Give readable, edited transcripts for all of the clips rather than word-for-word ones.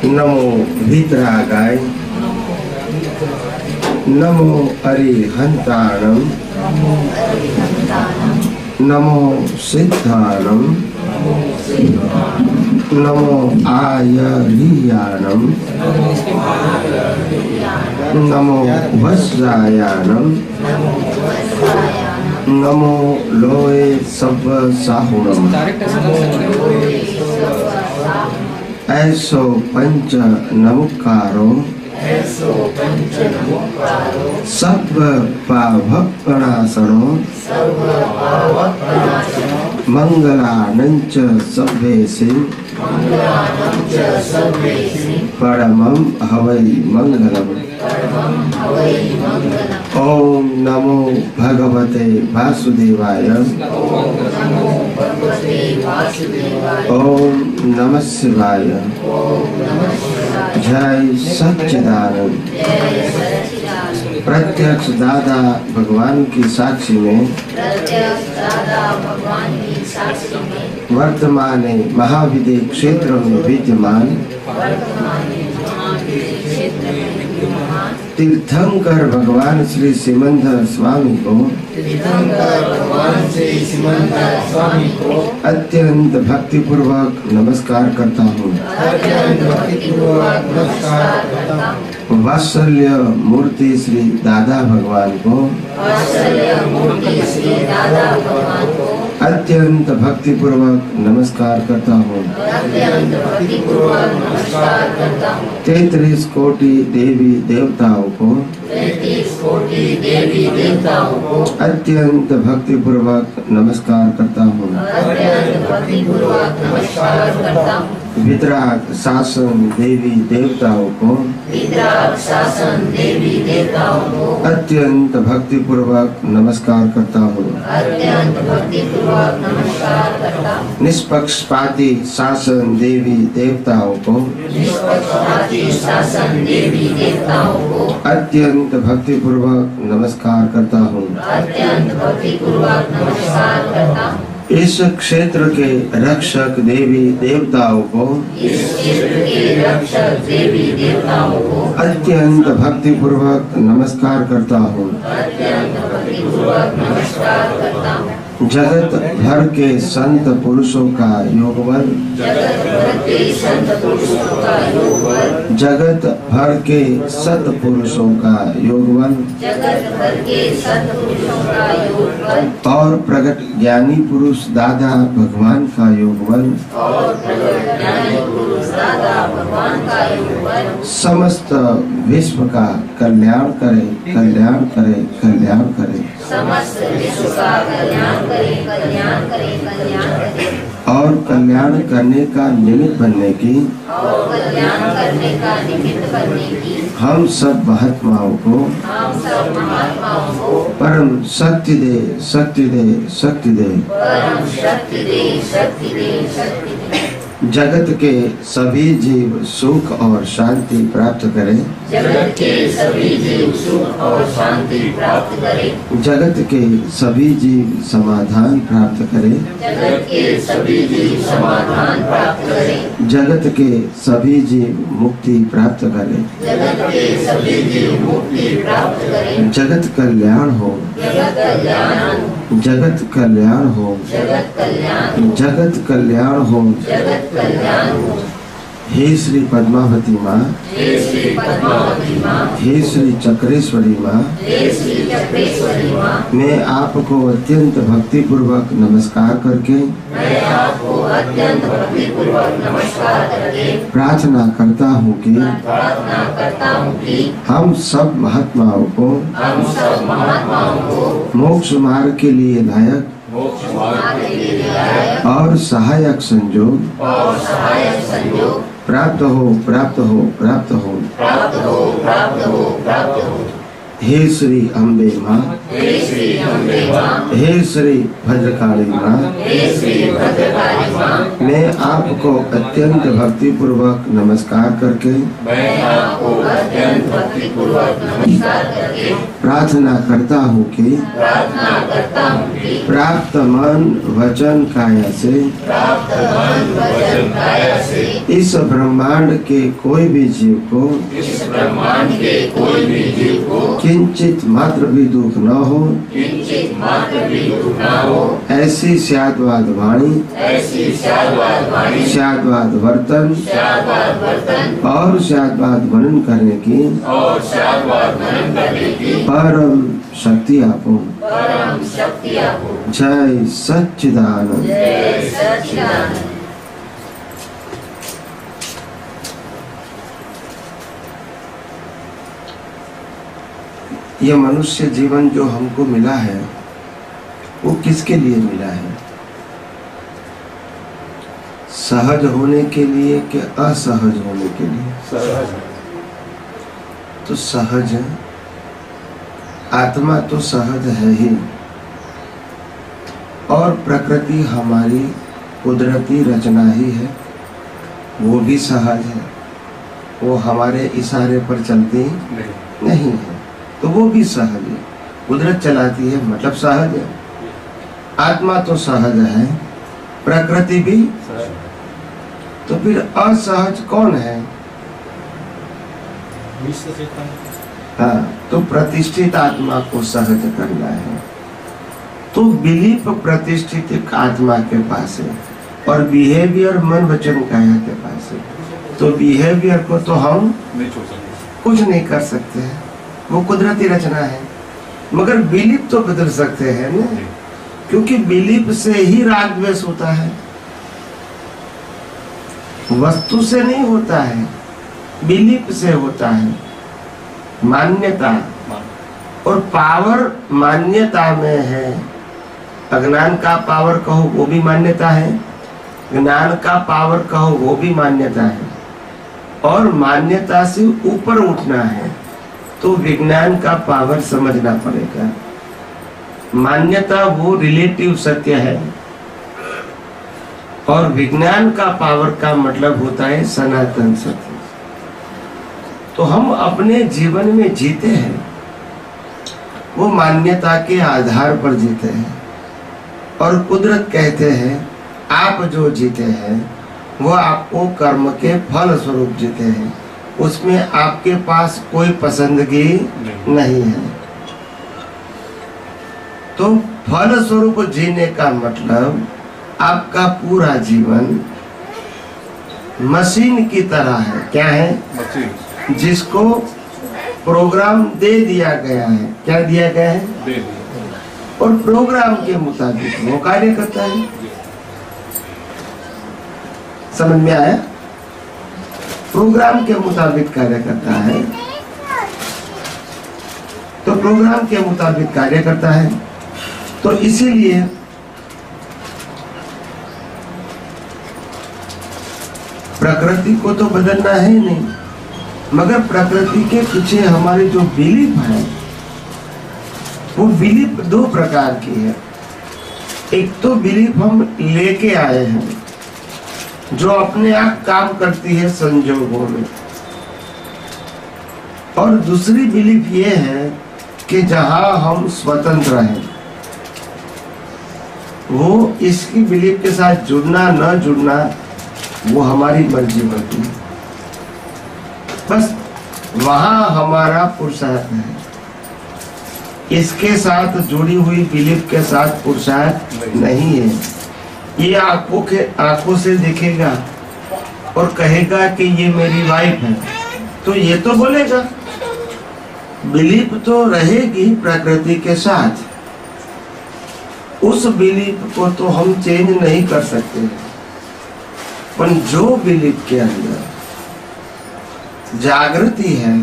नमो वीतरागाय नमो अरिहंताणं नमो सिद्धाणं नमो आयर्याणं नमो वज्रायाणं नमो लोए सब्ब साहुणम् ऐसो पंच नमुकारो सब्ब पावपणासनो मंगलानंच सभ्येसि परमं हवै मंगलम्। ओम नमो भगवते वासुदेवाय। ओम नमः शिवाय। जय सच्चिदानंद। प्रत्यक्ष दादा भगवान की साक्षी में वर्तमान महाविद्य क्षेत्र में विद्यमान तीर्थंकर भगवान श्री सिमंदर स्वामी को अत्यंत भक्ति पूर्वक नमस्कार करता हूँ। वात्सल्य मूर्ति श्री दादा भगवान को अत्यंत भक्ति पूर्वक नमस्कार करता हूँ। 33 कोटि देवी देवताओं को अत्यंत भक्ति पूर्वक नमस्कार करता हूँ। वितराग शासन देवी देवताओं को अत्यंत भक्ति पूर्वक नमस्कार करता हूँ। निष्पक्षपाती शासन देवी देवताओं को अत्यंत भक्ति पूर्वक नमस्कार करता हूँ। इस क्षेत्र के रक्षक देवी देवताओं को अत्यंत भक्ति पूर्वक नमस्कार करता हूँ। जगत भर के संत पुरुषों का योगबल, जगत भर के सत पुरुषों का योगबल और प्रगट ज्ञानी पुरुष दादा भगवान का योगबल समस्त विश्व का कल्याण करे, कल्याण करे, कल्याण करे। समस्त विश्व का कल्याण करे, कल्याण करे, कल्याण करे। और कल्याण करने का निमित्त बनने की हम सब महात्माओं को परम शक्ति दे, शक्ति दे, शक्ति दे। जगत के सभी जीव सुख और शांति प्राप्त करें। जगत के सभी जीव सुख और शांति प्राप्त करें। जगत के सभी जीव समाधान प्राप्त करें। जगत के सभी जीव समाधान प्राप्त करें। जगत के सभी जीव मुक्ति प्राप्त करें। जगत के सभी जीव मुक्ति प्राप्त करें। जगत कल्याण हो, जगत कल्याण हो, जगत कल्याण हो, जगत कल्याण, जगत कल्याण हो, जगत कल्याण हो। हे श्री पद्मावती माँ, हे श्री पद्मावती माँ, हे श्री चक्रेश्वरी माँ, हे श्री चक्रेश्वरी माँ, मैं आपको अत्यंत भक्ति पूर्वक नमस्कार करके मैं आपको अत्यंत भक्ति पूर्वक नमस्कार करके प्रार्थना करता हूँ कि हम सब महात्माओं को मोक्ष मार्ग के लिए लायक और सहायक संयोग प्राप्त हो, प्राप्त हो, प्राप्त हो, प्राप्त हो, प्राप्त हो, प्राप्त हो। हे श्री अम्बे माँ, हे श्री अम्बे माँ, हे श्री भद्रकाली माँ, हे श्री भद्रकाली माँ, मैं आपको अत्यंत भक्ति पूर्वक नमस्कार करके मैं आपको अत्यंत भक्ति पूर्वक नमस्कार करके प्रार्थना करता हूँ कि प्रार्थना करता हूँ कि प्राप्त मन वचन काया से प्राप्त मन वचन काया से इस ब्रह्मांड के कोई भी जीव को इस ब्रह्मांड के कोई भी जीव को किंचित मात्र भी दुख न हो, किंचित मात्र भी दुख न हो, ऐसी स्याद्वाद वाणी, ऐसी स्याद्वाद वाणी, स्याद्वाद वर्तन स्याद्वाद वर्तन और स्याद्वाद वर्णन करने की और स्याद्वाद मनन करने की परम शक्ति आपो। परम शक्ति आपको। जय सच्चिदानंद। जय सच्चिदानंद। ये मनुष्य जीवन जो हमको मिला है वो किसके लिए मिला है? सहज होने के लिए कि असहज होने के लिए? सहज। तो सहज आत्मा तो सहज है ही, और प्रकृति हमारी कुदरती रचना ही है, वो भी सहज है। वो हमारे इशारे पर चलती नहीं है, तो वो भी सहज है। कुदरत चलाती है मतलब सहज है। आत्मा तो सहज है, प्रकृति भी। तो फिर असहज कौन है? हाँ, तो प्रतिष्ठित आत्मा को सहज करना है। तो बिलीफ प्रतिष्ठित आत्मा के पास है और बिहेवियर मन वचन काया के पास है। तो बिहेवियर को तो हम नहीं छोड़ सकते, कुछ नहीं कर सकते हैं, वो कुदरती रचना है। मगर बिलीफ तो बदल सकते हैं ना, क्योंकि बिलीफ से ही राग द्वेष होता है, वस्तु से नहीं होता है, बिलीफ से होता है। मान्यता और पावर मान्यता में है। अज्ञान का पावर कहो वो भी मान्यता है, ज्ञान का पावर कहो वो भी मान्यता है, और मान्यता से ऊपर उठना है तो विज्ञान का पावर समझना पड़ेगा। मान्यता वो रिलेटिव सत्य है, और विज्ञान का पावर का मतलब होता है सनातन सत्य। तो हम अपने जीवन में जीते हैं, वो मान्यता के आधार पर जीते हैं, और कुदरत कहते हैं आप जो जीते हैं वो आपको कर्म के फल स्वरूप जीते हैं, उसमें आपके पास कोई पसंदगी नहीं है। तो फल स्वरूप जीने का मतलब आपका पूरा जीवन मशीन की तरह है। क्या है? मशीन। जिसको प्रोग्राम दे दिया गया है। क्या दिया गया है? दे दिया। और प्रोग्राम के मुताबिक वो कार्य करता है। समझ में आया? प्रोग्राम के मुताबिक कार्य करता है, तो प्रोग्राम के मुताबिक कार्य करता है। तो इसीलिए प्रकृति को तो बदलना है नहीं, मगर प्रकृति के पीछे हमारे जो बिलीफ है, वो बिलीफ दो प्रकार की है। एक तो बिलीफ हम लेके आए हैं, जो अपने आप काम करती है संजोगों में, और दूसरी बिलीफ ये है कि जहां हम स्वतंत्र हैं, वो इसकी बिलीफ के साथ जुड़ना न जुड़ना वो हमारी मर्जी होती है। बस वहां हमारा पुरुषार्थ है। इसके साथ जुड़ी हुई बिलीफ के साथ पुरुषार्थ नहीं है। ये आंखों से देखेगा और कहेगा कि ये मेरी वाइफ है, तो ये तो बोलेगा। बिलीफ तो रहेगी प्रकृति के साथ, उस बिलीफ को तो हम चेंज नहीं कर सकते। पर जो बिलीफ के अंदर जागृति है,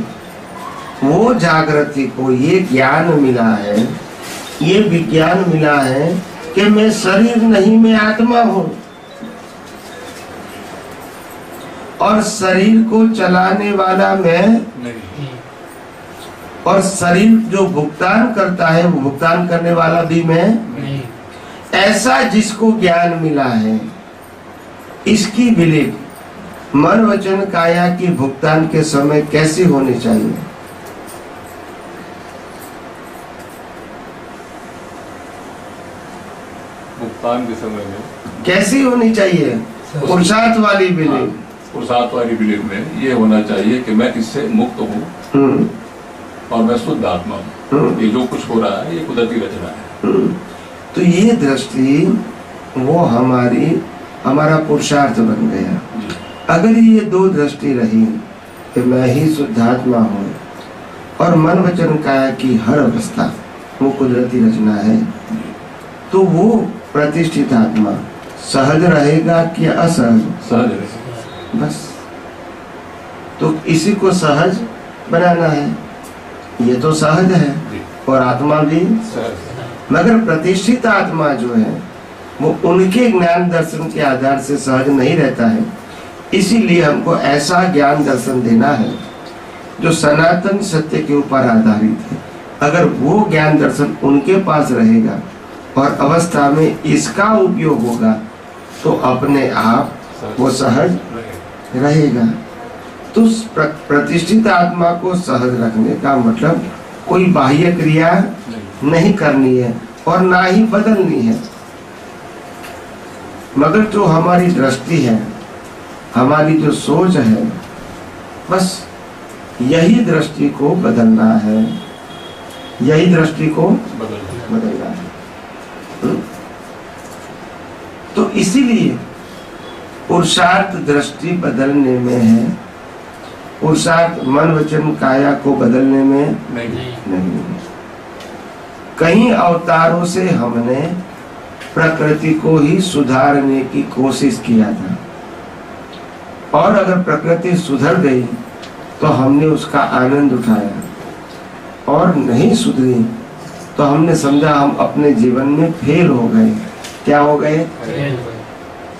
वो जागृति को ये ज्ञान मिला है, ये विज्ञान मिला है कि मैं शरीर नहीं, मैं आत्मा हूं, और शरीर को चलाने वाला मैं नहीं। और शरीर जो भुगतान करता है वो भुगतान करने वाला भी मैं नहीं। ऐसा जिसको ज्ञान मिला है, इसकी बिलीफ मन वचन काया की भुगतान के समय कैसी होनी चाहिए? भुगतान के समय में कैसी होनी चाहिए? पुरुषार्थ वाली बिलीफ। पुरुषार्थ वाली बिलीफ में ये होना चाहिए कि मैं इससे मुक्त हूँ हम्म, और मैं शुद्ध आत्मा हूँ। ये जो कुछ हो रहा है ये कुदरती रचना है। तो ये दृष्टि वो हमारा पुरुषार्थ बन गया। जी। अगर ये दो दृष्टि रही कि मैं ही शुद्धात्मा हूँ और मन वचन काया की हर अवस्था वो कुदरती रचना है, तो वो प्रतिष्ठित आत्मा सहज रहेगा कि असहज? सहज रहे। बस। तो इसी को सहज बनाना है। ये तो सहज है जी। और आत्मा भी, सहज। मगर प्रतिष्ठित आत्मा जो है वो उनके ज्ञान दर्शन के आधार से सहज नहीं रहता है। इसीलिए हमको ऐसा ज्ञान दर्शन देना है जो सनातन सत्य के ऊपर आधारित है। अगर वो ज्ञान दर्शन उनके पास रहेगा और अवस्था में इसका उपयोग होगा तो अपने आप वो सहज रहेगा। तो प्रतिष्ठित आत्मा को सहज रखने का मतलब कोई बाह्य क्रिया नहीं करनी है और ना ही बदलनी है, मगर जो हमारी दृष्टि है, हमारी जो सोच है, बस यही दृष्टि को बदलना है, यही दृष्टि को बदलना है। तो इसीलिए पुरुषार्थ दृष्टि बदलने में है, पुरुषार्थ मन वचन काया को बदलने में नहीं। कई अवतारों से हमने प्रकृति को ही सुधारने की कोशिश किया था, और अगर प्रकृति सुधर गई तो हमने उसका आनंद उठाया, और नहीं सुधरी तो हमने समझा हम अपने जीवन में फेल हो गए। क्या हो गए?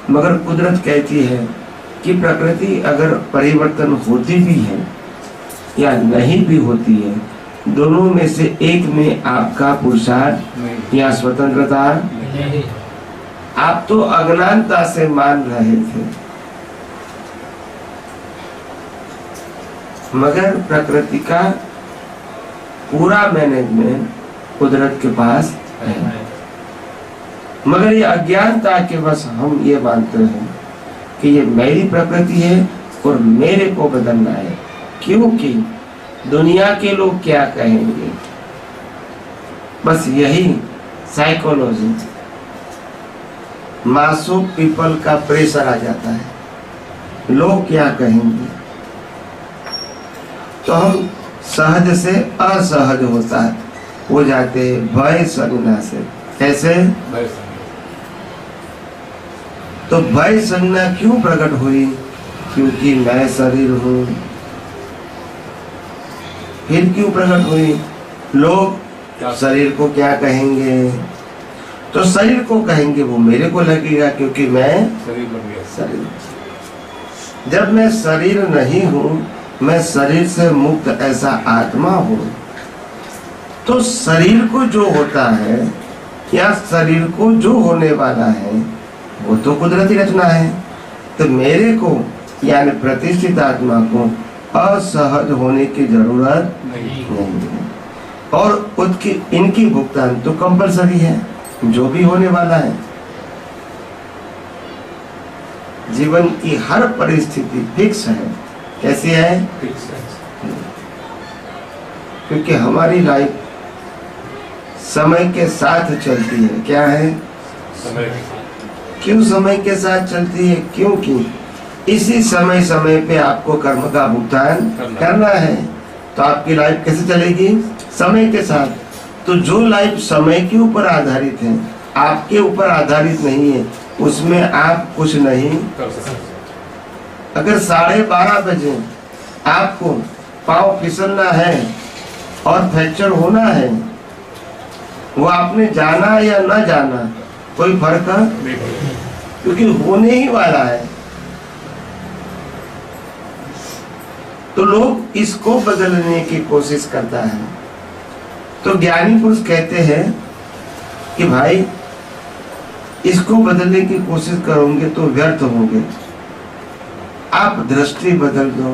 मगर कुदरत कहती है कि प्रकृति अगर परिवर्तन होती भी है या नहीं भी होती है, दोनों में से एक में आपका पुरुषार्थ या स्वतंत्रता। आप तो अज्ञानता से मान रहे थे, मगर प्रकृति का पूरा मैनेजमेंट कुदरत के पास है। मगर ये अज्ञानता के बस हम ये मानते हैं कि ये मेरी प्रकृति है और मेरे को बदलना है, क्योंकि दुनिया के लोग क्या कहेंगे। बस यही साइकोलॉजी, मासो पीपल का प्रेशर आ जाता है, लोग क्या कहेंगे। तो हम सहज से असहज हो जाते हैं भय संज्ञा से। कैसे? तो भय संज्ञा क्यों प्रकट हुई? क्योंकि मैं शरीर हूँ। फिर क्यों प्रकट हुई? लोग शरीर को क्या कहेंगे? तो शरीर को कहेंगे वो मेरे को लगेगा, क्योंकि मैं शरीर। जब मैं शरीर नहीं हूँ, मैं शरीर से मुक्त ऐसा आत्मा हूँ, तो शरीर को जो होता है या शरीर को जो होने वाला है वो तो कुदरती रचना है। तो मेरे को यानी प्रतिष्ठित आत्मा को असहज होने की जरूरत नहीं है, और इनकी भुगतान तो कंपलसरी है, जो भी होने वाला है। जीवन की हर परिस्थिति फिक्स है। कैसी है? क्योंकि हमारी लाइफ समय के साथ चलती है। क्या है? क्यों समय के साथ चलती है? क्योंकि इसी समय पे आपको कर्म का भुगतान करना है। तो आपकी लाइफ कैसे चलेगी? समय के साथ। तो जो लाइफ समय के ऊपर आधारित है, आपके ऊपर आधारित नहीं है, उसमें आप कुछ नहीं कर सकते। अगर 12:30 बजे आपको पाँव फिसलना है और फ्रैक्चर होना है, वो आपने जाना या ना जाना कोई फर्क नहीं, क्योंकि होने ही वाला है। तो लोग इसको बदलने की कोशिश करता है। तो ज्ञानी पुरुष कहते हैं कि भाई इसको बदलने की कोशिश करोगे तो व्यर्थ होगे, आप दृष्टि बदल दो।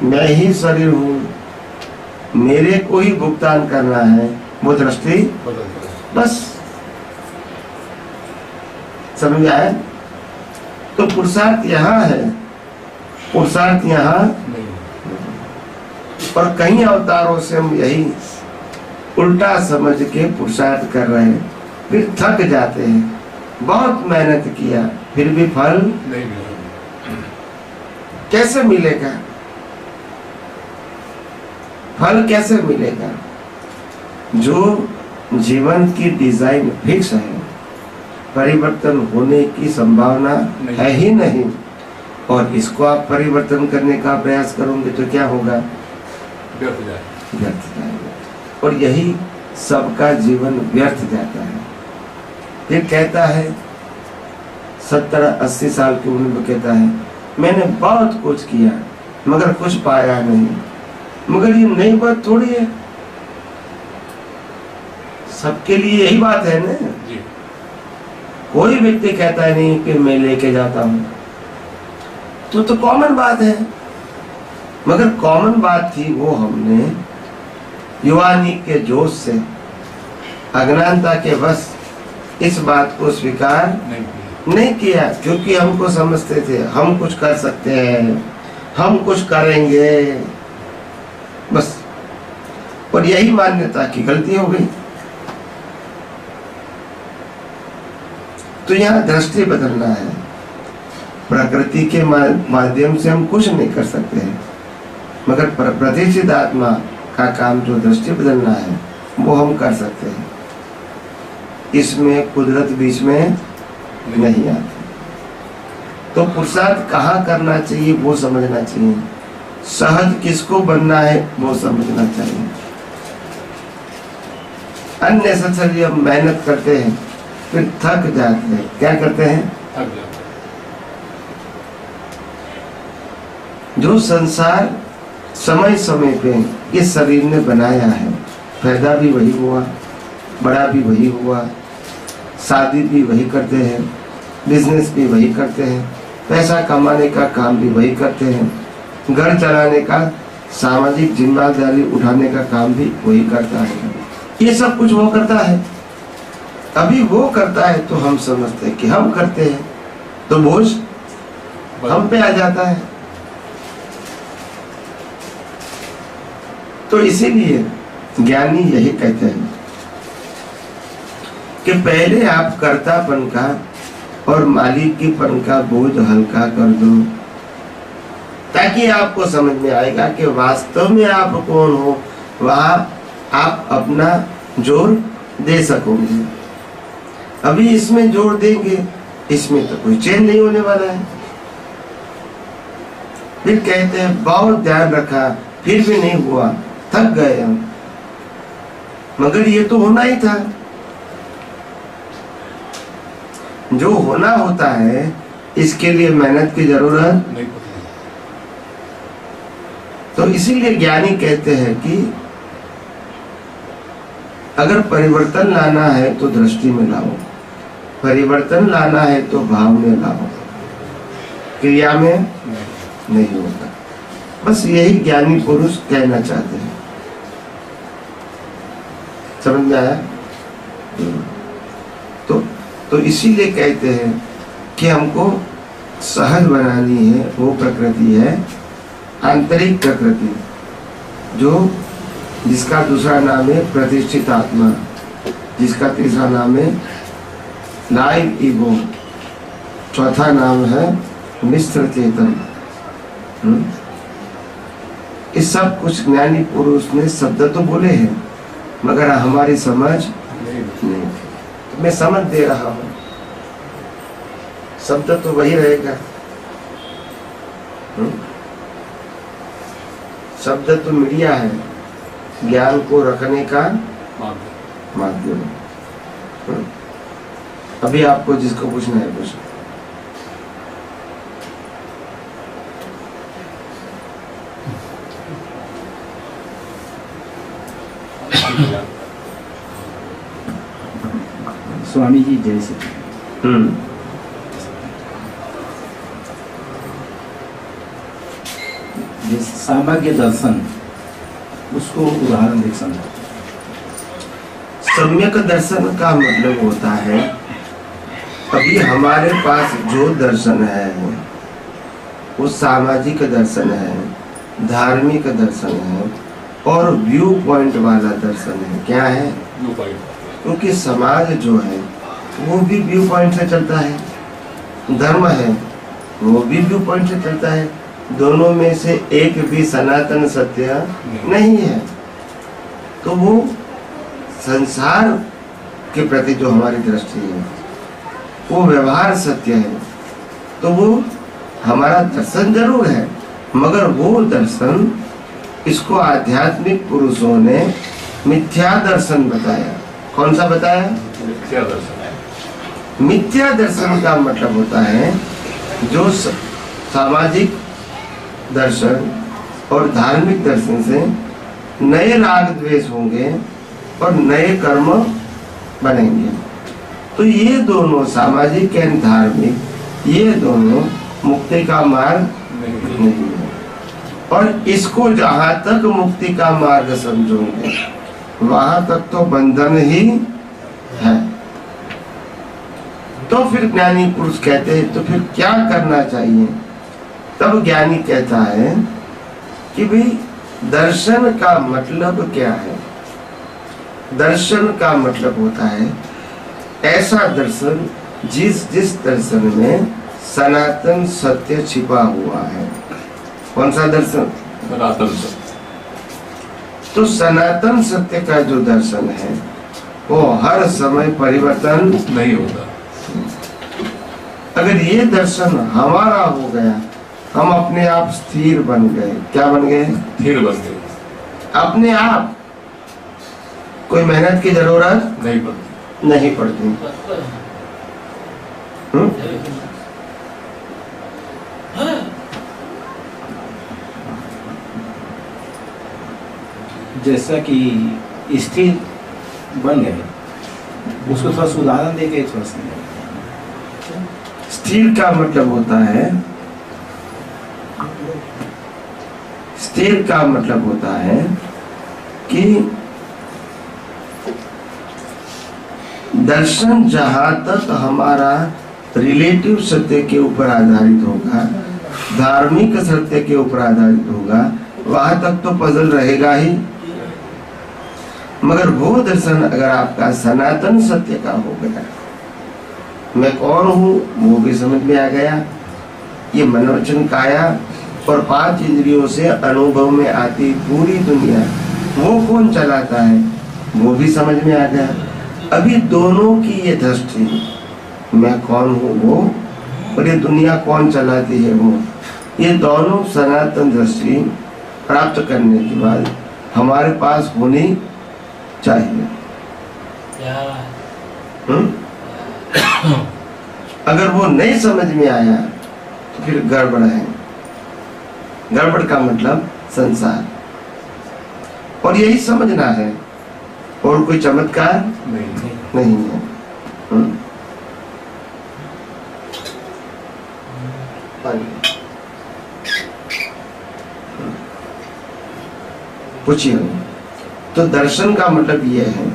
मैं ही शरीर हूं, मेरे को ही भुगतान करना है, वो दृष्टि बस। समझ आए? तो पुरुषार्थ यहाँ है, पुरुषार्थ यहाँ। और कई अवतारों से हम यही उल्टा समझ के पुरुषार्थ कर रहे हैं, फिर थक जाते हैं। बहुत मेहनत किया फिर भी फल नहीं मिला। कैसे मिलेगा? फल कैसे मिलेगा? जो जीवन की डिजाइन फिक्स है, परिवर्तन होने की संभावना है ही नहीं, और इसको आप परिवर्तन करने का प्रयास करोगे तो क्या होगा? व्यर्थ जाएगा। और यही सबका जीवन व्यर्थ जाता है। ये कहता है 70-80 साल की उम्र में कहता है मैंने बहुत कुछ किया मगर कुछ पाया नहीं। मगर ये नई बात थोड़ी है, सबके लिए यही बात है ना। जी। कोई व्यक्ति कहता है नहीं कि मैं लेके जाता हूं, तो कॉमन बात है। मगर कॉमन बात थी वो हमने युवानी के जोश से, अज्ञानता के बस इस बात को स्वीकार नहीं किया, क्योंकि हमको समझते थे हम कुछ कर सकते हैं, हम कुछ करेंगे बस। और यही मान्यता की गलती हो गई। तो यहाँ दृष्टि बदलना है। प्रकृति के माध्यम से हम कुछ नहीं कर सकते हैं, मगर प्रतिष्ठित आत्मा का काम जो दृष्टि बदलना है वो हम कर सकते हैं। इसमें कुदरत बीच में नहीं आती। तो पुरुषार्थ कहाँ करना चाहिए वो समझना चाहिए, सहज किसको बनना है वो समझना चाहिए। अननेसेसरी हम मेहनत करते हैं फिर थक जाते हैं। क्या करते हैं? थक जाते हैं। जो संसार समय समय पे इस शरीर ने बनाया है, पैदा भी वही हुआ, बड़ा भी वही हुआ, शादी भी वही करते हैं, बिजनेस भी वही करते हैं, पैसा कमाने का काम भी वही करते हैं, घर चलाने का, सामाजिक जिम्मेदारी उठाने का काम भी वही करता है। ये सब कुछ वो करता है। अभी वो करता है तो हम समझते हैं कि हम करते हैं, तो बोझ हम पे आ जाता है। तो इसीलिए ज्ञानी यही कहते हैं कि पहले आप कर्तापन का और मालिकीपन का बोझ हल्का कर दो, ताकि आपको समझ में आएगा कि वास्तव में आप कौन हो, वहां आप अपना जोर दे सकोगे। अभी इसमें जोर देंगे, इसमें तो कोई चैन नहीं होने वाला है। फिर कहते हैं बहुत ध्यान रखा फिर भी नहीं हुआ, थक गए हम। मगर ये तो होना ही था। जो होना होता है इसके लिए मेहनत की जरूरत नहीं। तो इसीलिए ज्ञानी कहते हैं कि अगर परिवर्तन लाना है तो दृष्टि में लाओ, परिवर्तन लाना है तो भाव में लाओ, क्रिया में नहीं होता। बस यही ज्ञानी पुरुष कहना चाहते हैं। समझ में आया? तो इसीलिए कहते हैं कि हमको सहज बनानी है। वो प्रकृति है आंतरिक प्रकृति, जो जिसका दूसरा नाम है प्रतिष्ठित आत्मा, जिसका तीसरा नाम है लाइव ईगो, चौथा नाम है मिश्र चेतन। इस सब कुछ ज्ञानी पुरुष ने शब्द तो बोले हैं, मगर हमारी समझ नहीं। मैं समझ दे रहा हूं, शब्द तो वही रहेगा। शब्द तो मीडिया है, ज्ञान को रखने का माध्यम। अभी आपको जिसको पूछना है पूछो। स्वामी जी जैसे जैसे सामग्य दर्शन, उसको उदाहरण देख समझो। सम्यक दर्शन का मतलब होता है अभी हमारे पास जो दर्शन है वो सामाजिक दर्शन है, धार्मिक दर्शन है और व्यू पॉइंट वाला दर्शन है। क्या है? View point. क्योंकि समाज जो है वो भी व्यू पॉइंट से चलता है, धर्म है वो भी व्यू पॉइंट से चलता है। दोनों में से एक भी सनातन सत्य नहीं है। तो वो संसार के प्रति जो हमारी दृष्टि है वो व्यवहार सत्य है, तो वो हमारा दर्शन जरूर है, मगर वो दर्शन इसको आध्यात्मिक पुरुषों ने मिथ्या दर्शन बताया। कौन सा बताया? मिथ्या दर्शन है। मिथ्या दर्शन का मतलब होता है जो सामाजिक दर्शन और धार्मिक दर्शन से नए राग द्वेष होंगे और नए कर्म बनेंगे। तो ये दोनों सामाजिक एवं धार्मिक, ये दोनों मुक्ति का मार्ग नहीं है। और इसको जहां तक मुक्ति का मार्ग समझोगे वहां तक तो बंधन ही है। तो फिर ज्ञानी पुरुष कहते हैं तो फिर क्या करना चाहिए? तब ज्ञानी कहता है कि भाई दर्शन का मतलब क्या है? दर्शन का मतलब होता है ऐसा दर्शन जिस दर्शन में सनातन सत्य छिपा हुआ है। कौन सा दर्शन? सनातन सत्य। तो सनातन सत्य का जो दर्शन है वो हर समय परिवर्तन नहीं होता। अगर ये दर्शन हमारा हो गया, हम अपने आप स्थिर बन गए। क्या बन गए? स्थिर बन गए, अपने आप, कोई मेहनत की जरूरत नहीं पड़ती। नहीं पड़ती। जैसा कि स्थिर बन गए, उसको थोड़ा सा उदाहरण देके थोड़ा सा। स्थिर का मतलब होता है, स्थिर का मतलब होता है कि दर्शन जहां तक हमारा रिलेटिव सत्य के ऊपर आधारित होगा, धार्मिक सत्य के ऊपर आधारित होगा, वहां तक तो पजल रहेगा ही। मगर वो दर्शन अगर आपका सनातन सत्य का हो गया, मैं कौन हूँ वो भी समझ में आ गया, ये मनोवचन काया और 5 इंद्रियों से अनुभव में आती पूरी दुनिया वो कौन चलाता है वो भी समझ में आ गया। अभी दोनों की ये दृष्टि, मैं कौन हूँ वो और ये दुनिया कौन चलाती है वो, ये दोनों सनातन दृष्टि प्राप्त करने के बाद हमारे पास होनी चाहिए। अगर वो नहीं समझ में आया तो फिर गड़बड़ है। गड़बड़ का मतलब संसार, और यही समझना है, और कोई चमत्कार नहीं है। पूछिए। तो दर्शन का मतलब ये है,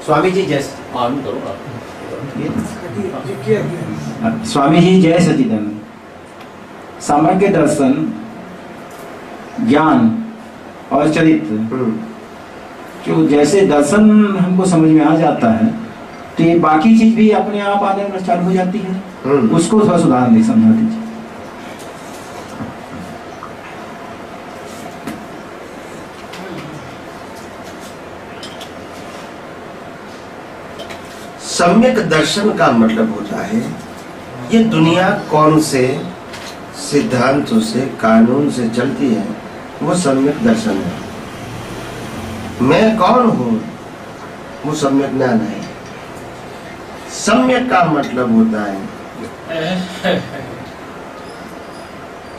स्वामी जी जैसे स्वामी जी जय सचिदानंद। सामग्य दर्शन, ज्ञान और चरित्र, जो जैसे दर्शन हमको समझ में आ जाता है तो ये बाकी चीज भी अपने आप आने में चालू हो जाती है। उसको थोड़ा सुधार नहीं समझा दीजिए। सम्यक दर्शन का मतलब होता है ये दुनिया कौन से सिद्धांतों से, कानून से चलती है, वो सम्यक दर्शन है। मैं कौन हूं वो सम्यक ज्ञान है। सम्यक का मतलब होता है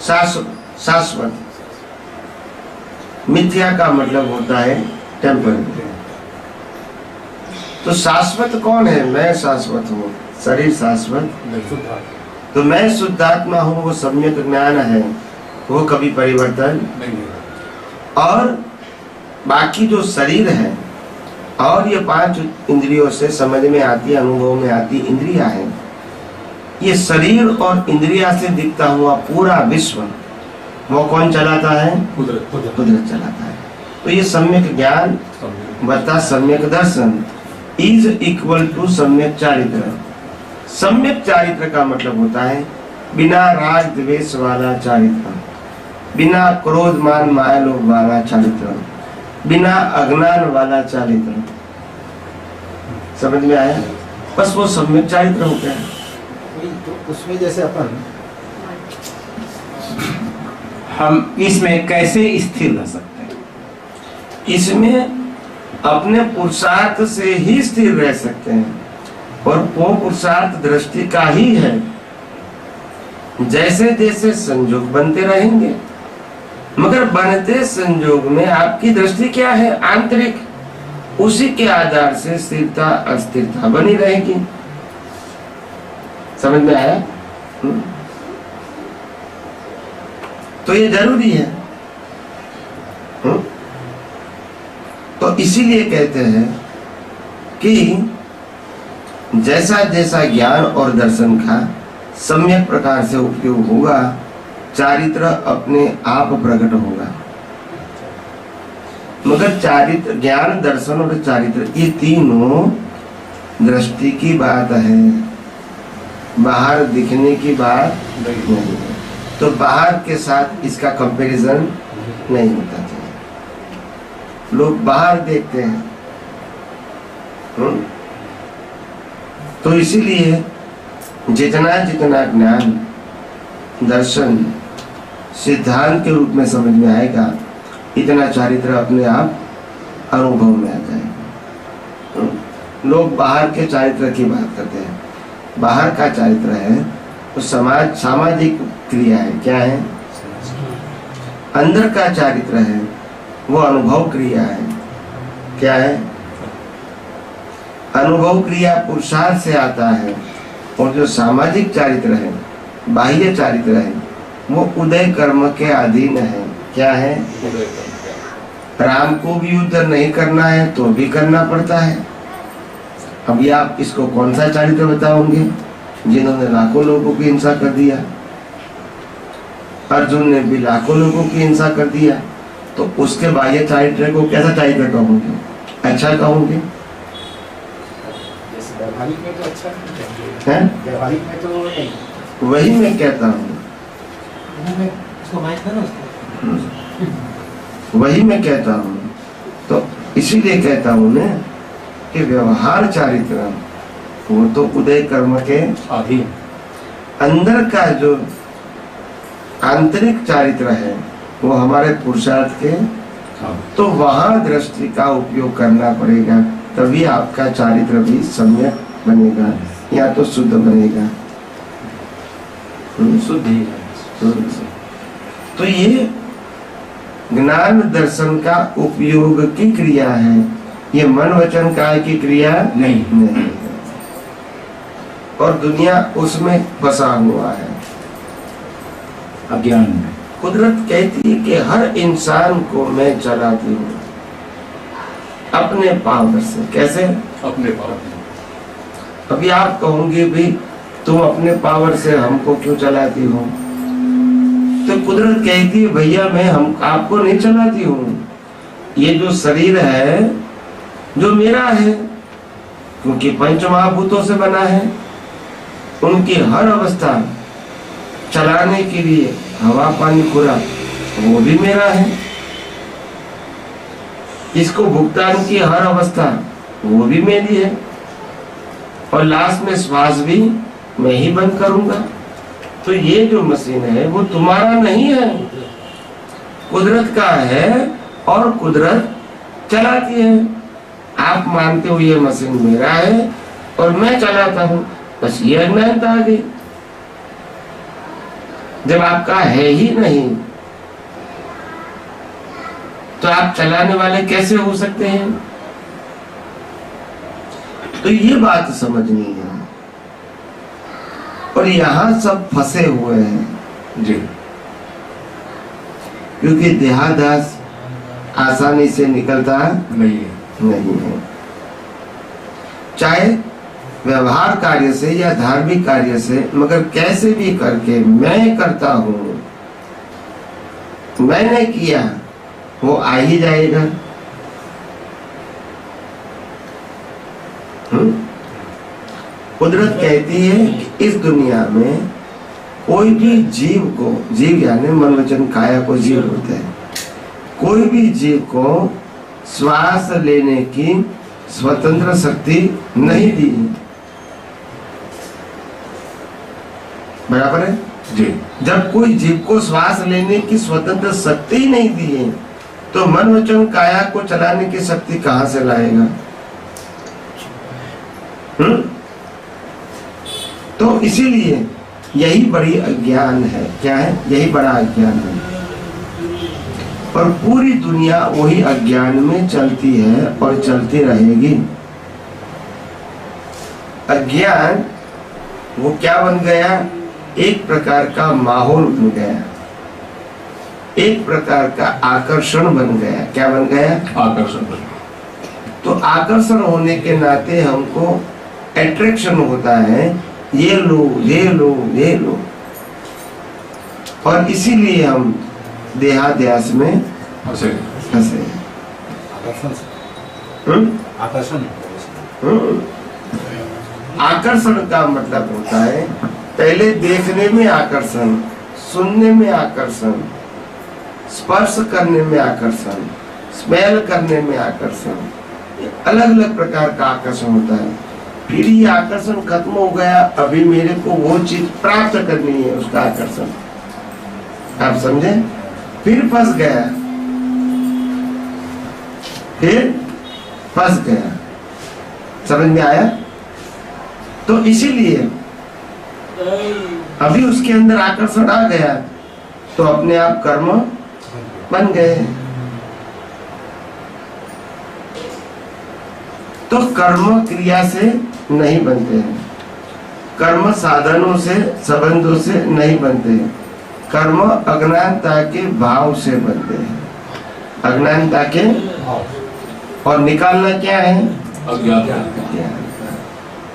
शाश्वत। मिथ्या का मतलब होता है टेम्पररी। तो शाश्वत कौन है? मैं शाश्वत हूँ, शरीर शाश्वत। तो मैं शुद्धात्मा हूँ, वो सम्यक ज्ञान है, वो कभी परिवर्तन नहीं। और बाकी जो शरीर है और ये 5 इंद्रियों से समझ में आती, अनुभव में आती इंद्रियां हैं, ये शरीर और इंद्रिया से दिखता हुआ पूरा विश्व वो कौन चलाता है? कुदरत चलाता है। तो ये सम्यक ज्ञान बता सम्यक दर्शन इज इक्वल टू सम्यक चारित्र। सम्यक चारित्र का मतलब होता है बिना राग द्वेष वाला चारित्र, बिना क्रोध मान माया लोभ वाला चारित्र, बिना अज्ञान वाला चारित्र। समझ में आया? बस वो सम्यक चारित्र हो गया। तो उसमें जैसे हम इसमें कैसे स्थिर रह सकते हैं? इसमें अपने पुरुषार्थ से ही स्थिर रह सकते हैं, और वो पुरुषार्थ दृष्टि का ही है। जैसे जैसे संयोग बनते रहेंगे, मगर बनते संयोग में आपकी दृष्टि क्या है? आंतरिक। उसी के आधार से स्थिरता अस्थिरता बनी रहेगी। समझ में आया? तो ये जरूरी है। तो इसीलिए कहते हैं कि जैसा जैसा ज्ञान और दर्शन का सम्यक प्रकार से उपयोग होगा, चारित्र अपने आप प्रकट होगा। मगर चारित्र, ज्ञान, दर्शन और चारित्र ये तीनों दृष्टि की बात है, बाहर दिखने की बात नहीं है। तो बाहर के साथ इसका कंपैरिजन नहीं होता चाहिए। लोग बाहर देखते हैं। तो इसीलिए जितना जितना ज्ञान दर्शन सिद्धांत के रूप में समझ में आएगा, इतना चारित्र अपने आप अनुभव में आ जाएगा। लोग बाहर के चारित्र की बात करते हैं। बाहर का चारित्र है वो समाज, सामाजिक क्रिया है। क्या है? अंदर का चारित्र है वो अनुभव क्रिया है। क्या है? अनुभव क्रिया पुरुषार्थ से आता है, और जो सामाजिक चारित्र है, बाह्य चारित्र है, वो उदय कर्म के अधीन है। क्या है? राम को भी युद्ध नहीं करना है तो भी करना पड़ता है। अभी आप इसको कौन सा चारित्र बताओगे? जिन्होंने लाखों लोगों की हिंसा कर दिया। अर्जुन ने भी लाखों लोगों की हिंसा कर दिया, तो उसके बाह्य चारित्र को कैसा चारित्र कहोगे? अच्छा कहोगे? व्यवहारिक में तो अच्छा है, व्यवहारिक में तो नहीं। वही मैं कहता हूँ, वही मैं कहता हूँ। तो इसीलिए कहता हूँ ना कि व्यवहार चारित्र वो तो उदय कर्म के अधीन। अंदर का जो आंतरिक चारित्र है वो हमारे पुरुषार्थ के, तो वहां दृष्टि का उपयोग करना पड़ेगा, तभी आपका चारित्र भी सम्यक बनेगा, या तो शुद्ध बनेगा। शुद्ध ही तो ये ज्ञान दर्शन का उपयोग की क्रिया है, ये मन वचन काय की क्रिया नहीं। नहीं है। और दुनिया उसमें फंसा हुआ है, अज्ञान में। कुदरत कहती है कि हर इंसान को मैं चलाती हूँ अपने पावर से। कैसे? अपने पावर। अभी आप कहोगे भी तुम अपने पावर से हमको क्यों चलाती हो? तो कुदरत कहती है भैया मैं हम आपको नहीं चलाती हूँ, ये जो शरीर है जो मेरा है, क्योंकि पंच महाभूतों से बना है, उनकी हर अवस्था चलाने के लिए हवा पानी खुराक वो भी मेरा है। इसको भुगतान की हर अवस्था वो भी मेरी है, और लास्ट में श्वास भी मैं ही बंद करूंगा। तो ये जो मशीन है वो तुम्हारा नहीं है, कुदरत का है, और कुदरत चलाती है। आप मानते हो ये मशीन मेरा है और मैं चलाता हूं, बस ये अज्ञानता आ गई। जब आपका है ही नहीं तो आप चलाने वाले कैसे हो सकते हैं? तो ये बात समझनी है। और यहां सब फंसे हुए हैं जी। क्योंकि देहादास आसानी से निकलता नहीं है। नहीं है। चाहे व्यवहार कार्य से या धार्मिक कार्य से, मगर कैसे भी करके मैं करता हूं, मैंने किया, वो आ ही जाएगा। कुदरत कहती है कि इस दुनिया में कोई भी जीव को, जीव यानी मन वचन काया को जीव होते हैं, कोई भी जीव को श्वास लेने की स्वतंत्र शक्ति नहीं दी। बराबर है जी। जब कोई जीव को श्वास लेने की स्वतंत्र शक्ति ही नहीं दी है तो मन वचन काया को चलाने की शक्ति कहां से लाएगा? तो इसीलिए यही बड़ी अज्ञान है। क्या है? यही बड़ा अज्ञान है। और पूरी दुनिया वही अज्ञान में चलती है और चलती रहेगी। अज्ञान वो क्या बन गया? एक प्रकार का माहौल बन गया, एक प्रकार का आकर्षण बन गया। क्या बन गया? आकर्षण। तो आकर्षण होने के नाते हमको अट्रैक्शन होता है, ये लो ये लो ये लो, और इसीलिए हम देहाध्यास में फंसे। आकर्षण का मतलब होता है पहले देखने में आकर्षण, सुनने में आकर्षण, स्पर्श करने में आकर्षण, स्मेल करने में आकर्षण, अलग अलग प्रकार का आकर्षण होता है। फिर ये आकर्षण खत्म हो गया, अभी मेरे को वो चीज प्राप्त करनी है, उसका आकर्षण। आप समझे? फिर फंस गया, फिर फंस गया। समझ में आया? तो इसीलिए अभी उसके अंदर आकर्षण आ गया तो अपने आप कर्म बन गए। तो कर्म क्रिया से नहीं बनते हैं, कर्म साधनों से, संबंधों से नहीं बनते हैं। कर्म अज्ञानता के भाव से बनते हैं, अज्ञानता के। और निकालना क्या है? अज्ञानता।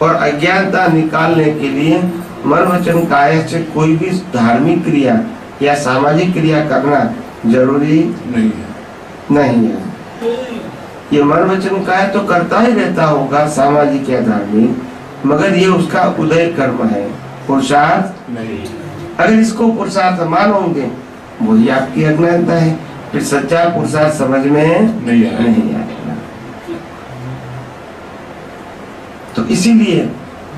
और अज्ञानता निकालने के लिए मन वचन काया से कोई भी धार्मिक क्रिया या सामाजिक क्रिया करना जरूरी नहीं है। ये मन वचन काया तो करता ही रहता होगा, सामाजिक या धार्मिक, मगर ये उसका उदय कर्म है, पुरुषार्थ नहीं। अगर इसको पुरुषार्थ मानोगे वही आपकी अज्ञानता है, फिर सच्चा पुरुषार्थ समझ में नहीं आएगा। तो इसीलिए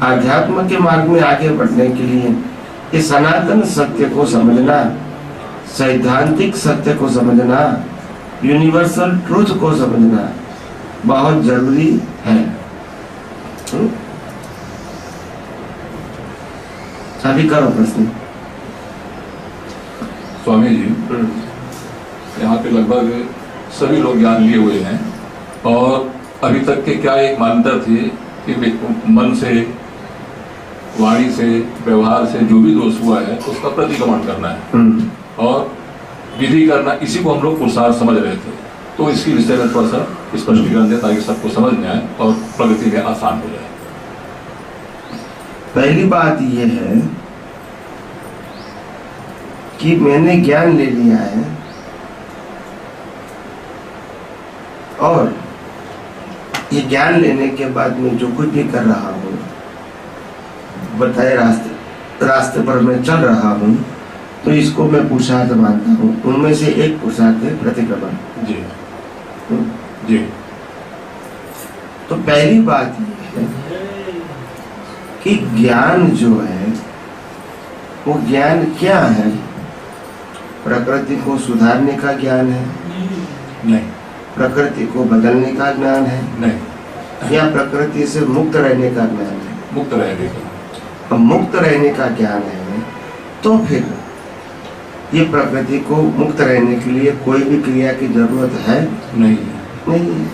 आध्यात्म के मार्ग में आगे बढ़ने के लिए ये सनातन सत्य को समझना, सैद्धांतिक सत्य को समझना, यूनिवर्सल ट्रूथ को समझना बहुत जरूरी है। अभी करो प्रश्न। स्वामी जी, यहाँ पे लगभग सभी लोग ज्ञान लिए हुए हैं और अभी तक के क्या एक मान्यता थी कि मन से, वाणी से, व्यवहार से जो भी दोष हुआ है उसका प्रतिक्रमण करना है और विधि करना, इसी को हम लोग पुरुषार्थ समझ रहे थे। तो इसकी विषय में थोड़ा सा स्पष्टीकरण दें ताकि सबको समझ में आए और प्रगति में आसान हो जाए। पहली बात यह है कि मैंने ज्ञान ले लिया है और ये ज्ञान लेने के बाद में जो कुछ भी कर रहा हूँ, बताए रास्ते पर मैं चल रहा हूँ, तो इसको मैं पुरुषार्थ मानता हूँ। उनमें से एक पुरुषार्थ है प्रतिक्रमण। जी जी। तो पहली बात ये है कि ज्ञान जो है वो ज्ञान क्या है? प्रकृति को सुधारने का ज्ञान है? नहीं। प्रकृति को बदलने का ज्ञान है? नहीं। या प्रकृति से मुक्त रहने का ज्ञान है? मुक्त रहने का। मुक्त रहने का ज्ञान है तो फिर ये प्रकृति को मुक्त रहने के लिए कोई भी क्रिया की जरूरत है? नहीं नहीं है।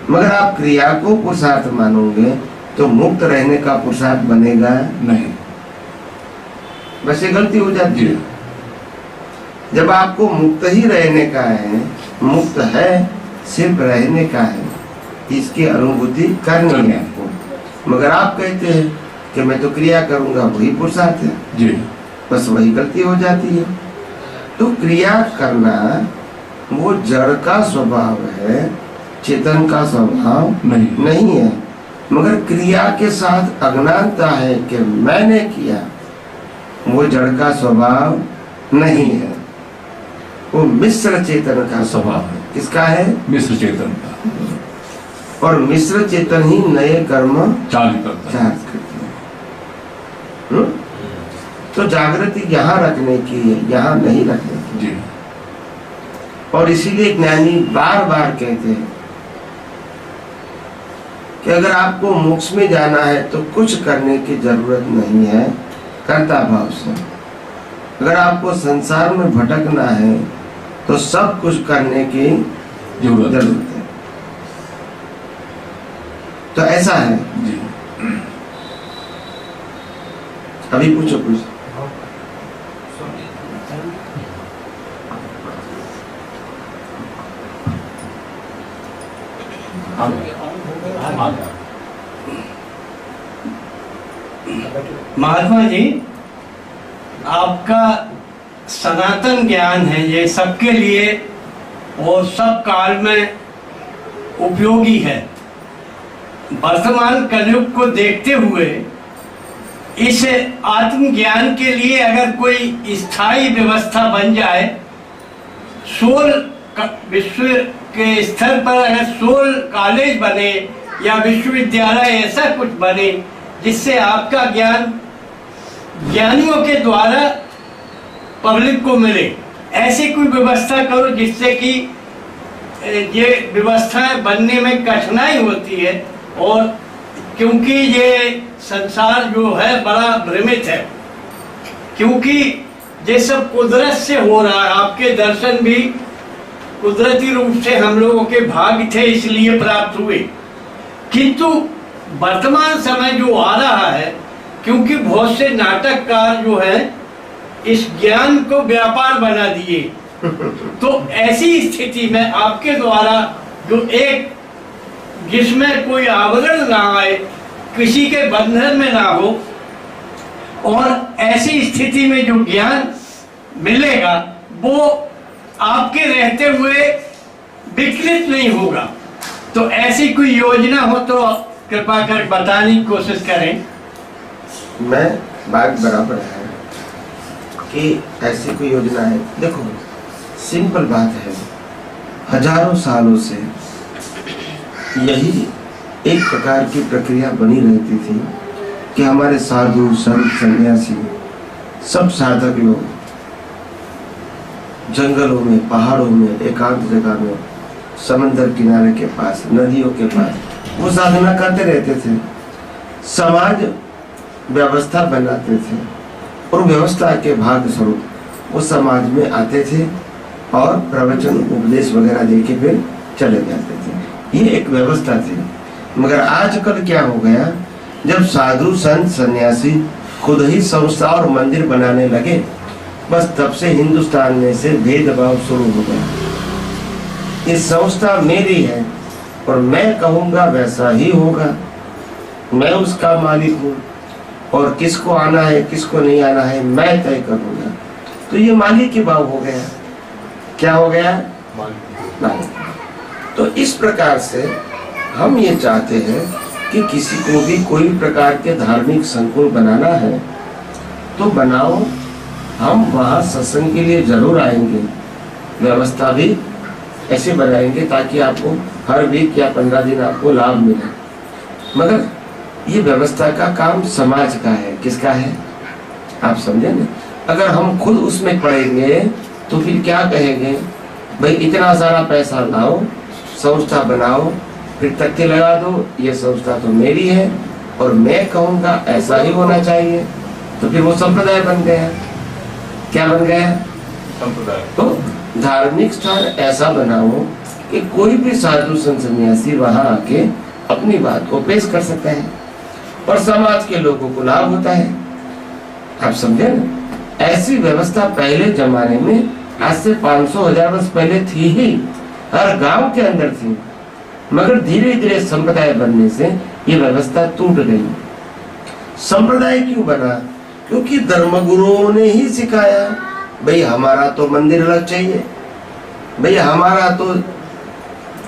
मगर आप क्रिया को पुरुषार्थ मानोगे तो मुक्त रहने का पुरुषार्थ बनेगा नहीं। बस ये गलती हो जाती है। जब आपको मुक्त ही रहने का है, मुक्त है सिर्फ रहने का है, इसकी अनुभूति करनी है आपको। मगर आप कहते हैं कि मैं तो क्रिया करूंगा, वही पुरुषार्थ है जी। बस वही गलती हो जाती है। तो क्रिया करना वो जड़ का स्वभाव है, चेतन का स्वभाव नहीं है। मगर क्रिया के साथ अज्ञानता है कि मैंने किया, वो जड़ का स्वभाव नहीं है, वो मिश्र चेतन का स्वभाव है। किसका है? मिश्र चेतन का। और मिश्र चेतन ही नए कर्म चार्ज करता है। तो जागृति यहाँ रखने की है, यहाँ नहीं रखने की। जी। और इसीलिए ज्ञानी बार बार कहते हैं कि अगर आपको मोक्ष में जाना है तो कुछ करने की जरूरत नहीं है, कर्ता भाव से। अगर आपको संसार में भटकना है तो सब कुछ करने की जरूरत है। तो ऐसा है जी। अभी पूछो कुछ। महात्मा जी, आपका सनातन ज्ञान है, ये सबके लिए और सब काल में उपयोगी है। वर्तमान कलयुग को देखते हुए इस आत्मज्ञान के लिए अगर कोई स्थायी व्यवस्था बन जाए, विश्व के स्तर पर अगर 16 कॉलेज बने या विश्वविद्यालय ऐसा कुछ बने जिससे आपका ज्ञान ज्ञानियों के द्वारा पब्लिक को मिले, ऐसी कोई व्यवस्था करो जिससे कि ये व्यवस्थाएं बनने में कठिनाई होती है। और क्योंकि ये संसार जो है बड़ा भ्रमित है, क्योंकि ये सब कुदरत से हो रहा है। आपके दर्शन भी कुदरती रूप से हम लोगों के भाग्य थे, इसलिए प्राप्त हुए। किंतु वर्तमान समय जो आ रहा है, क्योंकि बहुत से नाटककार जो है इस ज्ञान को व्यापार बना दिए, तो ऐसी स्थिति में आपके द्वारा जो एक जिसमें कोई आवरण ना आए, किसी के बंधन में ना हो, और ऐसी स्थिति में जो ज्ञान मिलेगा वो आपके रहते हुए विकृत नहीं होगा। तो ऐसी कोई योजना हो तो कृपा कर बताने की कोशिश करें। मैं बात बराबर है कि ऐसी कोई योजना है। देखो, सिंपल बात है, हजारों सालों से यही एक प्रकार की प्रक्रिया बनी रहती थी कि हमारे साधु संत सन्यासी सब साधक लोग जंगलों में, पहाड़ों में, एकांत जगह में, समंदर किनारे के पास, नदियों के पास वो साधना करते रहते थे, समाज व्यवस्था बनाते थे और व्यवस्था के भाग स्वरूप वो समाज में आते थे और प्रवचन उपदेश वगैरह देके फिर चले जाते थे। ये एक व्यवस्था थी। मगर आजकल क्या हो गया, जब साधु संत सन्यासी खुद ही संस्था और मंदिर बनाने लगे, बस तब से हिंदुस्तान में से भेदभाव शुरू हो गया। ये संस्था मेरी है और मैं कहूँगा वैसा ही होगा, मैं उसका मालिक हूँ और किसको आना है किसको नहीं आना है मैं तय करूँगा। तो ये मालिक की भाव हो गया। क्या हो गया? मालिक। तो इस प्रकार से हम ये चाहते हैं कि किसी को भी कोई प्रकार के धार्मिक संकुल बनाना है तो बनाओ, हम वहाँ सत्संग के लिए जरूर आएंगे, व्यवस्था भी ऐसे बनाएंगे ताकि आपको हर वीक या 15 दिन आपको लाभ मिले। मगर ये व्यवस्था का काम समाज का है। किसका है? आप समझे ना? अगर हम खुद उसमें पड़ेंगे तो फिर क्या कहेंगे, भाई इतना सारा पैसा लाओ, संस्था बनाओ, फिर तख्ते लगा दो, ये संस्था तो मेरी है और मैं कहूँगा ऐसा ही होना चाहिए। तो फिर वो संप्रदाय बन गया। क्या बन गया? संप्रदाय। तो धार्मिक स्थान ऐसा बनाओ कि कोई भी साधु संत सन्यासी वहां आके अपनी बात को पेश कर सकता है और समाज के लोगों को लाभ होता है। आप समझे ना? ऐसी व्यवस्था पहले जमाने में आज से 500-1000 वर्ष पहले थी ही, हर गांव के अंदर थी। मगर धीरे धीरे संप्रदाय बनने से ये व्यवस्था टूट गई। संप्रदाय क्यों बना? क्योंकि धर्मगुरुओं ने ही सिखाया, भाई हमारा तो मंदिर अलग चाहिए, भाई हमारा तो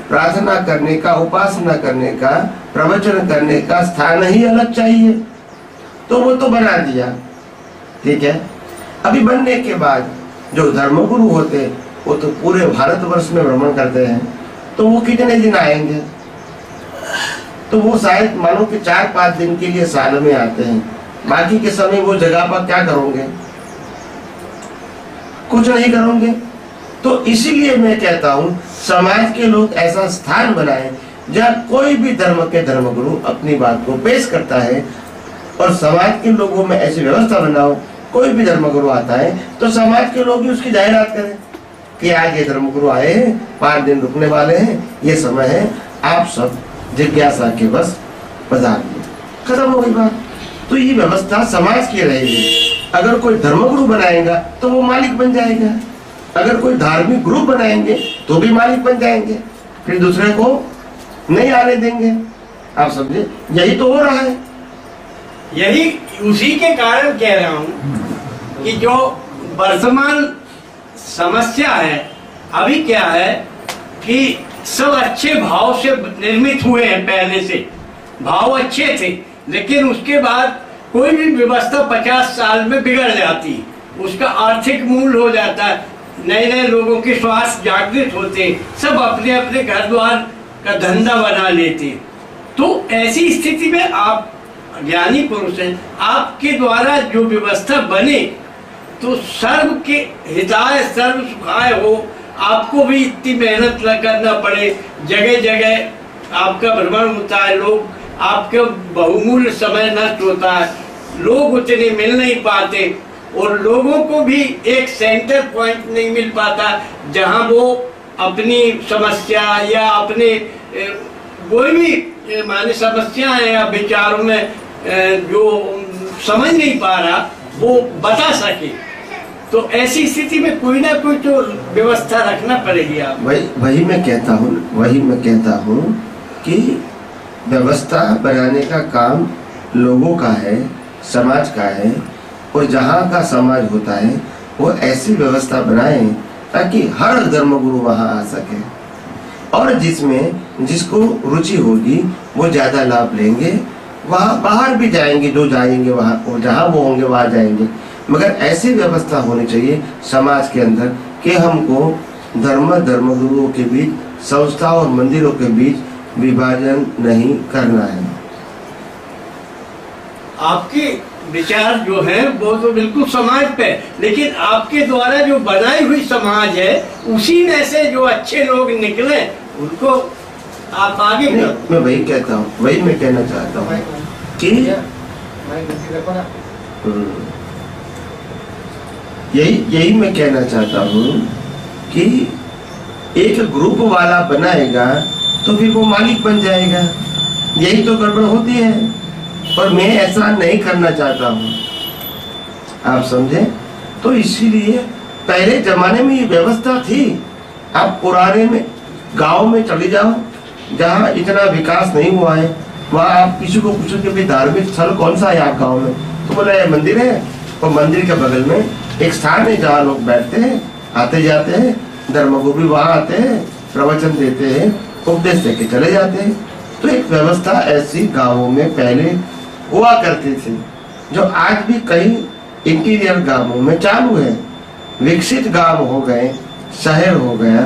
प्रार्थना करने का, उपासना करने का, प्रवचन करने का स्थान ही अलग चाहिए। तो वो तो बना दिया, ठीक है। अभी बनने के बाद जो धर्मगुरु होते वो तो पूरे भारतवर्ष में भ्रमण करते हैं, तो वो कितने दिन आएंगे? तो वो शायद मानो कि 4-5 दिन के लिए साल में आते हैं, बाकी के समय वो जगह पर क्या करोगे? कुछ नहीं करोगे। तो इसीलिए मैं कहता हूँ समाज के लोग ऐसा स्थान बनाएं जहाँ कोई भी धर्म के धर्मगुरु अपनी बात को पेश करता है, और समाज के लोगों में ऐसी व्यवस्था बनाओ, कोई भी धर्मगुरु आता है तो समाज के लोग ही उसकी जाहिरात करें कि आज ये धर्मगुरु आए हैं, 5 दिन रुकने वाले हैं, ये समय है, आप सब जिज्ञासा के बस पधारिए। खत्म हो गई बात। तो ये व्यवस्था समाज की रहेगी। अगर कोई धर्मगुरु बनाएगा तो वो मालिक बन जाएगा, अगर कोई धार्मिक ग्रुप बनाएंगे तो भी मालिक बन जाएंगे, फिर दूसरे को नहीं आने देंगे। आप समझे? यही तो हो रहा है। यही उसी के कारण कह रहा हूं कि जो वर्तमान समस्या है अभी क्या है कि सब अच्छे भाव से निर्मित हुए हैं, पहले से भाव अच्छे थे, लेकिन उसके बाद कोई भी व्यवस्था 50 साल में बिगड़ जाती, उसका आर्थिक मूल हो जाता है, नए नए लोगों के स्वास्थ्य जागृत होते, सब अपने अपने घर द्वार का धंधा बना लेते। तो ऐसी स्थिति में आप ज्ञानी पुरुष हैं, आपके द्वारा जो व्यवस्था बने तो सर्व के हिताय सर्व सुखाय हो, आपको भी इतनी मेहनत न करना पड़े, जगह जगह आपका भ्रमण होता है, लोग आपके बहुमूल्य समय नष्ट होता है, लोग उतने मिल नहीं पाते और लोगों को भी एक सेंटर पॉइंट नहीं मिल पाता जहां वो अपनी समस्या या अपने कोई भी माने समस्याएं या विचारों में जो समझ नहीं पा रहा वो बता सके। तो ऐसी स्थिति में कोई ना कोई तो व्यवस्था रखना पड़ेगी। आप वही मैं कहता हूँ कि व्यवस्था बनाने का काम लोगों का है, समाज का है, और जहाँ का समाज होता है वो ऐसी व्यवस्था बनाए ताकि हर धर्मगुरु वहाँ आ सके, और जिसमें जिसको रुचि होगी वो ज़्यादा लाभ लेंगे, वहाँ बाहर भी जाएंगे, जो जाएंगे वहाँ, और जहाँ वो होंगे वहाँ जाएंगे। मगर ऐसी व्यवस्था होनी चाहिए समाज के अंदर कि हमको धर्मगुरुओं के बीच, संस्था और मंदिरों के बीच विभाजन नहीं करना है। आपके विचार जो है वो तो बिल्कुल समाज पे, लेकिन आपके द्वारा जो बनाई हुई समाज है उसी में से जो अच्छे लोग निकले उनको आप आगे मैं वही कहता हूँ, वही मैं कहना चाहता हूँ कि यही मैं कहना चाहता हूँ कि एक ग्रुप वाला बनाएगा तो फिर वो मालिक बन जाएगा। यही तो गड़बड़ होती है, और मैं ऐसा नहीं करना चाहता हूँ। आप समझे? तो इसीलिए पहले जमाने में ये व्यवस्था थी। आप पुराने में गांव में चले जाओ जहाँ इतना विकास नहीं हुआ है, वहाँ आप किसी को पूछोगे भी धार्मिक स्थल कौन सा है आप गांव में, तो बोला ये मंदिर है, और मंदिर के बगल में एक स्थान है जहाँ लोग बैठते हैं, आते जाते हैं, धर्मगुरु भी वहाँ आते हैं, प्रवचन देते हैं, उपदेश देके चले जाते हैं। तो एक व्यवस्था ऐसी गांवों में पहले हुआ करती थी, जो आज भी कई इंटीरियर गांवों में चालू है। विकसित गांव हो गए, शहर हो गया,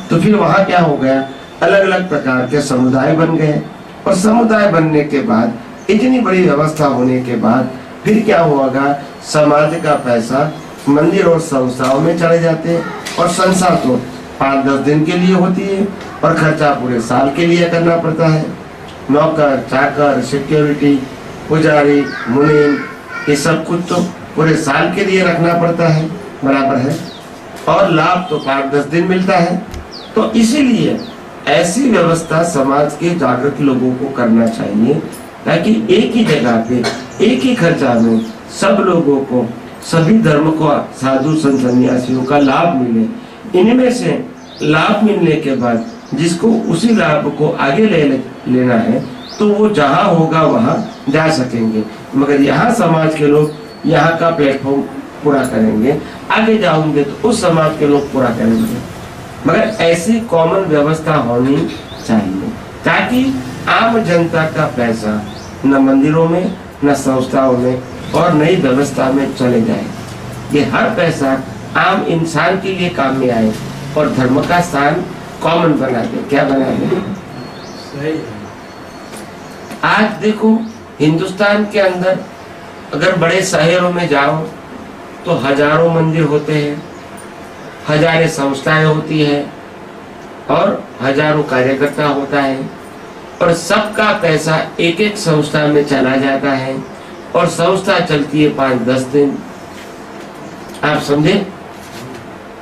तो फिर वहाँ क्या हो गया, अलग अलग प्रकार के समुदाय बन गए, और समुदाय बनने के बाद इतनी बड़ी व्यवस्था होने के बाद फिर क्या होगा, समाज का पैसा मंदिर और संस्थाओं में चले जाते हैं, और संस्था तो 5-10 दिन के लिए होती है और खर्चा पूरे साल के लिए करना पड़ता है। नौकर चाकर, सिक्योरिटी, पुजारी, मुनीम, ये सब कुछ तो पूरे साल के लिए रखना पड़ता है। बराबर है? और लाभ तो 5-10 दिन मिलता है। तो इसीलिए ऐसी व्यवस्था समाज के जागरूक लोगों को करना चाहिए, ताकि एक ही जगह पे एक ही खर्चा में सब लोगों को, सभी धर्म को, साधु संत सन्यासियों का लाभ मिले। इनमें से लाभ मिलने के बाद जिसको उसी लाभ को आगे लेना है तो वो जहाँ होगा वहाँ जा सकेंगे। मगर यहाँ समाज के लोग यहाँ का प्लेटफॉर्म पूरा करेंगे, आगे जाओगे तो उस समाज के लोग पूरा करेंगे। मगर ऐसी कॉमन व्यवस्था होनी चाहिए ताकि आम जनता का पैसा न मंदिरों में, न संस्थाओं में और नई व्यवस्था में चले जाए। ये हर पैसा आम इंसान के लिए काम में आए और धर्म का स्थान कॉमन बना दे। क्या बना दे? आज देखो हिंदुस्तान के अंदर अगर बड़े शहरों में जाओ तो हजारों मंदिर होते हैं, हजारों संस्थाएं होती है और हजारों कार्यकर्ता होता है, और सबका पैसा एक एक संस्था में चला जाता है और संस्था चलती है 5-10 दिन। आप समझे?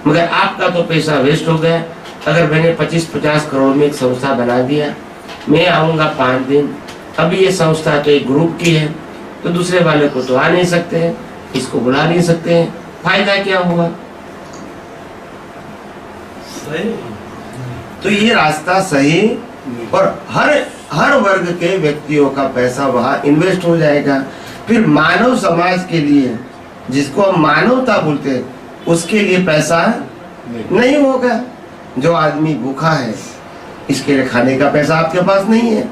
मगर आपका तो पैसा वेस्ट हो गया। अगर मैंने 25-50 करोड़ में एक संस्था बना दिया, मैं आऊंगा 5 दिन, अभी ये संस्था तो एक ग्रुप की है तो दूसरे वाले को तो आ नहीं सकते हैं, इसको बुला नहीं सकते हैं, फायदा क्या हुआ? तो ये रास्ता सही, और हर वर्ग के व्यक्तियों का पैसा वहां इन्वेस्ट हो जाएगा। फिर मानव समाज के लिए, जिसको हम मानवता बोलते हैं, उसके लिए पैसा नहीं होगा। जो आदमी भूखा है इसके लिए खाने का पैसा आपके पास नहीं है,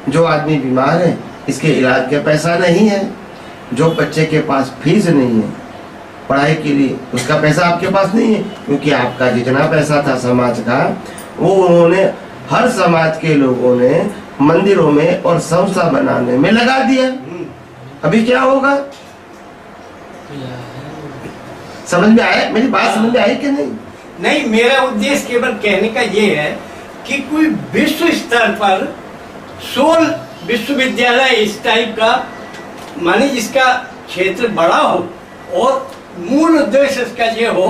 जो आदमी बीमार है इसके इलाज का पैसा नहीं है, जो बच्चे के पास फीस नहीं है पढ़ाई के लिए उसका पैसा आपके पास नहीं है, क्योंकि आपका जितना पैसा था समाज का वो उन्होंने, हर समाज के लोगों ने मंदिरों में और संस्था बनाने में लगा दिया। अभी क्या होगा? समझ में आया? मेरी बात समझ में आई कि नहीं? नहीं, मेरा उद्देश्य केवल कहने का ये है कि कोई विश्व स्तर पर 16 विश्वविद्यालय इस टाइप का, माने जिसका क्षेत्र बड़ा हो, और मूल उद्देश्य इसका ये हो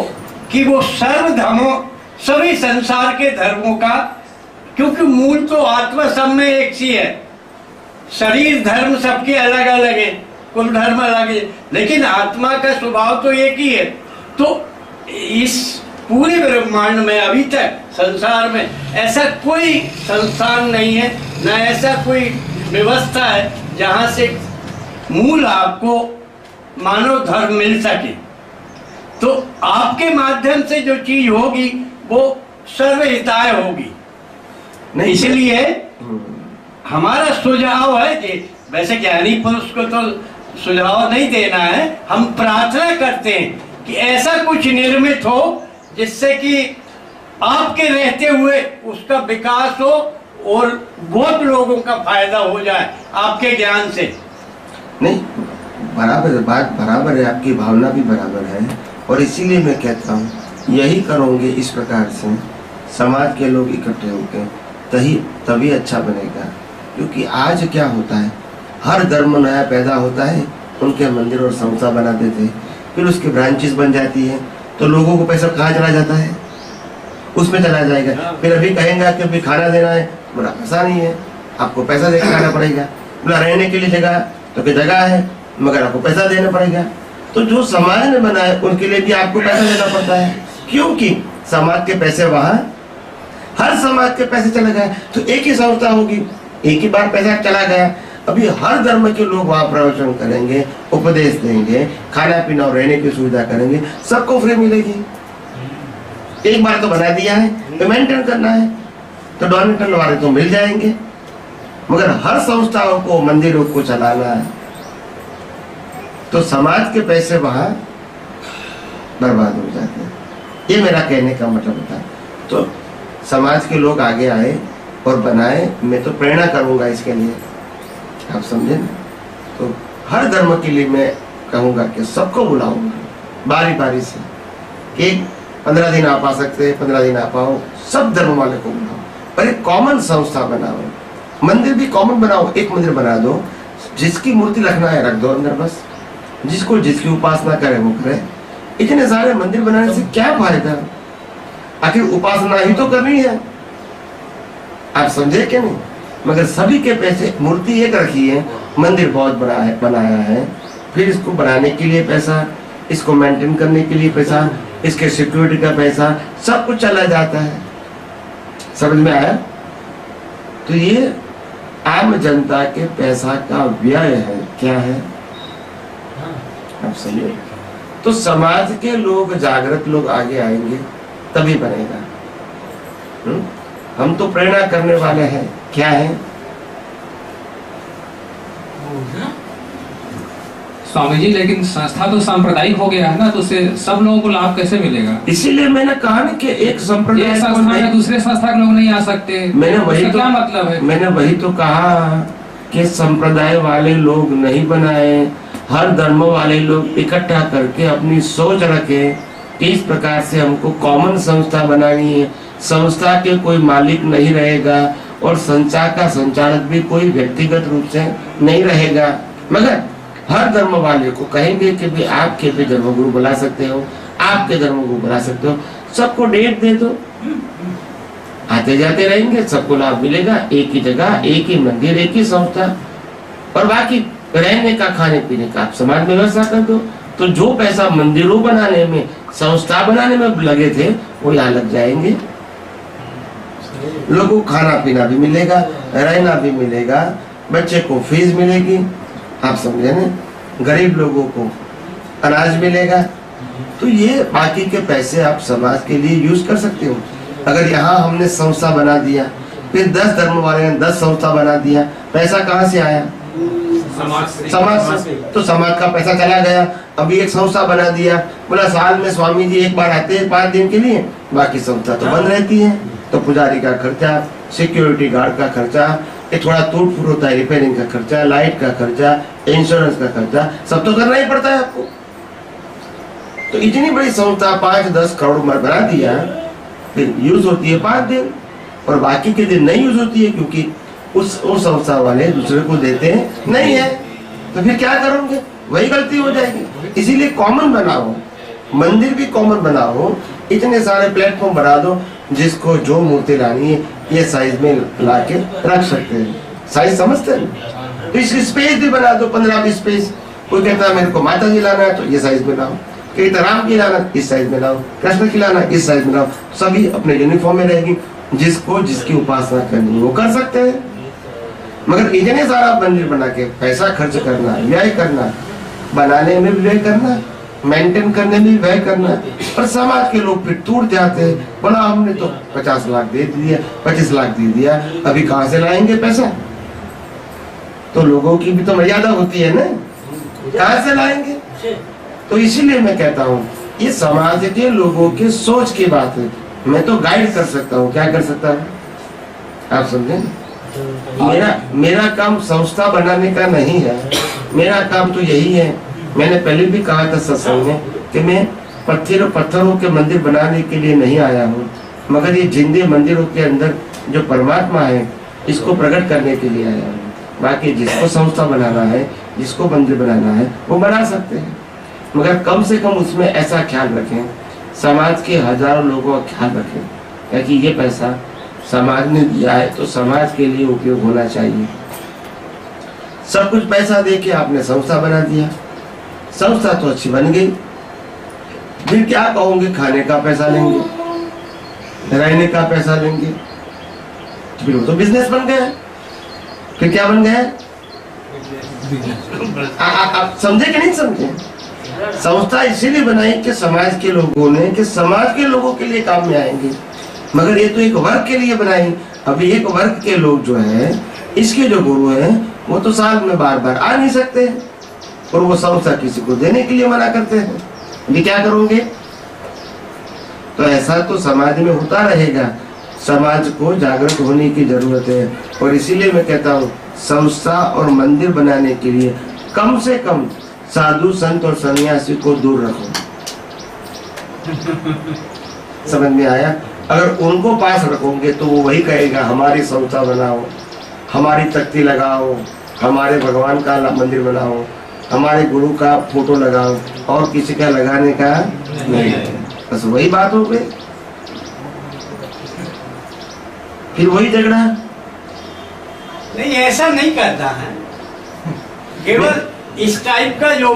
कि वो सर्वधर्मों, सभी संसार के धर्मों का, क्योंकि मूल तो आत्मा सब में एक सी है। शरीर धर्म सबके अलग अलग है, कुल धर्म अलग है, लेकिन आत्मा का स्वभाव तो एक ही है। तो इस पूरे ब्रह्मांड में अभी तक संसार में ऐसा कोई संस्थान नहीं है, न ऐसा कोई व्यवस्था है जहां से मूल आपको मानव धर्म मिल सके। तो आपके माध्यम से जो चीज होगी वो सर्वहिताय होगी। नहीं, इसलिए हमारा सुझाव है कि वैसे ज्ञानी पुरुष को तो सुझाव नहीं देना है, हम प्रार्थना करते हैं कि ऐसा कुछ निर्मित हो जिससे कि आपके रहते हुए उसका विकास हो और बहुत लोगों का फायदा हो जाए आपके ज्ञान से। नहीं, बराबर बात बराबर है, आपकी भावना भी बराबर है, और इसीलिए मैं कहता हूँ यही करोगे इस प्रकार से समाज के लोग इकट्ठे होकर तभी अच्छा बनेगा। क्योंकि आज क्या होता है, हर धर्म नया पैदा होता है, उनके मंदिर और संस्था बनाते थे, फिर उसकी ब्रांचेस बन जाती है, तो लोगों को पैसा कहाँ चला जाता है? उसमें चला जाएगा। फिर अभी कहेंगे कि अभी खाना देना है, बोला पैसा नहीं है, आपको पैसा देकर खाना पड़ेगा। बोला रहने के लिए जगह, तो क्या जगह है मगर आपको पैसा देना पड़ेगा। तो जो समाज ने बनाया उनके लिए भी आपको पैसा देना पड़ता है, क्योंकि समाज के पैसे वहाँ, हर समाज के पैसे चले गए तो एक ही संस्था होगी, एक ही बार पैसा चला गया। अभी हर धर्म के लोग वहाँ प्रवचन करेंगे, उपदेश देंगे, खाना पीना और रहने की सुविधा करेंगे, सबको फ्री मिलेगी। एक बार तो बना दिया है, तो मेंटेन करना है, तो डोनेटर वाले तो मिल जाएंगे, मगर हर संस्थाओं को, मंदिरों को चलाना है तो समाज के पैसे वहाँ बर्बाद हो जाते हैं। ये मेरा कहने का मतलब था। तो समाज के लोग आगे आए और बनाए, मैं तो प्रेरणा करूँगा इसके लिए, आप समझे ना? तो हर धर्म के लिए मैं कहूँगा कि सबको बुलाऊंगा बारी बारी से, कि 15 दिन आप आ सकते हैं, 15 दिन आप आओ, सब धर्म वाले को बुलाओ और एक कॉमन संस्था बनाओ। मंदिर भी कॉमन बनाओ, एक मंदिर बना दो, जिसकी मूर्ति रखना है रख दो अंदर, बस जिसको जिसकी उपासना करे वो करे, इतने सारे मंदिर बनाने से क्या फायदा? आखिर उपासना ही तो करनी है, आप समझे क्या नहीं? मगर सभी के पैसे, मूर्ति एक रखी है, मंदिर बहुत बड़ा है, बनाया है, फिर इसको बनाने के लिए पैसा, इसको मेंटेन करने के लिए पैसा, इसके सिक्योरिटी का पैसा, सब कुछ चला जाता है। समझ में आया? तो ये आम जनता के पैसा का व्यय है। क्या है? आप समझिए। तो समाज के लोग, जागृत लोग आगे आएंगे तभी बनेगा। हम तो प्रेरणा करने वाले हैं। क्या है? स्वामी जी, लेकिन संस्था तो सांप्रदायिक हो गया है ना, तो उससे सब लोगों को लाभ कैसे मिलेगा? इसीलिए मैंने कहा ना कि एक संप्रदाय एक संस्था में दूसरे संस्था के लोग नहीं आ सकते। मैंने वही तो, क्या मतलब है? मैंने वही तो कहा कि संप्रदाय वाले लोग नहीं बनाए, हर धर्म वाले लोग इकट्ठा करके अपनी सोच रखे कि इस प्रकार से हमको कॉमन संस्था बनानी है। संस्था के कोई मालिक नहीं रहेगा और संस्था का संचालक भी कोई व्यक्तिगत रूप से नहीं रहेगा, मगर हर धर्म वाले को कहेंगे कि भी आपके भी धर्मगुरु बुला सकते हो, आपके धर्मगुरु बुला सकते हो, सबको डेट दे दो, आते जाते रहेंगे, सबको लाभ मिलेगा। एक ही जगह, एक ही मंदिर, एक ही संस्था, और बाकी रहने का, खाने पीने का आप समाज में व्यवस्था कर दो। तो जो पैसा मंदिरों बनाने में, संस्था बनाने में लगे थे, वो यहाँ लग जाएंगे। लोगों को खाना पीना भी मिलेगा, रहना भी मिलेगा, बच्चे को फीस मिलेगी, आप समझे ना, गरीब लोगों को अनाज मिलेगा। तो ये बाकी के पैसे आप समाज के लिए यूज कर सकते हो। अगर यहाँ हमने संस्था बना दिया, फिर 10 धर्म वाले ने 10 संस्था बना दिया, पैसा कहाँ से आया? समाज से। तो समाज का पैसा चला गया। अभी एक संस्था बना दिया, बोला साल में स्वामी जी एक बार आते हैं 5 दिन के लिए, बाकी संस्था तो बंद रहती है। तो पुजारी का खर्चा, सिक्योरिटी गार्ड का खर्चा, एक थोड़ा टूट फूट होता है, रिपेयरिंग का खर्चा, लाइट का खर्चा, इंश्योरेंस का खर्चा, सब तो करना ही पड़ता है आपको। तो इतनी बड़ी संस्था 5-10 करोड़ में बना दिया, फिर यूज होती है 5 दिन और बाकी के दिन नहीं यूज होती है, क्योंकि उस संस्था वाले दूसरे को देते हैं नहीं है। तो फिर क्या करोगे? वही गलती हो जाएगी। इसीलिए कॉमन बनाओ, मंदिर भी कॉमन बनाओ, इतने सारे प्लेटफॉर्म बना दो जिसको जो मूर्ति लानी है ये साइज में ला के रख सकते हैं। साइज समझते हैं? तो इसकी स्पेस भी बना दो, 15-20 स्पेस। कोई कहता है मेरे को माता जी लाना है तो ये साइज में लाओ, कहता राम की लाना इस साइज में लाओ, कृष्ण की लाना इस साइज में लाओ, सभी अपने यूनिफॉर्म में रहेगी। जिसको जिसकी उपासना करनी वो कर सकते हैं। मगर इतने सारा मंदिर बना के पैसा खर्च करना, व्यय करना, बनाने में भी व्यय करना, मेंटेन करने में भी व्यय करना, और समाज के लोग फिर टूट जाते हैं। बोला हमने तो 50 लाख दे दिया, 25 लाख दे दिया, अभी कहाँ से लाएंगे पैसा? तो लोगों की भी तो मर्यादा होती है ना, कहाँ से लाएंगे? तो इसीलिए मैं कहता हूँ ये समाज के लोगों की सोच की बात है। मैं तो गाइड कर सकता हूँ, क्या कर सकता हूँ आप समझे? मेरा काम संस्था बनाने का नहीं है, मेरा काम तो यही है। मैंने पहले भी कहा था सत्संग में कि मैं पत्थरों के मंदिर बनाने के लिए नहीं आया हूँ, मगर ये जिंदे मंदिरों के अंदर जो परमात्मा है इसको प्रकट करने के लिए आया हूँ। बाकी जिसको संस्था बनाना है, जिसको मंदिर बनाना है वो बना सकते हैं, मगर कम से कम उसमें ऐसा ख्याल रखें, समाज के हजारों लोगों का ख्याल रखें, क्योंकि ये पैसा समाज ने दिया है तो समाज के लिए उपयोग होना चाहिए। सब कुछ पैसा दे के आपने संस्था बना दिया, संस्था तो अच्छी बन गई, फिर क्या कहोगे? खाने का पैसा लेंगे, रहने का पैसा लेंगे, फिर वो तो बिजनेस बन गया। फिर क्या बन गया? आप समझे कि नहीं समझे? संस्था इसीलिए बनाई कि समाज के लोगों ने, कि समाज के लोगों के लिए काम में आएंगे, मगर ये तो एक वर्ग के लिए बनाई। अभी एक वर्ग के लोग जो है, इसके जो गुरु हैं वो तो साल में बार आ नहीं सकते, और वो संस्था किसी को देने के लिए मना करते हैं। अभी क्या करोगे? तो ऐसा तो समाज में होता रहेगा। समाज को जागृत होने की जरूरत है, और इसीलिए मैं कहता हूँ संस्था और मंदिर बनाने के लिए कम से कम साधु संत और सन्यासी को दूर रखो। समझ में आया? अगर उनको पास रखोगे तो वो वही कहेगा हमारी संस्था बनाओ, हमारी तख्ती लगाओ, हमारे भगवान का मंदिर बनाओ, हमारे गुरु का फोटो लगाओ, और किसी का लगाने का नहीं आएगा। बस वही बात हो गई, फिर वही झगड़ा। नहीं, ऐसा नहीं करता है। केवल इस टाइप का जो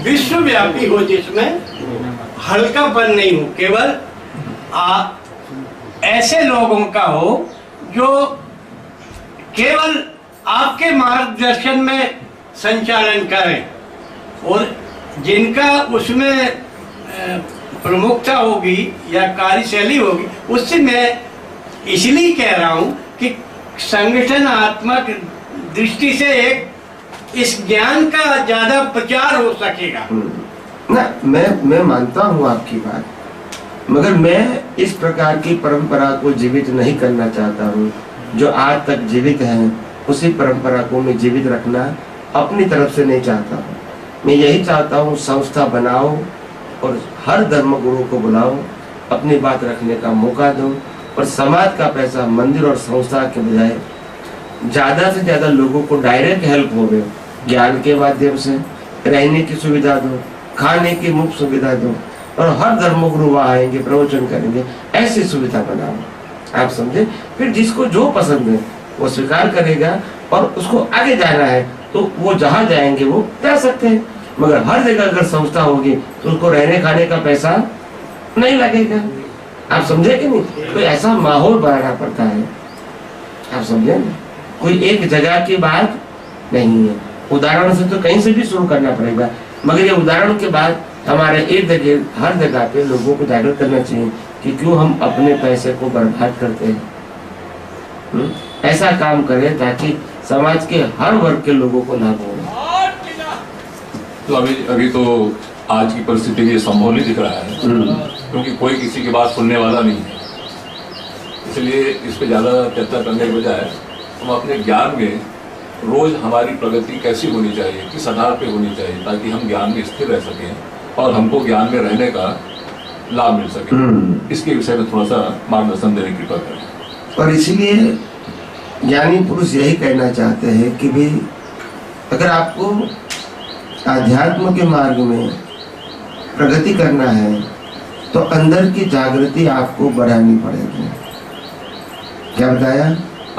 विश्वव्यापी हो, जिसमें हल्कापन नहीं हो, केवल ऐसे लोगों का हो जो केवल आपके मार्गदर्शन में संचालन करें और जिनका उसमें प्रमुखता होगी या कार्यशैली होगी। उससे मैं इसलिए कह रहा हूं कि संगठनात्मक दृष्टि से एक इस ज्ञान का ज्यादा प्रचार हो सकेगा। ना, मैं मानता हूँ आपकी बात, मगर मैं इस प्रकार की परंपरा को जीवित नहीं करना चाहता हूँ। जो आज तक जीवित है उसी परंपरा को मैं जीवित रखना अपनी तरफ से नहीं चाहता हूँ। मैं यही चाहता हूँ संस्था बनाओ और हर धर्म गुरु को बुलाओ, अपनी बात रखने का मौका दो और समाज का पैसा मंदिर और संस्था के बजाय ज्यादा से ज्यादा लोगों को डायरेक्ट हेल्प हो गए, ज्ञान के माध्यम से रहने की सुविधा दो, खाने की मुफ्त सुविधा दो और हर धर्मगुरु वहाँ आएंगे, प्रवचन करेंगे, ऐसी सुविधा बनाओ। आप समझे? फिर जिसको जो पसंद है वो स्वीकार करेगा और उसको आगे जाना है तो वो जहाँ जाएंगे वो जा सकते हैं। मगर हर जगह अगर संस्था होगी तो उसको रहने खाने का पैसा नहीं लगेगा। आप समझे कि नहीं? तो ऐसा माहौल बनाना पड़ता है। आप समझे ना? कोई एक जगह की बात नहीं है। उदाहरण से तो कहीं से भी शुरू करना पड़ेगा, मगर ये उदाहरण के बाद हमारे एक जगह हर जगह पे लोगों को जागरूक करना चाहिए कि क्यों हम अपने पैसे को बर्बाद करते हैं। ऐसा काम करें ताकि समाज के हर वर्ग के लोगों को लाभ हो। तो अभी तो आज की परिस्थिति में ये संभव नहीं दिख रहा है, क्योंकि कोई किसी की बात सुनने वाला नहीं है। इसलिए इस पे ज़्यादा चर्चा करने के बजाय हम अपने ज्ञान में रोज हमारी प्रगति कैसी होनी चाहिए, किस आधार पे होनी चाहिए, ताकि हम ज्ञान में स्थिर रह सकें और हमको ज्ञान में रहने का लाभ मिल सके। इसके विषय में थोड़ा सा मार्गदर्शन देने की कृपा करें। और इसीलिए ज्ञानी पुरुष यही कहना चाहते हैं कि भाई अगर आपको आध्यात्म के मार्ग में प्रगति करना है तो अंदर की जागृति आपको बढ़ानी पड़ेगी। क्या बताया?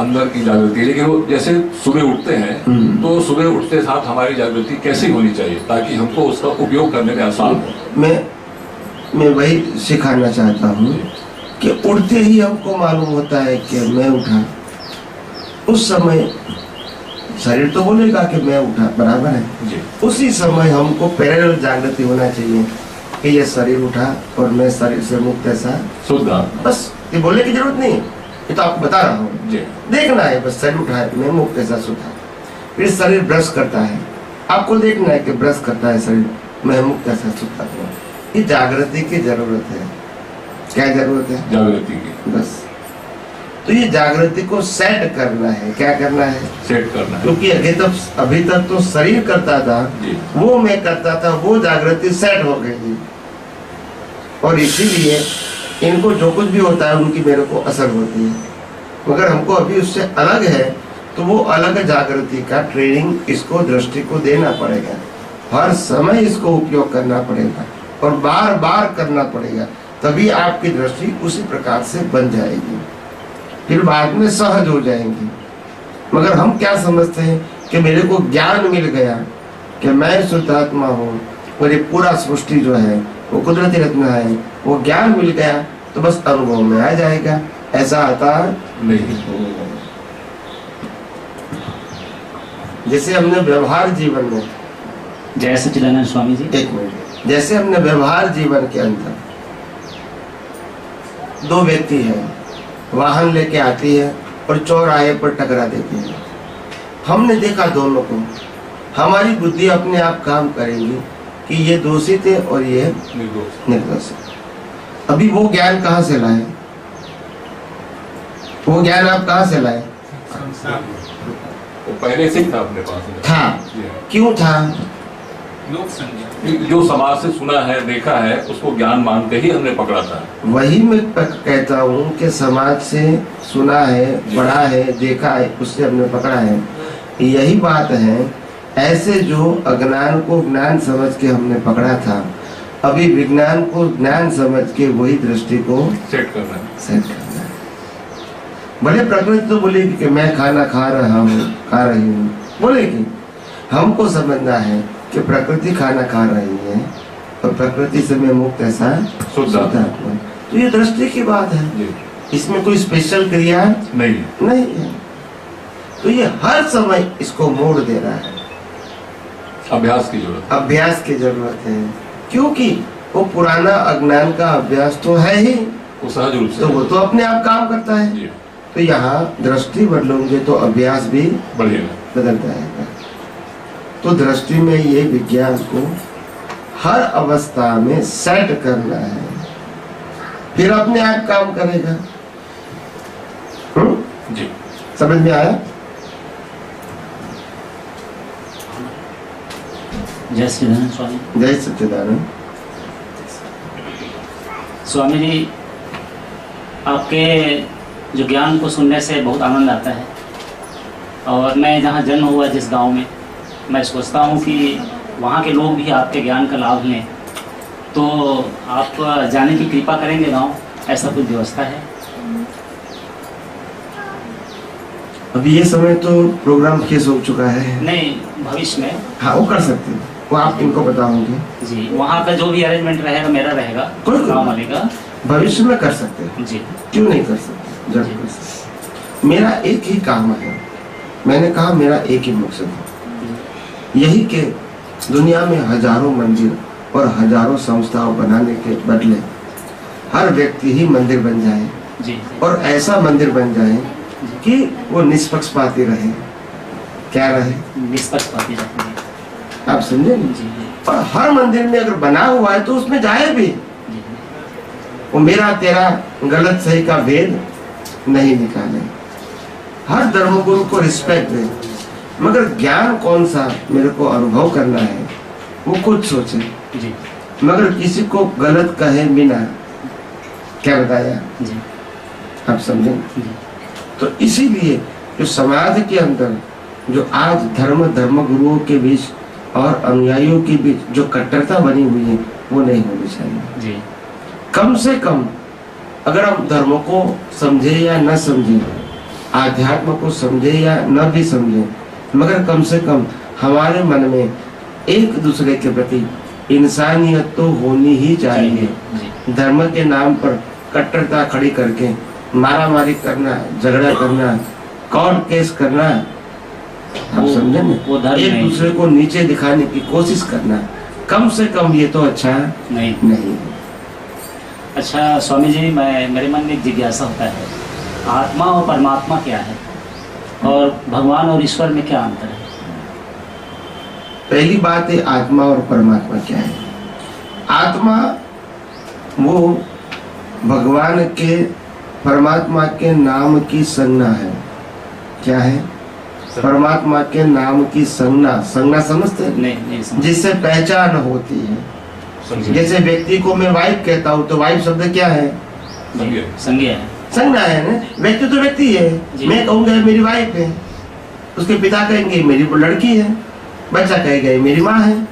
अंदर की जागृति, लेकिन वो जैसे सुबह उठते हैं तो सुबह उठते साथ हमारी जागृति कैसी होनी चाहिए ताकि हमको उसका उपयोग करने में आसान हो। मैं वही सिखाना चाहता हूँ कि उठते ही हमको मालूम होता है कि मैं उठा। उस समय शरीर तो बोलेगा कि मैं उठा, बराबर है जी। उसी समय हमको पैरेलल जागृति होना चाहिए कि ये शरीर उठा और मैं शरीर से मुक्त ऐसा शुद्ध। बस ये बोलने की जरूरत नहीं है, ये तो आपको बता रहा हूँ जी। देखना है बस, शरीर उठा है, मैं मुक्त ऐसा सुधा। फिर शरीर ब्रश करता है, आपको देखना है कि ब्रश करता है शरीर, मैं मुक्त ऐसा सुधा। ये जागृति की जरूरत है। क्या जरूरत है? जागृति की। बस तो ये जागृति को सेट करना है। क्या करना है? सेट करना है। क्योंकि अभी तक तो शरीर करता था, वो मैं करता था, वो जागृति सेट हो गई थी और इसीलिए इनको जो कुछ भी होता है उनकी मेरे को असर होती है। मगर हमको अभी उससे अलग है तो वो अलग जागृति का ट्रेनिंग इसको दृष्टि को देना पड़ेगा। हर समय इसको उपयोग करना पड़ेगा और बार बार करना पड़ेगा, तभी आपकी दृष्टि उसी प्रकार से बन जाएगी, फिर बाद में सहज हो जाएंगी। मगर हम क्या समझते हैं कि मेरे को ज्ञान मिल गया कि मैं शुद्धात्मा हूँ और ये पूरा सृष्टि जो है वो कुदरती रत्न है, वो ज्ञान मिल गया तो बस अनुभव में आ जाएगा। ऐसा आता नहीं। जैसे हमने व्यवहार जीवन में, जय सच्चिदानंद स्वामी जी, एक मिनट, जैसे हमने व्यवहार जीवन के अंदर दो व्यक्ति हैं, वाहन लेके आती है और चौराहे पर टकरा देती है। हमने देखा दोनों को, हमारी बुद्धि अपने आप काम करेगी कि ये दोषी थे और ये निर्दोष। अभी वो ज्ञान कहाँ से लाए? वो ज्ञान आप कहाँ से लाए? वो पहले से ही था अपने पास था। क्यों था? जो समाज से सुना है, देखा है, उसको ज्ञान मान के ही हमने पकड़ा था। वही मैं कहता हूँ कि समाज से सुना है, पढ़ा है, देखा है, उससे हमने पकड़ा है। यही बात है। ऐसे जो अज्ञान को ज्ञान समझ के हमने पकड़ा था, अभी विज्ञान को ज्ञान समझ के वही दृष्टि को सेट कर रहे हैं। सेट करना है। भले प्रकृति तो बोलेगी कि मैं खाना खा रही हूँ बोलेगी, हमको समझना है कि प्रकृति खाना खा रही है और प्रकृति से मैं मुक्त ऐसा शुद्ध आत्मा। तो ये दृष्टि की बात है, जी इसमें कोई स्पेशल क्रिया नहीं है। तो ये हर समय इसको मोड़ दे रहा है। अभ्यास की जरूरत अभ्यास की जरूरत है, क्योंकि वो पुराना अज्ञान का अभ्यास तो है ही, वो सहज रूप से तो वो तो अपने आप काम करता है। जी तो यहाँ दृष्टि बदलोगे तो अभ्यास भी बढ़िएगा। बदल जाएगा। तो दृष्टि में ये विज्ञान को हर अवस्था में सेट करना है, फिर अपने आप काम करेगा। जी समझ में आया? जय श्री धन स्वामी। जय सच्चिदानंद। स्वामी जी, आपके जो ज्ञान को सुनने से बहुत आनंद आता है। और मैं जहाँ जन्म हुआ जिस गांव में, मैं सोचता हूँ कि वहाँ के लोग भी आपके ज्ञान का लाभ लें। तो आप जाने की कृपा करेंगे गांव, ऐसा कुछ व्यवस्था है? अभी ये समय तो प्रोग्राम फिक्स हो चुका है। नहीं, भविष्य में। हाँ वो कर सकते हैं, वो आप इनको बताओगे। जी, वहाँ का जो भी अरेंजमेंट रहेगा, मेरा रहेगा, गाँव वाले का, भविष्य में कर सकते हैं। जी क्यों नहीं कर सकते? जरूर कर सकते। मेरा एक ही काम है, मैंने कहा मेरा एक ही मकसद है, यही कि दुनिया में हजारों मंदिर और हजारों संस्थाओं बनाने के बदले हर व्यक्ति ही मंदिर बन जाए जी, और ऐसा मंदिर बन जाए कि वो निष्पक्षपाती रहे। क्या रहे? निष्पक्षपाती रखेंगे। आप समझे ना? जी और हर मंदिर में अगर बना हुआ है तो उसमें जाए भी, जी वो मेरा तेरा गलत सही का भेद नहीं निकाले। हर धर्मगुरु को रिस्पेक्ट दे, मगर ज्ञान कौन सा मेरे को अनुभव करना है वो खुद सोचे। जी मगर किसी को गलत कहे बिना, क्या बताया? जी आप समझे? जी तो इसीलिए जो समाज के अंदर जो आज धर्म गुरुओं के बीच और अनुयायियों के बीच जो कट्टरता बनी हुई है वो नहीं होनी चाहिए। जी कम से कम अगर हम धर्म को समझे या न समझे, आध्यात्म को समझे या न भी समझे, मगर कम से कम हमारे मन में एक दूसरे के प्रति इंसानियत तो होनी ही चाहिए। जी धर्म के नाम पर कट्टरता खड़ी करके मारा मारी करना, झगड़ा करना, कोर्ट केस करना, आप वो- समझे ना? वो धर्म एक नहीं। दूसरे को नीचे दिखाने की कोशिश करना, कम से कम ये तो अच्छा नहीं। नहीं। अच्छा स्वामी जी, मेरे मन में एक जिज्ञासा होता है, आत्मा और परमात्मा क्या है, और भगवान और ईश्वर में क्या अंतर है? पहली बात है आत्मा और परमात्मा क्या है। आत्मा वो भगवान के परमात्मा के नाम की संज्ञा है। क्या है? परमात्मा के नाम की संज्ञा समझते हैं? नहीं समझ। जिससे पहचान होती है। जैसे व्यक्ति को मैं वाइफ कहता हूँ तो वाइफ शब्द क्या है? संज्ञा है। संज्ञा है ना। व्यक्ति तो व्यक्ति है। जी। मैं कहूँगा मेरी वाइफ है, उसके पिता कहेंगे मेरी लड़की है, बच्चा कहेगा मेरी माँ है।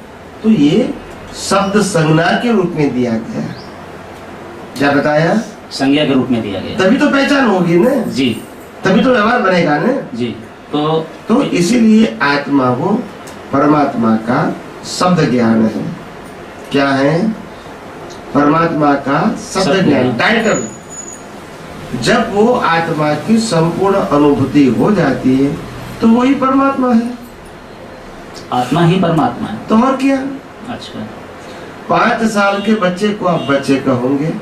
तो ये शब्द संज्ञा के रूप में दिया गया। क्या बताया? संज्ञा के रूप में दिया गया। तभी तो पहचान होगी ना, जी तभी तो व्यवहार बनेगा ना। जी। तो इसीलिए आत्मा वो परमात्मा का शब्द ज्ञान है। क्या है? परमात्मा का शब्द ज्ञान, टाइटल। जब वो आत्मा की संपूर्ण अनुभूति हो जाती है तो वही परमात्मा है। आत्मा ही परमात्मा है। तो और क्या? अच्छा। 5 साल के बच्चे को आप बच्चे कहोगे,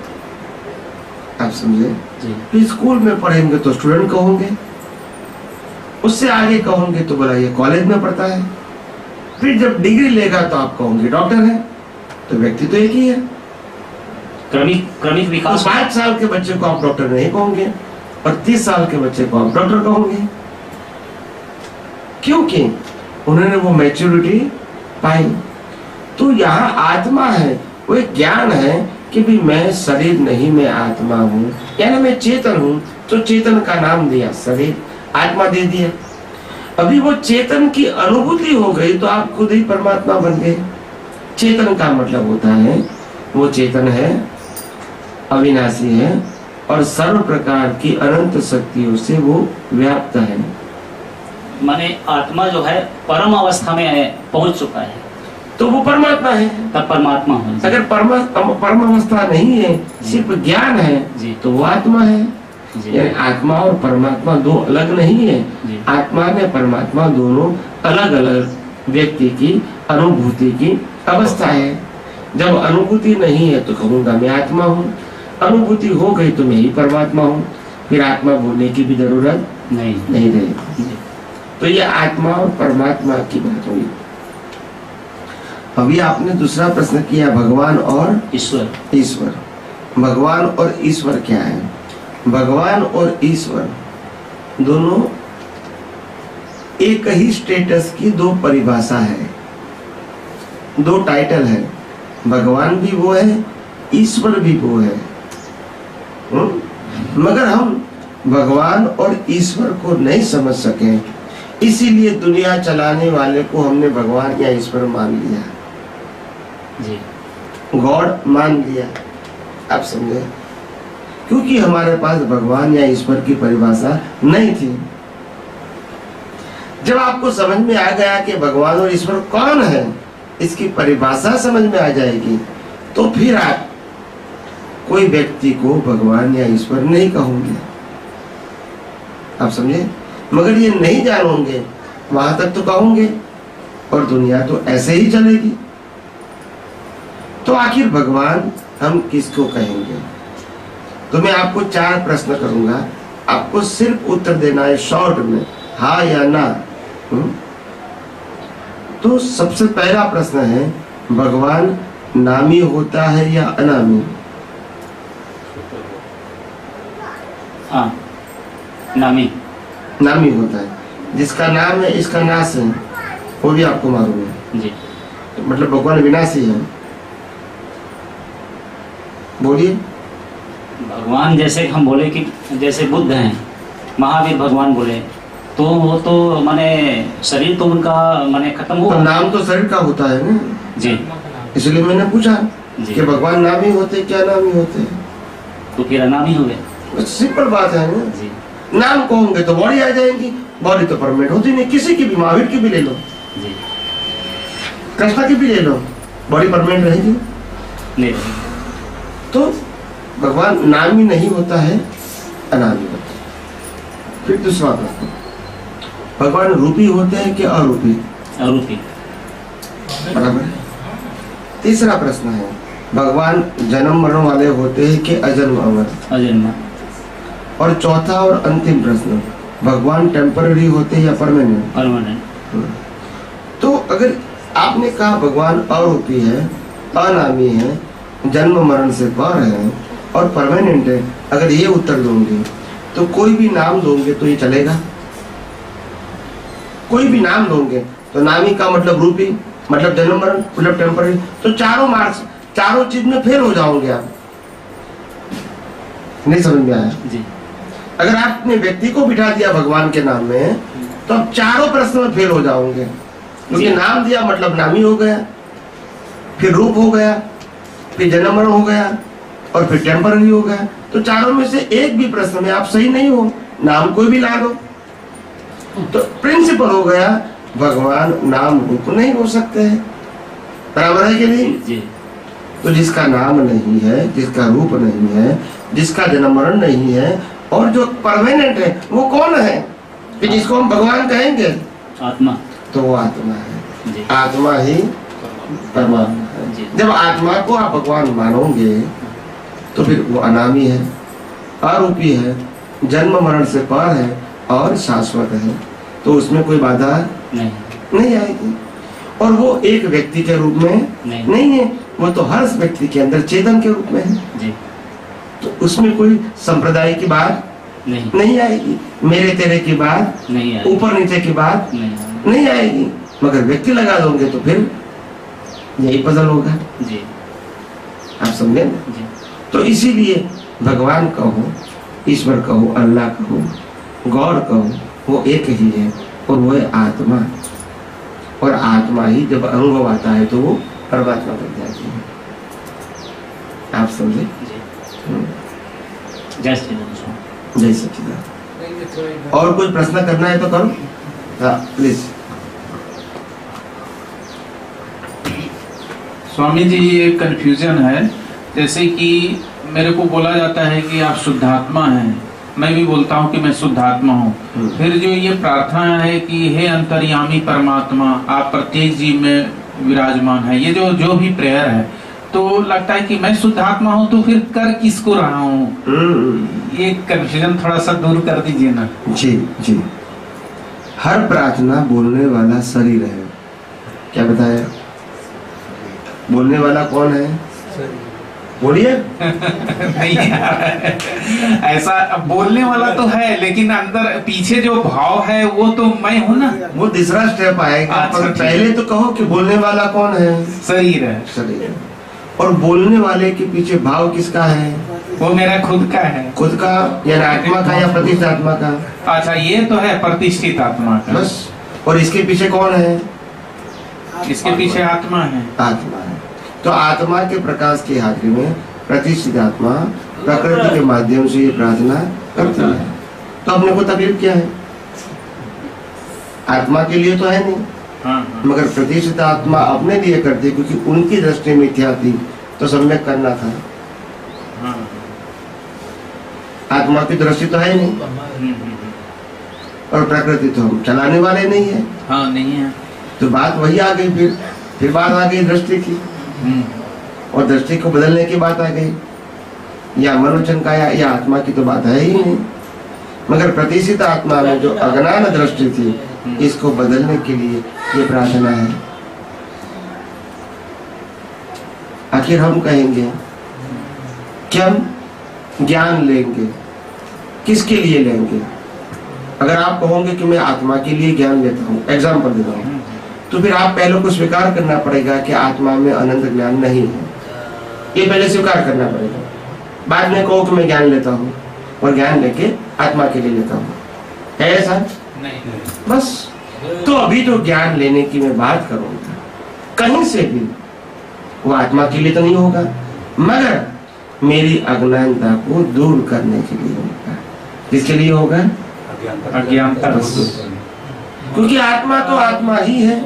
आप समझे? जी फिर स्कूल में पढ़ेंगे तो स्टूडेंट कहोगे, उससे आगे कहोगे तो बोला ये कॉलेज में पढ़ता है, फिर जब डिग्री लेगा तो आप कहोगे डॉक्टर है। तो व्यक्ति तो एक ही है। क्रमिक तो विकास। 5 साल के बच्चे को आप डॉक्टर नहीं कहोगे और 30 साल के बच्चे को आप डॉक्टर कहोगे, क्योंकि उन्होंने वो मैच्योरिटी पाई। तो यहाँ आत्मा है, वो एक ज्ञान है कि भी मैं शरीर नहीं, मैं आत्मा हूँ, यानी मैं चेतन हूँ। तो चेतन का नाम दिया शरीर, आत्मा दे दिया। अभी वो चेतन की अनुभूति हो गई तो आप खुद ही परमात्मा बन गए। चेतन का मतलब होता है वो चेतन है, अविनाशी है और सर्व प्रकार की अनंत शक्तियों से वो व्याप्त है। माने आत्मा जो है परम अवस्था में पहुंच चुका है, तो वो परमात्मा है। तब परमात्मा हो। अगर परम अवस्था नहीं है, सिर्फ ज्ञान है, जी। तो वो आत्मा है। जी। यानी आत्मा और परमात्मा दो अलग नहीं है। जी। आत्मा में परमात्मा दोनों अलग अलग व्यक्ति की अनुभूति की अवस्था है। जब अनुभूति नहीं है तो कहूँगा मैं आत्मा हूँ, अनुभूति हो गई तो मैं ही परमात्मा हूँ, फिर आत्मा बोलने की भी जरूरत नहीं रहेगी। जी। तो ये आत्मा और परमात्मा की बात हुई। अभी आपने दूसरा प्रश्न किया, भगवान और ईश्वर। ईश्वर। भगवान और ईश्वर क्या है? भगवान और ईश्वर दोनों एक ही स्टेटस की दो परिभाषा है, दो टाइटल है। भगवान भी वो है, ईश्वर भी वो है। मगर हम भगवान और ईश्वर को नहीं समझ सके, इसीलिए दुनिया चलाने वाले को हमने भगवान या ईश्वर मान लिया, जी। गॉड मान लिया। आप समझे? क्योंकि हमारे पास भगवान या ईश्वर की परिभाषा नहीं थी। जब आपको समझ में आ गया कि भगवान और ईश्वर कौन है, इसकी परिभाषा समझ में आ जाएगी, तो फिर आप कोई व्यक्ति को भगवान या ईश्वर नहीं कहोगे। आप समझे? मगर ये नहीं जानोगे, वहां तक तो कहोगे, और दुनिया तो ऐसे ही चलेगी। तो आखिर भगवान हम किसको कहेंगे? तो मैं आपको 4 प्रश्न करूंगा, आपको सिर्फ उत्तर देना है शॉर्ट में, हाँ या ना। तो सबसे पहला प्रश्न है, भगवान नामी होता है या अनामी? हाँ, नामी। नामी होता है। जिसका नाम है इसका नाश है, वो भी आपको मालूम है। जी। मतलब भगवान विनाशी है। बोलिए। भगवान जैसे हम बोले कि जैसे बुद्ध हैं, महावीर भगवान बोले, तो वो तो माने शरीर तो उनका माने खत्म तो हुआ। नाम तो शरीर का होता है ना, जी। इसलिए मैंने पूछा जी। कि भगवान नामी होते क्या नामी होते? तो फिर अनामी हो गए। बस सिंपल बात है ना। जी। नाम कहोगे तो बॉडी आ जाएगी, बॉडी तो परमानेंट होती नहीं। किसी की भी, महावीर की भी ले लो, जी। कृष्णा की भी ले लो, बॉडी परमानेंट रहेगी। नहीं। तो भगवान नामी नहीं होता है, अनामी होता है। फिर दूसरा प्रश्न, भगवान रूपी होते हैं कि अरूपी? अरूपी। बराबर है। तीसरा प्रश्न है, भगवान जन्म मरण वाले होते हैं कि अजन्म अमर? अजन्मा। और चौथा और अंतिम प्रश्न, भगवान टेम्पररी होते हैं या परमानेंट? परमानेंट। तो अगर आपने कहा भगवान अरूपी है, अनामी है, जन्म मरण से पार है और परमानेंट है, अगर ये उत्तर दोगे तो कोई भी नाम दोगे तो ये चलेगा? कोई भी नाम दोगे तो नामी का मतलब रूपी, मतलब जन्म मरण, मतलब टेम्पररी, तो चारों मार्क्स, चारों चीज में फेल हो जाओगे आप। नहीं समझ में आया? जी। अगर आपने व्यक्ति को बिठा दिया भगवान के नाम में, तो आप चारों प्रश्न में फेल हो जाओगे। क्योंकि नाम दिया मतलब नामी हो गया, फिर रूप हो गया, फिर जन्म मरण हो गया और फिर टेम्पररी हो गया। तो चारों में से एक भी प्रश्न में आप सही नहीं हो, नाम कोई भी ला दो। तो प्रिंसिपल हो गया, भगवान नाम रूप नहीं हो सकते हैं। बराबर है कि नहीं? जी। तो जिसका नाम नहीं है, जिसका रूप नहीं है, जिसका जन्म मरण नहीं है और जो परमानेंट है, वो कौन है कि जिसको हम भगवान कहेंगे? आत्मा। तो वो आत्मा है। जी। आत्मा ही परमात्मा है। जी। जब आत्मा को आप भगवान मानोगे तो फिर वो अनामी है, अरूपी है, जन्म मरण से पार है और शाश्वत है। तो उसमें कोई बाधा नहीं आएगी। और वो एक व्यक्ति के रूप में नहीं है, वो तो हर व्यक्ति के अंदर चेतन के रूप में है। जी। तो उसमें कोई संप्रदाय की बात नहीं आएगी, मेरे तेरे की बात नहीं आएगी, ऊपर नीचे की बात नहीं आएगी। मगर व्यक्ति लगा दोगे तो फिर यही पजल होगा। जी। आप समझे? जी। तो इसीलिए भगवान कहो, ईश्वर कहो, अल्लाह कहो, गॉड कहो, वो एक ही है और वो है आत्मा। और आत्मा ही जब अनुभव आता है तो वो परमात्मा बन जाती है। आप समझे? जय श्री राम। जय सच्चिदानंद। और कुछ प्रश्न करना है तो करो। हाँ प्लीज। स्वामी जी, ये कंफ्यूजन है, जैसे कि मेरे को बोला जाता है कि आप शुद्धात्मा हैं, मैं भी बोलता हूँ कि मैं शुद्धात्मा हूँ। फिर जो ये प्रार्थना है कि हे अंतर्यामी परमात्मा, आप प्रत्येक जीव में विराजमान है, ये जो भी प्रेयर है, तो लगता है कि मैं शुद्धात्मा हूँ, तो फिर कर किसको रहा हूँ? ये कंफ्यूजन थोड़ा सा दूर कर दीजिए ना। जी जी। हर प्रार्थना बोलने वाला शरीर है। क्या बताया? बोलने वाला कौन है? बोलिए। नहीं ऐसा बोलने वाला तो है, लेकिन अंदर पीछे जो भाव है वो तो मैं हूँ ना। वो दूसरा स्टेप आएगा। अच्छा, पर पहले तो कहो कि बोलने वाला कौन है? शरीर है। शरीर। और बोलने वाले के पीछे भाव किसका है? वो मेरा खुद का है। खुद का या आत्मा का या प्रतिष्ठित आत्मा का? अच्छा, ये तो है प्रतिष्ठित आत्मा का। बस। और इसके पीछे कौन है? इसके पीछे आत्मा है। आत्मा है। तो आत्मा के प्रकाश की हाजिरी में प्रतिष्ठित आत्मा प्रकृति के माध्यम से ये प्रार्थना करती है। तो अपने को तकलीफ क्या है? आत्मा के लिए तो है नहीं। हाँ। मगर प्रतिष्ठित आत्मा अपने लिए करती, क्योंकि उनकी दृष्टि मिथ्या थी, तो सम्यक करना था। हाँ। आत्मा की दृष्टि तो है नहीं, और प्रकृति तो हम चलाने वाले नहीं है। हाँ, नहीं है। तो बात वही आ गई। फिर बात आ गई दृष्टि की, और दृष्टि को बदलने की बात आ गई। या मनोचन का या आत्मा की तो बात है ही नहीं। मगर प्रतिष्ठित आत्मा में जो अज्ञान दृष्टि थी, इसको बदलने के लिए ये प्रार्थना है। आखिर हम कहेंगे कि हम ज्ञान लेंगे, किसके लिए लेंगे? अगर आप कहोगे कि मैं आत्मा के लिए ज्ञान लेता हूँ, एग्जाम्पल देता हूँ, तो फिर आप पहले को स्वीकार करना पड़ेगा कि आत्मा में अनंत ज्ञान नहीं है। ये पहले स्वीकार करना पड़ेगा। बाद में कहो कि मैं ज्ञान लेता हूँ, और ज्ञान लेके आत्मा के लिए लेता हूँ, है ऐसा? नहीं। बस। तो अभी तो ज्ञान लेने की मैं बात करूंगा, कहीं से भी वो आत्मा के लिए तो नहीं होगा, मगर मेरी अज्ञानता को दूर करने के लिए होगा। किसके लिए होगा? अज्ञानता। क्योंकि आत्मा तो आत्मा ही है,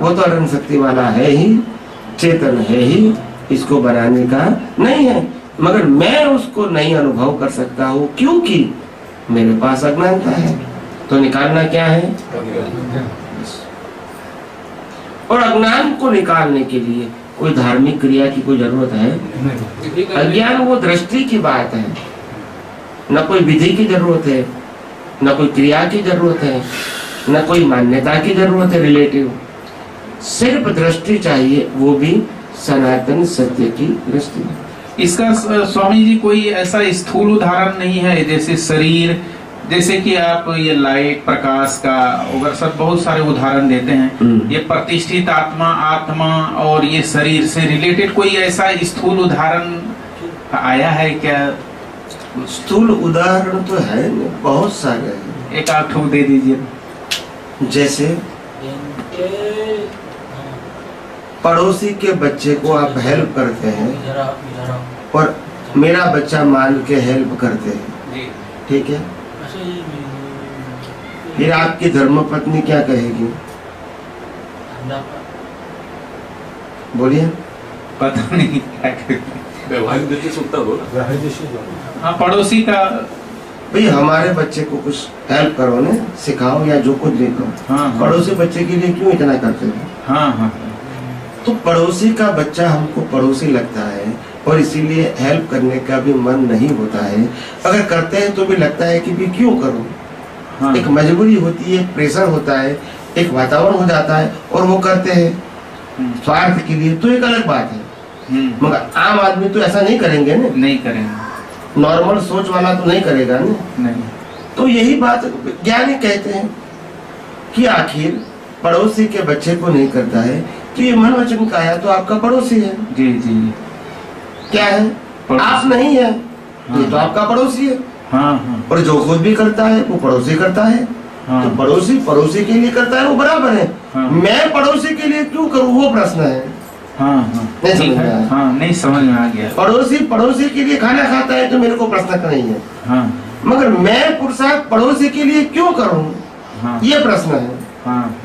वो तो अनंत शक्ति वाला है ही, चेतन है ही, इसको बनाने का नहीं है। मगर मैं उसको नहीं अनुभव कर सकता हूँ, क्योंकि मेरे पास अज्ञानता है। तो निकालना क्या है? और अज्ञान को निकालने के लिए कोई धार्मिक क्रिया की कोई जरूरत है? अज्ञान वो दृष्टि की बात है, न कोई विधि की जरूरत है, न कोई क्रिया की जरूरत है, न कोई मान्यता की जरूरत है रिलेटिव। सिर्फ दृष्टि चाहिए, वो भी सनातन सत्य की दृष्टि। इसका स्वामी जी कोई ऐसा स्थूल उदाहरण नहीं है, जैसे शरीर, जैसे कि आप ये लाइट प्रकाश का अगर सब बहुत सारे उदाहरण देते हैं, ये प्रतिष्ठित आत्मा और ये शरीर से रिलेटेड कोई ऐसा स्थूल उदाहरण आया है क्या? स्थूल उदाहरण तो है, बहुत सारे हैं। एक आध ठोक दे दीजिए। जैसे पड़ोसी के बच्चे को आप हेल्प करते हैं, और मेरा बच्चा मान के हेल्प करते हैं, ठीक है? फिर आपकी धर्मपत्नी क्या कहेगी? बोलिए। पता नहीं क्या करें। व्यवहारिक दृष्टि से उत्तर दो ना। हाँ, पड़ोसी का भाई हमारे बच्चे को कुछ हेल्प करो ने, सिखाओ या जो कुछ भी करो। हाँ। पड़ोसी बच्चे के लिए क्यों इतना करते हो? हाँ हाँ। तो पड़ोसी का बच्चा हमको पड़ोसी लगता है, और इसीलिए हेल्प करने का भी मन नहीं होता है। अगर करते हैं तो भी लगता है कि भी क्यों करूं। हाँ। एक मजबूरी होती है, प्रेशर होता है, एक वातावरण हो जाता है, और वो करते हैं स्वार्थ के लिए, तो एक अलग बात है। मगर आम आदमी तो ऐसा नहीं करेंगे ना, नहीं करेंगे। नॉर्मल सोच वाला तो नहीं करेगा ना। नहीं। तो यही बात ज्ञानी कहते हैं कि आखिर पड़ोसी के बच्चे को नहीं करता है, तो ये मन वचन काया तो आपका पड़ोसी है। जी जी। क्या है? आप नहीं है, ये तो आपका पड़ोसी है। हाँ हाँ। और जो खुद भी करता है वो पड़ोसी करता है। हाँ। तो पड़ोसी पड़ोसी के लिए करता है, वो बराबर है। हाँ। मैं पड़ोसी के लिए क्यों करूं, वो प्रश्न है। हाँ हाँ नहीं समझ ठीक में है, आया? हाँ नहीं समझ में आ गया। पड़ोसी के लिए खाना खाता है तो मेरे को प्रश्न नहीं है, हाँ मगर मैं पुरुषार्थ पड़ोसी के लिए क्यों करूं, हाँ ये प्रश्न है। हाँ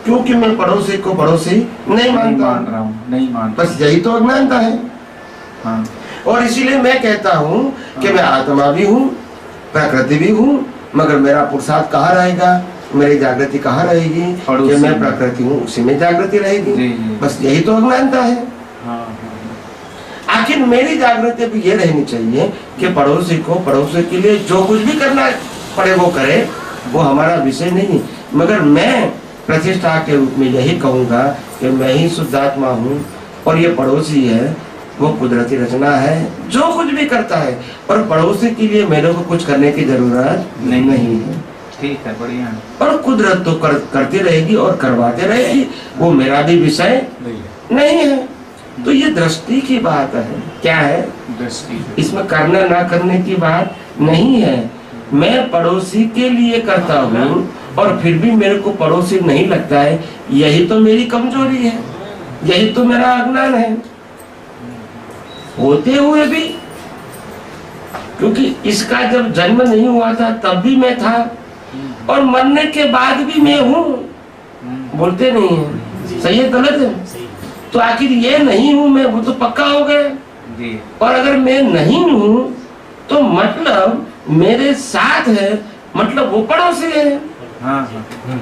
क्योंकि मैं पड़ोसी को पड़ोसी नहीं नहीं मानता, मान रहा हूँ, नहीं मान बस यही तो अज्ञानता है। हाँ और इसीलिए मैं कहता हूँ कि मैं आत्मा भी हूँ, प्रकृति भी हूँ, मगर मेरा पुरुषार्थ कहाँ रहेगा, मेरी जागृति कहाँ रहेगी कि पड़ोसी मैं प्रकृति हूँ, उसी में जागृति रहेगी। जी, जी। बस यही तो अज्ञानता है। हाँ हाँ आखिर मेरी जागृति भी ये रहनी चाहिए कि पड़ोसी को पड़ोसी के लिए जो कुछ भी करना पड़े वो करे, वो हमारा विषय नहीं। मगर मैं प्रतिष्ठा के रूप में यही कहूँगा कि मैं ही शुद्धात्मा हूँ और ये पड़ोसी है, वो कुदरती रचना है, जो कुछ भी करता है, और पड़ोसी के लिए मेरे को कुछ करने की जरूरत नहीं है। ठीक है, बढ़िया है। और कुदरत तो करती रहेगी और करवाते रहेगी, वो मेरा भी विषय नहीं है। तो ये दृष्टि की बात है। क्या है? दृष्टि। इसमें करना ना करने की बात नहीं है। मैं पड़ोसी के लिए करता हूँ और फिर भी मेरे को पड़ोसी नहीं लगता है, यही तो मेरी कमजोरी है, यही तो मेरा अज्ञान है। होते हुए भी, क्योंकि इसका जब जन्म नहीं हुआ था तब भी मैं था और मरने के बाद भी मैं हूँ। बोलते नहीं है, सही है गलत है? तो आखिर ये नहीं हूँ मैं, वो तो पक्का हो गया। जी। और अगर मैं नहीं हूँ तो मतलब मेरे साथ है, मतलब वो पड़ोसी है। हाँ हाँ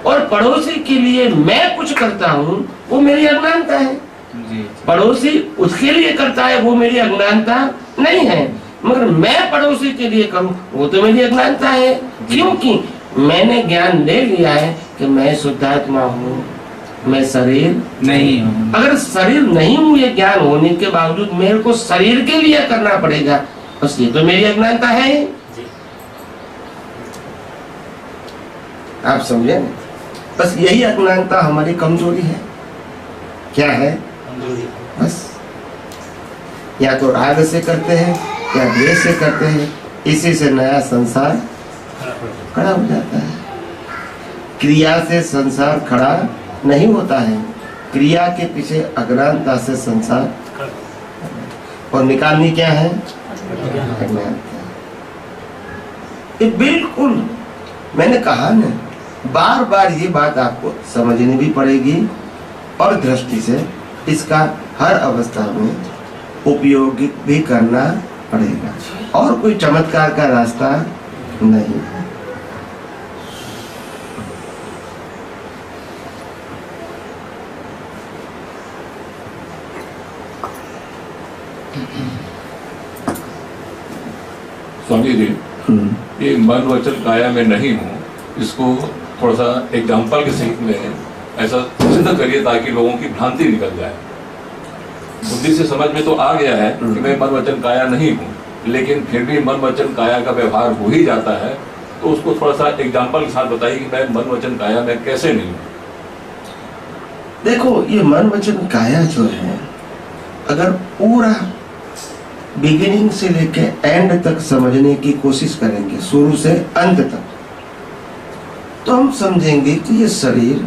और पड़ोसी के लिए मैं कुछ करता हूँ, वो मेरी अज्ञानता है। जी। पड़ोसी उसके लिए करता है, वो मेरी अज्ञानता नहीं है। मगर मैं पड़ोसी के लिए करूँ, वो तो मेरी अज्ञानता है। क्योंकि मैंने ज्ञान ले लिया है कि मैं शुद्धात्मा हूँ, मैं शरीर नहीं हूँ। अगर शरीर नहीं हूँ, ये ज्ञान होने के बावजूद मेरे को शरीर के लिए करना पड़ेगा, बस ये तो मेरी अज्ञानता है। आप समझे? बस यही अज्ञानता हमारी कमजोरी है। क्या है? बस या तो राग से करते हैं या द्वेष से करते हैं, इसी से नया संसार खड़ा हो जाता है। क्रिया से संसार खड़ा नहीं होता है, क्रिया के पीछे अज्ञानता से संसार, और निकालनी क्या है? अज्ञानता। ये बिल्कुल मैंने कहा ना, बार बार ये बात आपको समझनी भी पड़ेगी और दृष्टि से इसका हर अवस्था में उपयोग भी करना पड़ेगा, और कोई चमत्कार का रास्ता नहीं है। स्वामी जी, ये मन वचन काया में नहीं हूँ, इसको थोड़ा सा एग्जाम्पल के सहित में ऐसा सिद्ध करिए ताकि लोगों की भ्रांति निकल जाए। बुद्धि से समझ में तो आ गया है कि मैं मन वचन काया नहीं हूँ, लेकिन फिर भी मन वचन काया का व्यवहार हो ही जाता है, तो उसको थोड़ा सा एग्जाम्पल के साथ बताइए कि मैं मन वचन काया में कैसे नहीं हूँ। देखो, ये मन वचन काया जो है, अगर पूरा बिगिनिंग से लेके एंड तक समझने की कोशिश करेंगे, शुरू से अंत तक, तो हम समझेंगे कि ये शरीर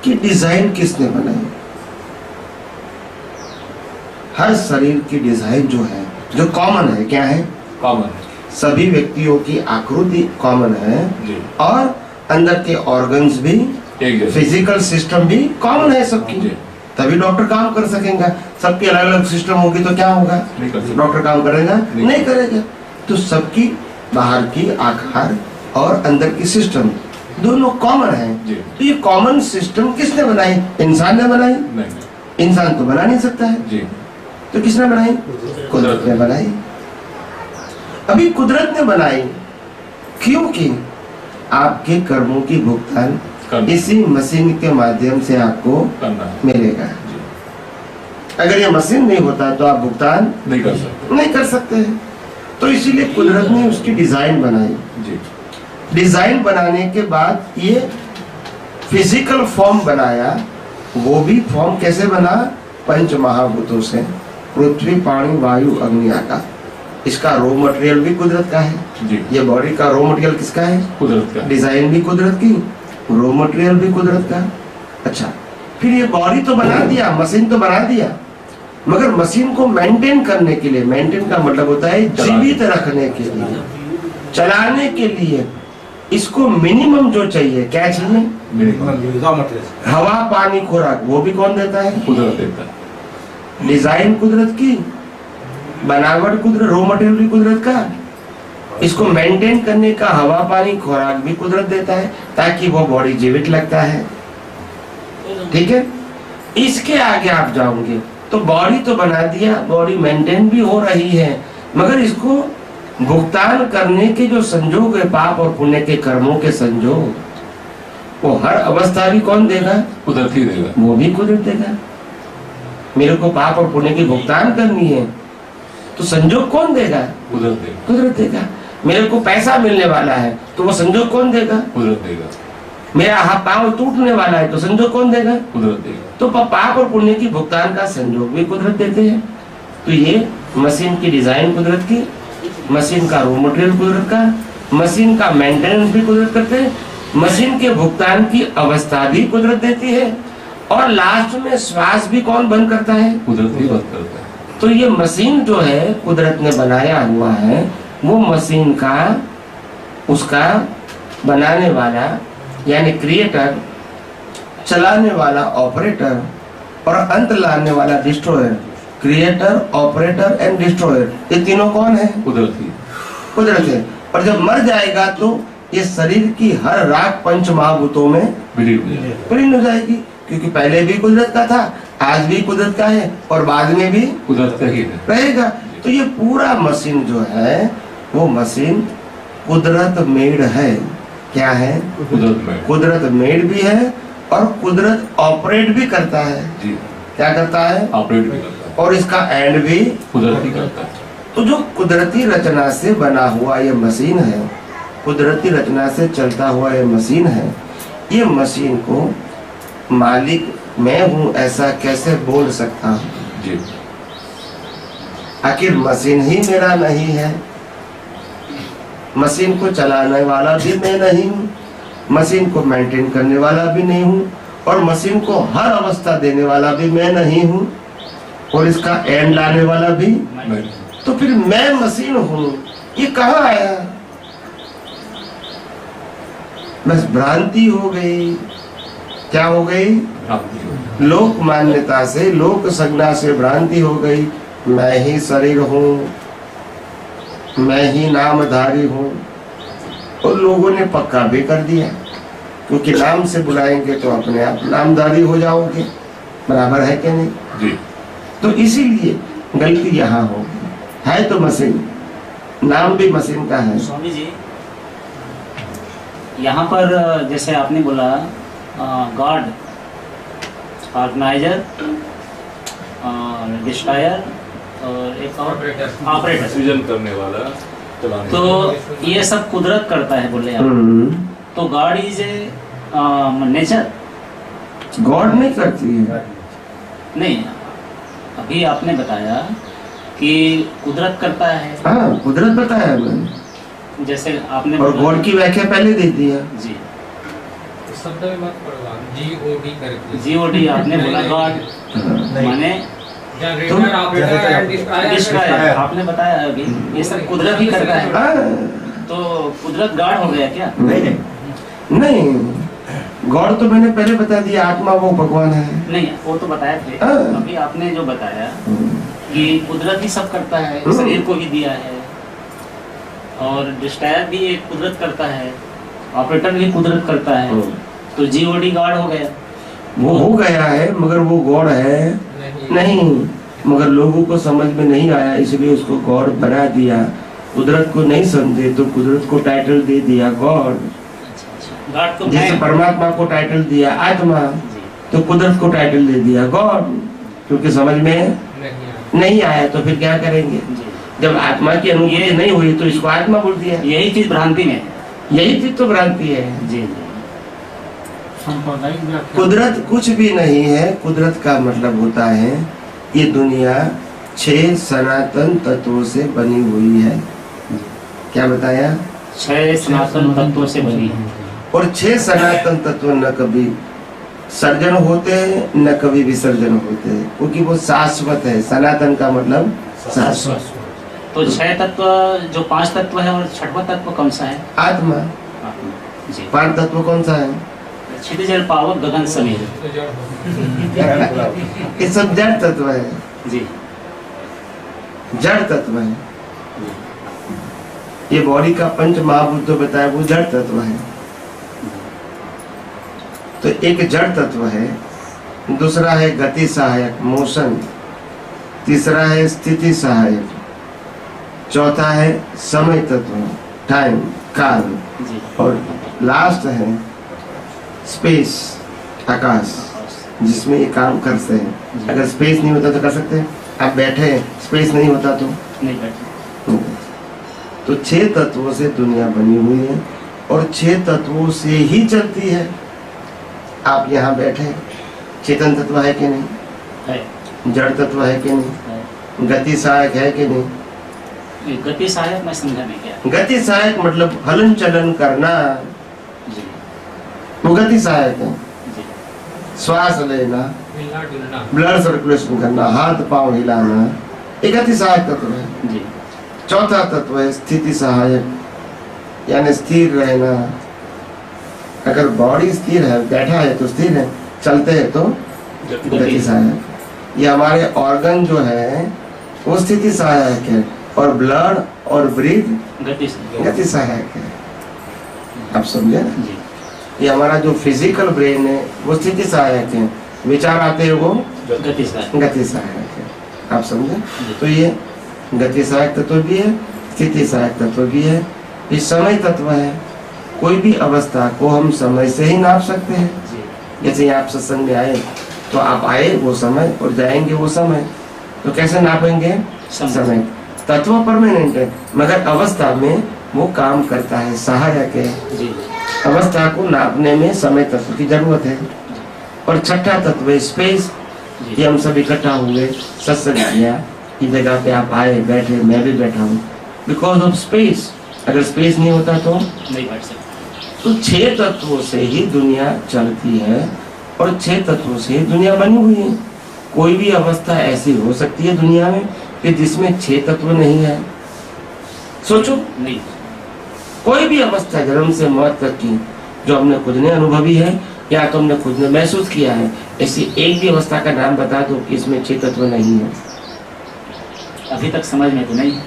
की डिजाइन किसने बनाई। हर शरीर की डिजाइन जो है, जो कॉमन है, क्या है? कॉमन। सभी व्यक्तियों की आकृति कॉमन है जी। और अंदर के ऑर्गन्स भी, एक जैसे। फिजिकल सिस्टम भी कॉमन है सबकी, जी। तभी डॉक्टर काम कर सकेगा। सबकी अलग अलग सिस्टम होगी तो क्या होगा? नहीं कर सकते। डॉक्टर काम करेगा? नहीं। नहीं करेगा। तो सबकी बाहर की आकार और अंदर की सिस्टम दोनों कॉमन है। जी। तो ये कॉमन सिस्टम किसने बनाई? इंसान ने बनाई? नहीं। इंसान तो बना नहीं सकता है, जी। तो किसने बनाई? कुदरत ने बनाई। अभी कुदरत ने बनाई क्योंकि आपके कर्मों की भुगतान इसी मशीन के माध्यम से आपको करना है। मिलेगा। अगर ये मशीन नहीं होता तो आप भुगतान नहीं कर सकते। नहीं कर सकते। तो इसीलिए कुदरत ने उसकी डिजाइन बनाई। जी। डिजाइन बनाने के बाद ये फिजिकल फॉर्म बनाया। वो भी फॉर्म कैसे बना? पंच महाभूतों से, पृथ्वी, पानी, वायु, अग्नि, आकाश। इसका रॉ मटेरियल भी कुदरत का है। जी। ये बॉडी का रॉ मटेरियल किसका है? कुदरत का। डिजाइन भी कुदरत की, रॉ मटेरियल भी कुदरत का। अच्छा, फिर ये बॉडी तो बना दिया, मशीन तो बना दिया, मगर मशीन को मेंटेन करने के लिए, मेंटेन का मतलब होता है जीवित रखने के लिए, चलाने के लिए इसको मिनिमम जो चाहिए, क्या चाहिए? हवा, पानी, खुराक, वो भी कौन देता है? कुदरत देता है। डिजाइन कुदरत की, बनावट कुदरत, रॉ मटेरियल भी कुदरत का, इसको मेंटेन करने का हवा, पानी, खुराक भी कुदरत देता है ताकि वो बॉडी जीवित लगता है। ठीक है, इसके आगे आप जाओगे तो बॉडी तो बना दिया, बॉडी मेंटेन भी हो रही है, मगर इसको भुगतान करने के जो संजोग है, पाप और पुण्य के कर्मों के संजोग, वो हर अवस्था भी कौन देगा? कुदरत ही देगा। वो भी कुदरत देगा। मेरे को पाप और पुण्य की भुगतान करनी है तो संजोग कौन देगा? कुदरत देगा। कुदरत देगा। मेरे को पैसा मिलने वाला है तो वो संजोग कौन देगा? कुदरत देगा। मेरा हाथ पांव टूटने वाला है तो संजोग कौन देगा? कुदरत देगा। तो पाप और पुण्य की भुगतान का संजोग भी कुदरत देते हैं। तो ये मशीन की डिजाइन कुदरत की, मशीन का रॉ मटेरियल कुदरत का, मशीन का मेंटेनेंस भी कुदरत करते हैं, मशीन के भुगतान की अवस्था भी कुदरत देती है, और लास्ट में श्वास भी कौन बंद करता है? कुदरत ही बंद करता है। तो ये मशीन जो है कुदरत ने बनाया हुआ है, वो मशीन का, उसका बनाने वाला यानी क्रिएटर, चलाने वाला ऑपरेटर, और अंत लाने वाला destroyer. Creator, operator and destroyer, ये तीनों कौन है? कुदरत ही। कुदरत है। और जब मर जाएगा तो ये शरीर की हर राख पंच महाभूतों में विलीन हो जाएगी, क्योंकि पहले भी कुदरत का था, आज भी कुदरत का है, और बाद में भी कुदरत का ही रहेगा। तो ये पूरा मशीन जो है वो मशीन कुदरत मेड है। क्या है? कुदरत में। कुदरत मेड भी है और कुदरत ऑपरेट भी करता है। जी। क्या करता है? ऑपरेट भी करता है। और इसका एंड भी कुदरत ही करता है। तो जो कुदरती रचना से बना हुआ ये मशीन है, कुदरती रचना से चलता हुआ ये मशीन है, ये मशीन को मालिक मैं हूँ ऐसा कैसे बोल सकता हूँ? जी। आखिर मशीन ही मेरा नहीं है, मशीन को चलाने वाला भी मैं नहीं हूँ, मशीन को मेंटेन करने वाला भी नहीं हूँ, और मशीन को हर अवस्था देने वाला भी मैं नहीं हूँ, और इसका एंड लाने वाला भी। नहीं। तो फिर मैं मशीन हूँ, ये कहाँ आया? बस भ्रांति हो गई। क्या हो गई? लोक मान्यता से, लोक संज्ञा से भ्रांति हो गई। मैं ही शरीर हूँ, मैं ही नामधारी हूँ, और लोगों ने पक्का भी कर दिया, क्योंकि नाम से बुलाएंगे तो अपने आप नामधारी हो जाओगे। बराबर है कि नहीं? जी। तो इसीलिए गलती यहाँ होगी। है तो मशीन, नाम भी मशीन का है। स्वामी जी, यहाँ पर जैसे आपने बोला गॉड, ऑर्गेनाइजर, डिस्ट्रॉयर और एक और ऑपरेटर, सृजन करने वाला, चलाने तो वाला। ये सब कुदरत करता है बोले आप। तो God is a nature? God नहीं करती है। नहीं, अभी आपने बताया कि कुदरत करता है। हाँ, कुदरत बताया मैंने, जैसे आपने और गॉड की व्याख्या पहले दे दी है। जी, शब्द में मत पढ़वा, GOD करके। GOD आपने बोला, गॉड माने जनरेटर, ऑपरेटर एंड डिस्ट्रॉयर आपने बताया अभी, ये सब कुदरत ही करता है। हाँ, तो कुदरत गॉड हो गया क्या? नहीं, गॉड तो मैंने पहले बता दिया, आत्मा वो भगवान है। नहीं, वो तो बताए थे। हाँ। अभी आपने जो बताया कि कुदरत ही सब करता है, शरीर को भी दिया है, और डिस्ट्रॉयर भी एक कुदरत करता है, ऑपरेटर भी कुदरत करता है, तो GOD गॉड हो गया। वो हो गया है, मगर वो गॉड है नहीं, मगर लोगों को समझ में नहीं आया, इसलिए उसको गॉड बना दिया। कुदरत को नहीं समझे तो कुदरत को टाइटल दे दिया गॉड। गॉड तो जैसे मैं, परमात्मा को टाइटल दिया आत्मा, तो कुदरत को टाइटल दे दिया गॉड, क्योंकि समझ में नहीं आया। तो फिर क्या करेंगे? जब आत्मा की अनुभूति नहीं हुई तो इसको आत्मा बोल दिया। यही चीज भ्रांति में है। यही चीज तो भ्रांति है। जी। कुदरत कुछ भी नहीं है। कुदरत का मतलब होता है ये दुनिया 6 सनातन तत्वों से बनी हुई है। क्या बताया? 6 सनातन तत्वों से बनी है। और 6 सनातन तत्व न कभी सर्जन होते हैं न कभी विसर्जन होते हैं, क्योंकि वो शाश्वत है। सनातन का मतलब शाश्वत। तो 6 तत्व जो 5 तत्व है और छठवां तत्व कौन सा है? आत्मा। जी। 5 तत्व कौन सा है? क्षितिज जल पावक गगन समीर। ये सब जड़ तत्व है, जी। जड़ तत्व है। ये बॉडी का पंच महाभूत जो बताया वो जड़ तत्व है। तो एक जड़ तत्व है, दूसरा है गति सहायक मोशन, तीसरा है स्थिति सहायक, चौथा है समय तत्व टाइम काल, जी। और लास्ट है स्पेस आकाश, जिसमें ये काम करते हैं। अगर स्पेस नहीं होता तो कर सकते हैं? आप बैठे हैं, स्पेस नहीं होता तो नहीं बैठे। तो 6 तत्वों से दुनिया बनी हुई है और 6 तत्वों से ही चलती है। आप यहाँ बैठे, चेतन तत्व है कि नहीं? है। जड़ तत्व है कि नहीं? है। गति सहायक है कि नहीं? गति सहायक मैं समझा नहीं क्या। गति सहायक मतलब हलन चलन करना, जी। वो गति सहायक है। जी। श्वास लेना, मिलना जुलना, ब्लड सर्कुलेशन करना, हाथ पांव हिलाना, ये गति सहायक तत्व है। जी। चौथा तत्व है स्थिति सहायक, यानी स्थिर रहना। अगर बॉडी स्थिर है, बैठा है तो स्थिर है, चलते हैं तो गति सहायक। ये हमारे ऑर्गन जो है वो स्थिति सहायक है, और ब्लड और ब्रीथ गति सहायक है। आप समझे ना? जी। ये हमारा जो फिजिकल ब्रेन है वो स्थिति सहायक है, विचार आते हैं वो गति सहायक। गति सहायक है। आप समझे? तो ये गति सहायक तत्व भी है, स्थिति सहायक तत्व भी है, ये समय तत्व है। कोई भी अवस्था को हम समय से ही नाप सकते हैं। जी। जैसे आप सत्संग में आए तो आप आए वो समय और जाएंगे वो समय, तो कैसे नापेंगे? समय। तत्व परमानेंट है मगर अवस्था में वो काम करता है, सहायक है। जी। अवस्था को नापने में समय तत्व की जरूरत है। और छठा तत्व है स्पेस। ये हम सब इकट्ठा हुए, सत्संग किया, इस जगह पे आप आए, बैठे, मैं भी बैठा हूँ, बिकॉज ऑफ स्पेस। अगर स्पेस नहीं होता तो नहीं बैठ सकते। तो 6 तत्वों से ही दुनिया चलती है और 6 तत्वों से ही दुनिया बनी हुई है। कोई भी अवस्था ऐसी हो सकती है दुनिया में कि जिसमें 6 तत्व नहीं है? सोचो, नहीं। कोई भी अवस्था जन्म से मौत तक की जो हमने खुद ने अनुभवी है या तो हमने खुद ने महसूस किया है, ऐसी एक भी अवस्था का नाम बता दो कि इसमें 6 तत्व नहीं है। अभी तक समझ में तो नहीं।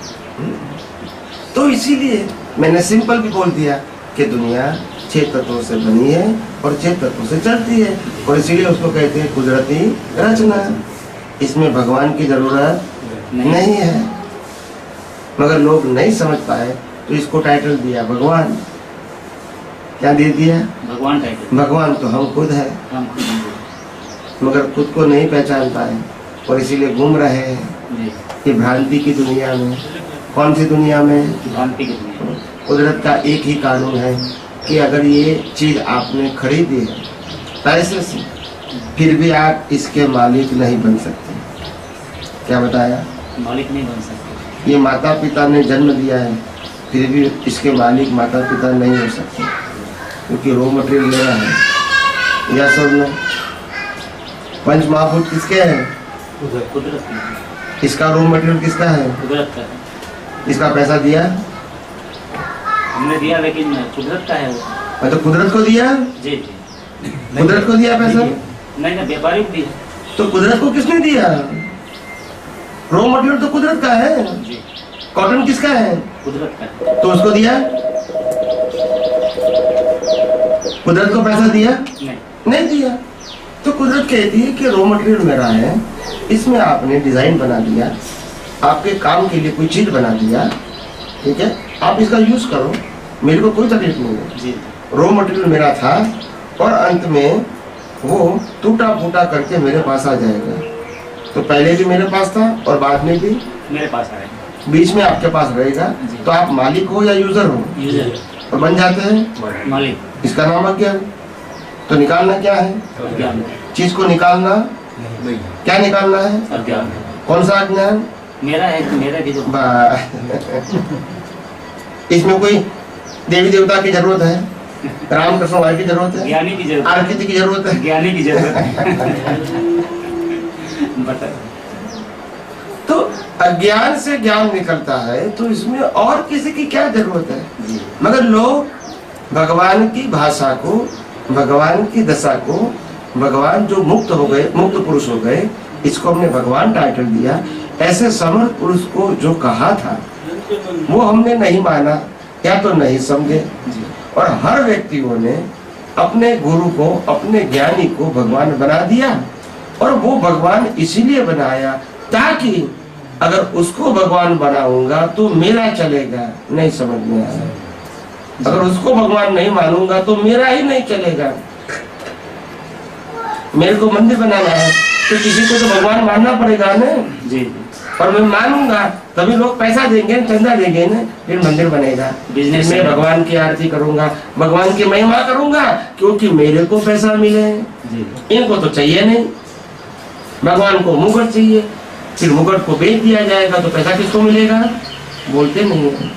तो इसीलिए मैंने सिंपल भी बोल दिया कि दुनिया 6 तत्वों से बनी है और 6 तत्वों से चलती है, और इसीलिए उसको कहते हैं कुदरती रचना। इसमें भगवान की जरूरत नहीं है, मगर लोग नहीं समझ पाए तो इसको टाइटल दिया भगवान। क्या दे दिया? भगवान टाइटल। भगवान तो हम खुद है, हम खुद हैं। मगर खुद को नहीं पहचान पाए और इसीलिए घूम रहे हैं जी। ये भ्रांति की दुनिया में। कौन सी दुनिया में? भ्रांति की दुनिया। कुदरत का एक ही कानून है कि अगर ये चीज आपने खरीदी है पैसे से, फिर भी आप इसके मालिक नहीं बन सकते। क्या बताया? मालिक नहीं बन सकते। ये माता पिता ने जन्म दिया है, फिर भी इसके मालिक माता पिता नहीं हो सकते, क्योंकि रॉ मटेरियल लेना है। या सब में पंच महाभूत किसके हैं? कुदरत की। इसका रॉ मटेरियल किसका है? कुदरत का है। इसका पैसा दिया? हमने दिया, लेकिन कुदरत का है वो। मतलब कुदरत को दिया? जी जी। कुदरत को दिया पैसा? नहीं ना, व्यापारी को दिया। तो कुदरत को किसने दिया? रॉ मटेरियल तो कुदरत का है। जी। कॉटन किसका है? कुदरत का है। तो उसको दिया? कुदरत को पैसा दिया? नहीं। नहीं दिया। तो कुदरत कहती है कि रॉ मटेरियल मेरा है, इसमें आपने डिजाइन बना दिया, आपके काम के लिए कोई चीज बना दिया, ठीक है, आप इसका यूज करो, मेरे को कोई तकलीफ नहीं है। जी। रॉ मटेरियल मेरा था और अंत में वो टूटा फूटा करके मेरे पास आ जाएगा। तो पहले भी मेरे पास था और बाद में भी मेरे पास आएगा। बीच में आपके पास रहेगा। जी। तो आप मालिक हो या यूजर हो? यूजर। और बन जाते हैं मालिक। इसका नाम अज्ञान। तो निकालना क्या है? अज्ञान। चीज को निकालना, क्या निकालना है? अज्ञान। कौन सा अज्ञान? मेरा है कि मेरा भी जो। इसमें कोई देवी देवता की जरूरत है? रामकृष्ण वाले की जरूरत है, ज्ञानी की जरूरत आरती की जरूरत है, ज्ञानी की जरूरत है। बता तो अज्ञान से ज्ञान निकलता है, तो इसमें और किसी की क्या जरूरत है। मगर लोग भगवान की भाषा को, भगवान की दशा को, भगवान जो मुक्त हो गए, मुक्त पुरुष हो गए, इसको हमने भगवान टाइटल दिया। ऐसे समर्थ पुरुष को जो कहा था वो हमने नहीं माना या तो नहीं समझे, और हर व्यक्तियों ने अपने गुरु को, अपने ज्ञानी को भगवान बना दिया। और वो भगवान इसीलिए बनाया ताकि अगर उसको भगवान बनाऊंगा तो मेरा चलेगा, नहीं समझ में आया। अगर उसको भगवान नहीं मानूंगा तो मेरा ही नहीं चलेगा। मेरे को मंदिर बनाना है तो किसी को तो भगवान मानना पड़ेगा ना जी। और मैं मानूंगा तभी लोग पैसा देंगे, चंदा देंगे ना, फिर मंदिर बनेगा। बिजनेस मैं भगवान की आरती करूंगा, भगवान की महिमा करूंगा, क्योंकि मेरे को पैसा मिले। इनको तो चाहिए नहीं, भगवान को मुकुट चाहिए, फिर मुकुट को बेच दिया जाएगा तो पैसा किसको मिलेगा? बोलते नहीं है।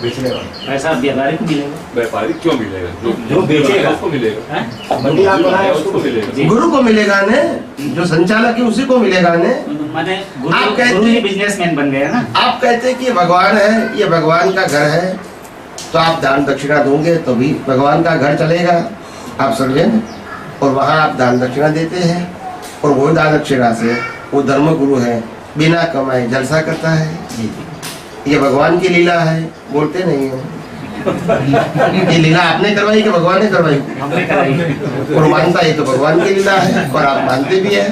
बेचने वाला पैसा व्यापारी को मिलेगा। व्यापारी क्यों मिलेगा? जो बेचेगा उसको मिलेगा, मंडी आप बनाए उसको मिलेगा। गुरु को मिलेगा ने, जो संचालक है उसी को मिलेगा ने। माने आप गुरु कहते- ही बिजनेसमैन बन गए ना। आप कहते हैं कि ये भगवान है, ये भगवान का घर है, तो आप दान दक्षिणा दोगे तो भी भगवान का घर चलेगा, आप समझे ना। और वहाँ आप दान दक्षिणा देते हैं, और वो दान दक्षिणा से वो धर्म गुरु है, बिना कमाए जलसा करता है। ये भगवान की लीला है, बोलते नहीं हो। ये लीला आपने करवाई कि भगवान ने करवाई? हमने कराई। और मानता है तो भगवान की लीला है, और आप मानते भी है।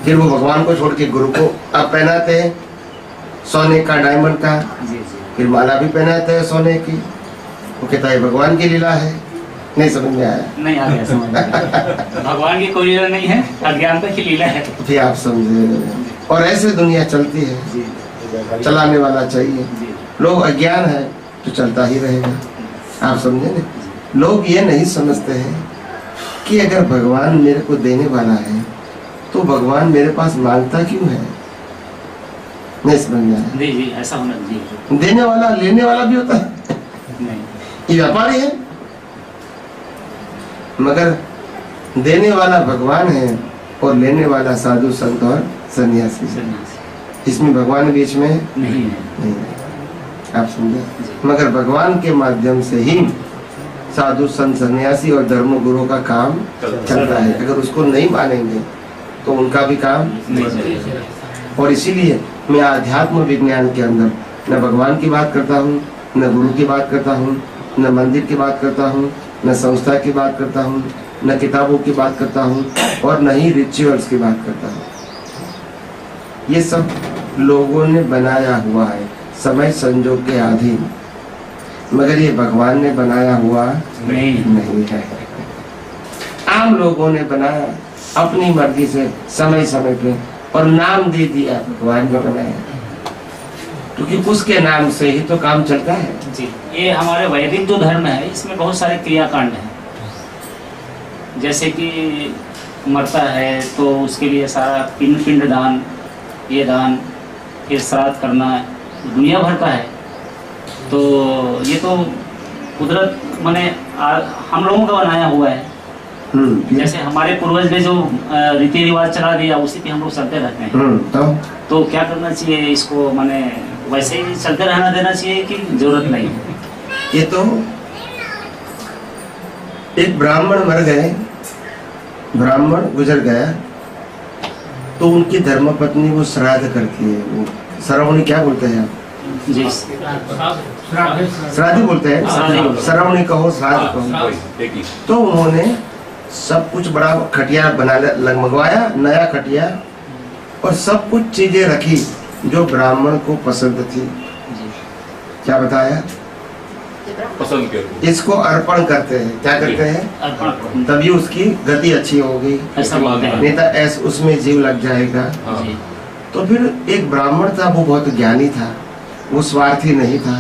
फिर वो भगवान को छोड़ के गुरु को आप पहनाते हैं सोने का, डायमंड का, जी जी। फिर माला भी पहनाते हैं सोने की। वो कहता है भगवान की लीला है। नहीं समझ में आया? नहीं आ गया समझ में। भगवान की कोई लीला नहीं है, अज्ञानता की लीला है। फिर आप समझे। और ऐसे दुनिया चलती है, जी चलाने वाला चाहिए। जी। लोग अज्ञान है तो चलता ही रहेगा, आप समझे ना। लोग ये नहीं समझते हैं कि अगर भगवान मेरे को देने वाला है तो भगवान मेरे पास मांगता क्यों है। नहीं समझ में आया? जी जी, ऐसा होना जी। देने वाला लेने वाला भी होता है, नहीं ये व्यापारी है। मगर देने वाला भगवान है और लेने वाला साधु संत और सन्यासी है। सन्यासी इसमें भगवान बीच में नहीं है। नहीं है, आप समझे। मगर भगवान के माध्यम से ही साधु संत सन्यासी और धर्म गुरु का काम चलता है। अगर उसको नहीं मानेंगे तो उनका भी काम नहीं चलेगा। और इसीलिए मैं आध्यात्म विज्ञान के अंदर न भगवान की बात करता हूँ, न गुरु की बात करता हूँ, न मंदिर की बात करता हूँ, न संस्था की बात करता हूँ, न किताबों की बात करता हूँ, और न ही रिचुअल्स की बात करता हूँ। ये सब लोगों ने बनाया हुआ है समय संजोग के अधीन, मगर ये भगवान ने बनाया हुआ नहीं है। आम लोगों ने बनाया अपनी मर्जी से समय समय पे, और नाम दे दिया भगवान ने बनाया, क्योंकि उसके नाम से ही तो काम चलता है। जी, ये हमारे वैदिक जो धर्म है इसमें बहुत सारे क्रियाकांड हैं। जैसे कि मरता है तो उसके लिए सारा पिंड दान, ये दान, फिर श्राद्ध करना, दुनिया भर का है। तो ये तो कुदरत माने हम लोगों का बनाया हुआ है। जैसे हमारे पूर्वज ने जो रीति रिवाज चला दिया उसी पे हम लोग चलते रहते हैं। तो क्या करना चाहिए, इसको माने वैसे ही चलते रहना देना चाहिए कि जरूरत नहीं है? ये तो एक ब्राह्मण मर गए, ब्राह्मण गुजर गया, तो उनकी धर्मपत्नी वो श्राद्ध करती है। वो श्रावणी क्या बोलते हैं आप? जी, श्राद्ध बोलते हैं, श्रावणी कहो, श्राद्ध कहो। तो उन्होंने सब कुछ बड़ा खटिया मंगवाया, नया खटिया, और सब कुछ चीजें रखी जो ब्राह्मण को पसंद थी। क्या बताया? पसंद करते, इसको अर्पण करते हैं। क्या करते हैं? तभी उसकी गति अच्छी होगी, ऐसा मानते हैं। नहीं तो ऐसे उसमें जीव लग जाएगा। जी। तो फिर एक ब्राह्मण था, वो बहुत ज्ञानी था, वो स्वार्थी नहीं था,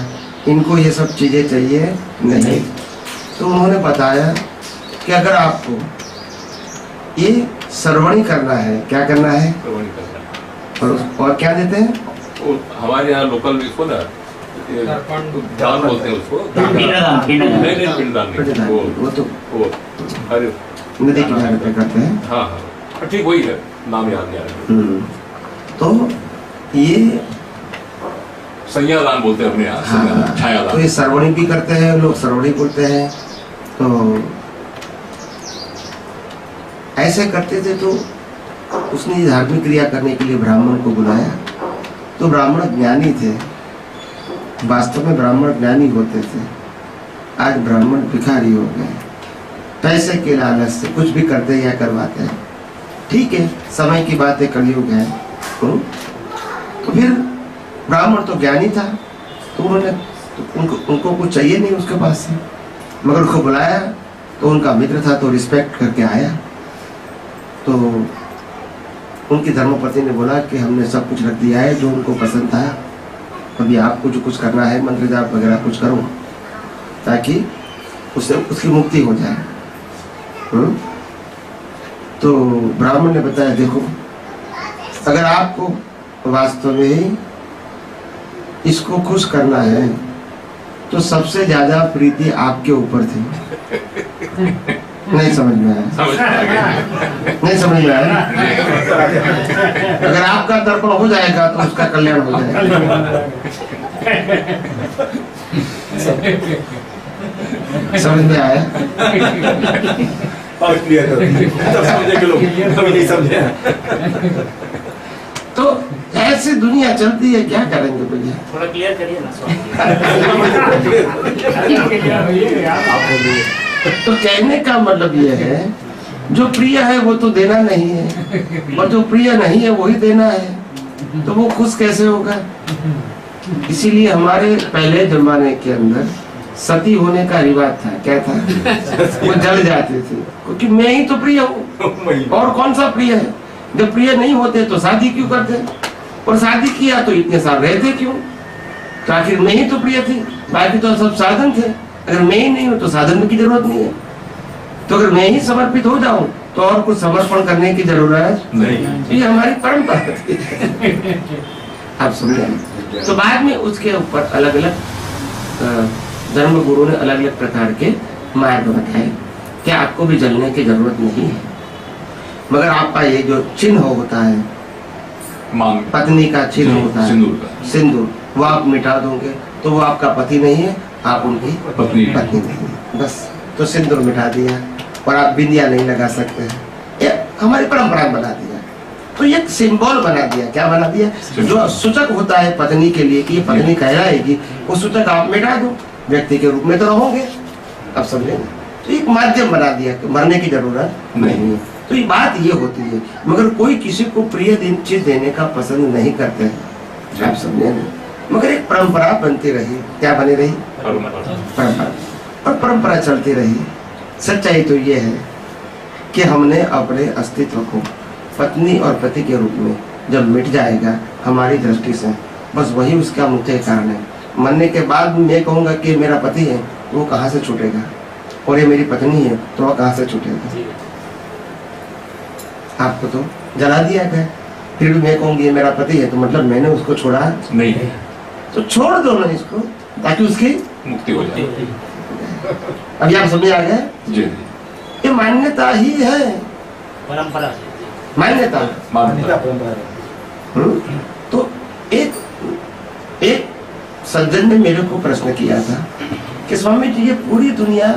इनको ये सब चीजें चाहिए नहीं। तो उन्होंने बताया कि अगर आपको ये श्रवणी करना है, क्या करना है, और क्या देते हैं? हमारे यहाँ लोकल इसको ना ये तर्पण ध्यान बोलते हैं उसको। पिंडदान, पिंडदान। नहीं नहीं, पिंडदान नहीं, वो तो वो अरे नदी किनारे पे करते हैं। हाँ हाँ ठीक वही है, नाम याद नहीं आ रहा। तो ये संज्ञादान बोलते हैं अपने यहाँ, हाँ, छायादान। तो ये सरवणी भी करते हैं लोग, सरवणी बोलते हैं। तो ऐसे करते थे तो उसने धार्मिक क्रिया करने के लिए ब्राह्मण को बुलाया। तो ब्राह्मण ज्ञानी थे, वास्तव में ब्राह्मण ज्ञानी होते थे। आज ब्राह्मण भिखारी हो गए, पैसे के लालच से कुछ भी करते या करवाते हैं। ठीक है, समय की बात है, कलयुग है। तो फिर ब्राह्मण तो ज्ञानी था, तो उन्होंने उनको कुछ चाहिए नहीं उसके पास से, मगर उसको बुलाया तो उनका मित्र था तो रिस्पेक्ट करके आया। तो उनकी धर्मपति ने बोला कि हमने सब कुछ रख दिया है जो उनको पसंद था, अभी आपको जो कुछ करना है मंत्र जाप वगैरह कुछ करो ताकि उससे उसकी मुक्ति हो जाए। तो ब्राह्मण ने बताया, देखो अगर आपको वास्तव में इसको खुश करना है तो सबसे ज्यादा प्रीति आपके ऊपर थी। नहीं समझ में आया? नहीं समझ में आया? अगर आपका दर्पण हो जाएगा तो उसका कल्याण हो जाएगा। समझ में आया? और क्लियर करो, समझे के लोग अभी नहीं समझे। तो ऐसे दुनिया चलती है, क्या करेंगे भैया? थोड़ा क्लियर करिए ना तो कहने का मतलब ये है, जो प्रिय है वो तो देना नहीं है, और जो प्रिय नहीं है वही देना है। तो वो खुश कैसे होगा? इसीलिए हमारे पहले जमाने के अंदर सती होने का रिवाज था। क्या था? वो जल जाते थे, क्योंकि मैं ही तो प्रिय हूँ, और कौन सा प्रिय है? जब प्रिय नहीं होते तो शादी क्यों करते? और शादी किया तो इतने साल रहते क्यों? तो आखिर मैं ही तो प्रिय थी, बाकी तो सब साधन थे। अगर मैं ही नहीं हूं तो साधन की जरूरत नहीं है। तो अगर मैं ही समर्पित हो जाऊं तो और कुछ समर्पण करने की जरूरत नहीं। ये हमारी परंपरा थी। आप समझे? तो बाद में उसके ऊपर अलग अलग धर्म गुरु ने अलग अलग प्रकार के मार्ग बताए कि आपको भी जलने की जरूरत नहीं है, मगर आपका ये जो चिन्ह होता है, पत्नी का चिन्ह होता है, सिंदूर, वो आप मिटा दोगे तो वो आपका पति नहीं है, आप उनकी पत्नी नहीं है। बस तो सिंदूर मिटा दिया, और आप बिंदिया नहीं लगा सकते हैं। ये हमारी परंपरा बना दिया। तो ये सिंबल बना दिया। क्या बना दिया? जो सूचक होता है पत्नी के लिए कि ये पत्नी कहलाएगी, वो सूचक आप मिटा दो, व्यक्ति के रूप में तो रहोगे। अब समझे? तो एक माध्यम बना दिया, मरने की जरूरत नहीं है। तो ये बात ये होती है, मगर कोई किसी को प्रिय चीज देने का पसंद नहीं करते हैं। आप समझे ना? मगर एक परंपरा बनती रही। क्या बनी रही? परंपरा। और परंपरा चलती रही। सच्चाई तो ये है कि हमने अपने अस्तित्व को पत्नी और पति के रूप में जब मिट जाएगा हमारी दृष्टि से, बस वही उसका मुख्य कारण है। मरने के बाद मैं कहूँगा कि मेरा पति है, वो कहाँ से छूटेगा? और ये मेरी पत्नी है, तो वह कहाँ से छूटेगा? आपको तो जला दिया गया, फिर भी मैं कहूँगी ये मेरा पति है, तो मतलब मैंने उसको छोड़ा नहीं। तो छोड़ दो ना इसको, ताकि उसकी मुक्ति हो जाए। अभी आप समझ आ गए? जी। ये मान्यता ही है, परंपरा, मान्यता। तो एक सज्जन ने मेरे को प्रश्न किया था कि स्वामी जी ये पूरी दुनिया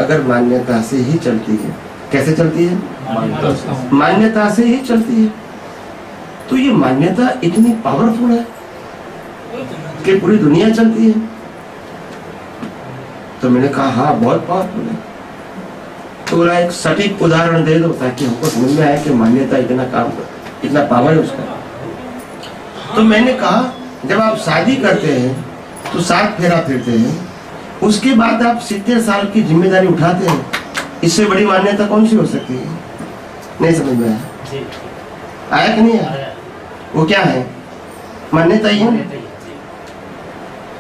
अगर मान्यता से ही चलती है, कैसे चलती है? मान्यता से ही चलती है। तो ये मान्यता इतनी पावरफुल है कि पूरी दुनिया चलती है। तो मैंने कहा हाँ बहुत पावरफुल है। तो बोला एक सटीक उदाहरण दे दो ताकि हमको समझ में आए कि मान्यता इतना पावर है उसका। तो मैंने कहा जब आप शादी करते हैं तो 7 फेरा फिरते हैं, उसके बाद आप 70 साल की जिम्मेदारी उठाते हैं, इससे बड़ी मान्यता कौन सी हो सकती है? नहीं समझ में आया कि नहीं आया? वो क्या है? मान्यता ही है।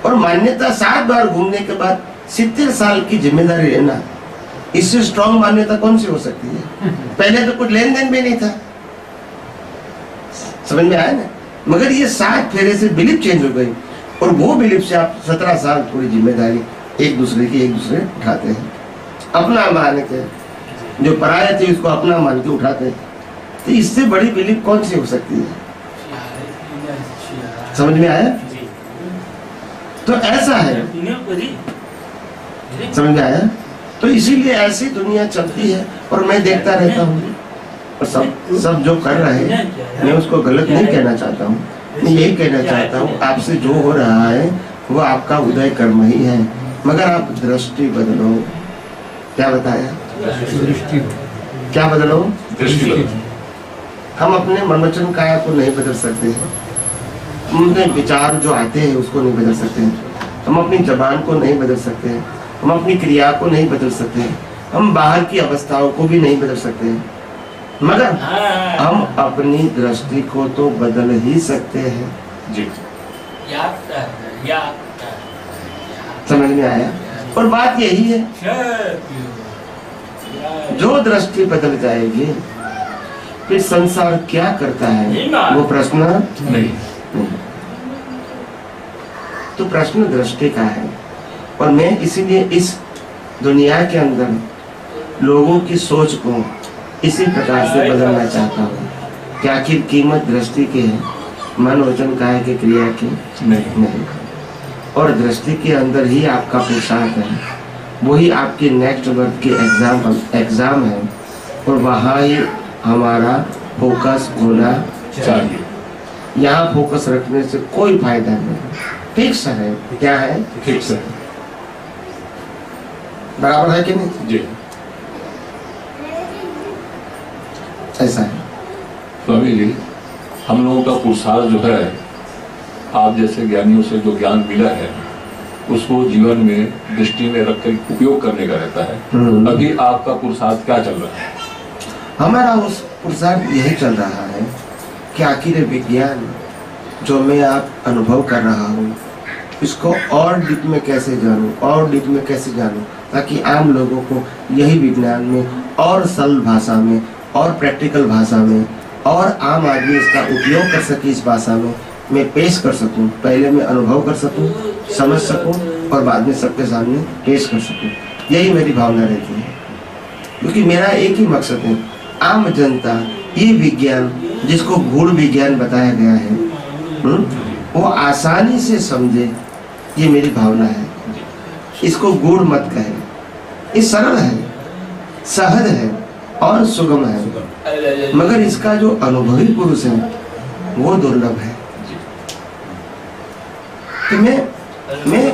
और मान्यता 7 बार घूमने के बाद 70 साल की जिम्मेदारी लेना, इससे स्ट्रॉन्ग मान्यता कौन सी हो सकती है? पहले तो कुछ लेन देन भी नहीं था। समझ में आया ना? मगर ये 7 फेरे से बिलीफ चेंज हो गई, और वो बिलीफ से आप 17 साल पूरी जिम्मेदारी एक दूसरे उठाते हैं, अपना मान के, जो पराया थे उसको अपना मान के उठाते हैं। तो इससे बड़ी बिलीफ कौन सी हो सकती है? समझ में आया? तो ऐसा है, समझ में आया? तो इसीलिए ऐसी दुनिया चलती है और मैं देखता रहता हूँ, और सब जो कर रहे हैं मैं उसको गलत नहीं कहना चाहता हूँ, मैं यही कहना चाहता हूँ आपसे जो हो रहा है वो आपका उदय कर्म ही है, मगर आप दृष्टि बदलो। क्या बताया? दृष्टि। क्या बदलो? दृष्टि बदलो। हम अपने मनोवचन काया को नहीं बदल सकते हैं, अपने विचार जो आते हैं उसको नहीं बदल सकते हैं, हम अपनी जबान को नहीं बदल सकते हैं, हम अपनी क्रिया को नहीं बदल सकते हैं, हम बाहर की अवस्थाओं को भी नहीं बदल सकते हैं, मगर हम अपनी दृष्टि को तो बदल ही सकते हैं। जी, समझ में आया? और बात यही है, जो दृष्टि बदल जाएगी फिर संसार क्या करता है वो प्रश्न नहीं। तो प्रश्न दृष्टि का है। और मैं इसीलिए इस दुनिया के अंदर लोगों की सोच को इसी प्रकार से बदलना चाहता हूँ कि आखिर कीमत दृष्टि की है, मन वचन काया की क्रिया की नहीं। और दृष्टि के अंदर ही आपका पुरुषार्थ है, वही आपकी नेक्स्ट बर्थ की एग्जाम है, और वहाँ ही हमारा फोकस होना चाहिए। यहाँ फोकस रखने से कोई फायदा नहीं। फिक्स है, क्या है? फिक्स है। बराबर है कि नहीं? जी, ऐसा है स्वामी जी। हम लोगों का पुरुषार्थ जो है, आप जैसे ज्ञानियों से जो ज्ञान मिला है उसको जीवन में दृष्टि में रखकर उपयोग करने का रहता है। अभी आपका पुरुषार्थ क्या चल रहा है? हमारा उस पुरुषार्थ यही चल रहा है कि आखिर विज्ञान जो मैं आप अनुभव कर रहा हूँ इसको और डीप में कैसे जानूँ, ताकि आम लोगों को यही विज्ञान में और सरल भाषा में और प्रैक्टिकल भाषा में और आम आदमी इसका उपयोग कर सके, इस भाषा में मैं पेश कर सकूं। पहले मैं अनुभव कर सकूं, समझ सकूं और बाद में सबके सामने पेश कर सकूं। यही मेरी भावना रहती है, क्योंकि मेरा एक ही मकसद है, आम जनता ये विज्ञान जिसको गूढ़ विज्ञान बताया गया है वो आसानी से समझे, ये मेरी भावना है। इसको गूढ़ मत कहे, ये सरल है, सहज है और सुगम है, मगर इसका जो अनुभवी पुरुष है वो दुर्लभ है। तो मैं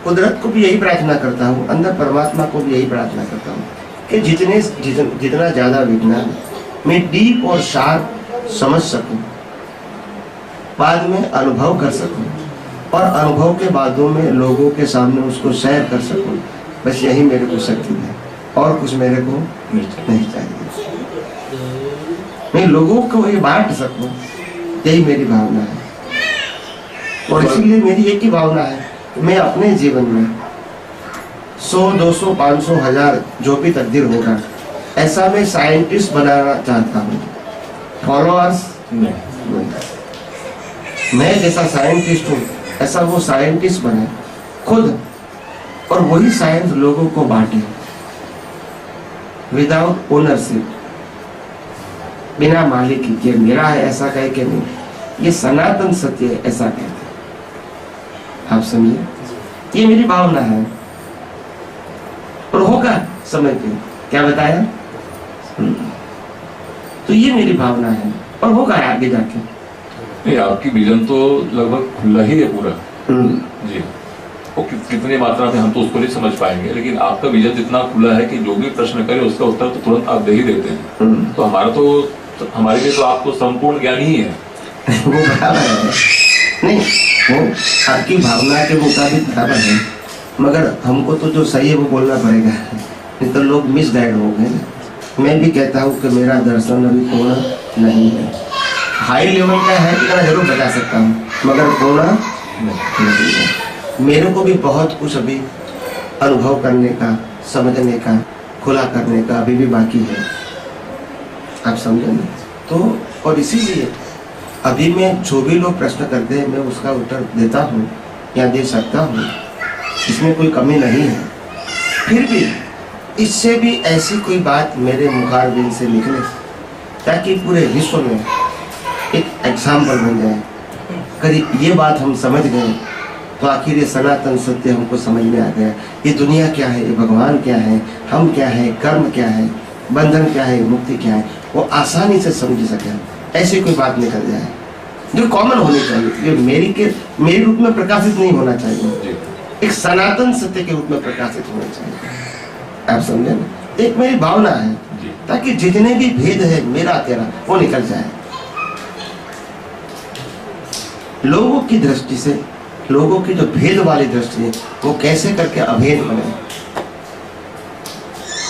कुदरत को भी यही प्रार्थना करता हूँ, अंदर परमात्मा को भी यही प्रार्थना करता हूँ कि जितना ज़्यादा विज्ञान मैं डीप और शार्प समझ सकूं, बाद में अनुभव कर सकूं और अनुभव के बादों में लोगों के सामने उसको शेयर कर सकूं, बस यही मेरे को शक्ति है और कुछ मेरे को नहीं चाहिए। मैं लोगों को ये बांट सकूं, यही मेरी भावना है। और इसीलिए मेरी एक ही भावना है कि मैं अपने जीवन में 100, 200, 500, 1000 जो भी तकदीर होगा, ऐसा मैं साइंटिस्ट बनाना चाहता हूँ। फॉलोअर्स नहीं, मैं जैसा साइंटिस्ट हूँ ऐसा वो साइंटिस्ट बने खुद, और वही साइंस लोगों को बांटे विदाउट ओनरशिप, बिना मालिक के। ये मेरा है ऐसा कहे कि नहीं, ये सनातन सत्य है ऐसा कहते। आप समझिए, ये मेरी भावना है और होगा समय पे। क्या बताया? तो ये मेरी भावना है और होगा आगे जाके। नहीं, आपकी विजन तो लगभग खुला ही है पूरा जी। वो कितनी मात्रा में हम तो उसको नहीं समझ पाएंगे, लेकिन आपका विजन इतना खुला है कि जो भी प्रश्न करे उसका उत्तर तो तुरंत आप दे ही देते हैं। तो हमारे लिए तो आपको संपूर्ण ज्ञान ही है। वो बराबर है, नहीं वो आपकी भावना के मुताबिक बराबर है, मगर हमको तो जो सही है वो बोलना पड़ेगा, नहीं तो लोग मिसगाइड हो गए। मैं भी कहता हूँ कि मेरा दर्शन अभी पूर्ण नहीं है, हाई लेवल का है इतना जरूर बता सकता हूँ, मगर पूर्ण नहीं है। मेरे को भी बहुत कुछ अभी अनुभव करने का, समझने का, खुला करने का अभी भी बाकी है। आप समझेंगे तो, और इसीलिए अभी मैं जो भी लोग प्रश्न करते हैं मैं उसका उत्तर देता हूँ, या दे सकता हूँ, इसमें कोई कमी नहीं है। फिर भी इससे भी ऐसी कोई बात मेरे मुखारबिन से निकले ताकि पूरे विश्व में एक एग्जाम्पल बन जाए। करीब ये बात हम समझ गए तो आखिर ये सनातन सत्य हमको समझ में आ गया। ये दुनिया क्या है, ये भगवान क्या है, हम क्या है, कर्म क्या है, बंधन क्या है, मुक्ति क्या है, वो आसानी से समझ सके। ऐसी कोई बात निकल जाए जो कॉमन होनी चाहिए, जो मेरे रूप में प्रकाशित नहीं होना चाहिए, एक सनातन सत्य के रूप में प्रकाशित होना चाहिए। आप समझे ना? एक मेरी भावना है ताकि जितने भी भेद है मेरा तेरा वो निकल जाए। लोगों की दृष्टि से, लोगों की जो भेद वाली दृष्टि है वो कैसे करके अभेद बने,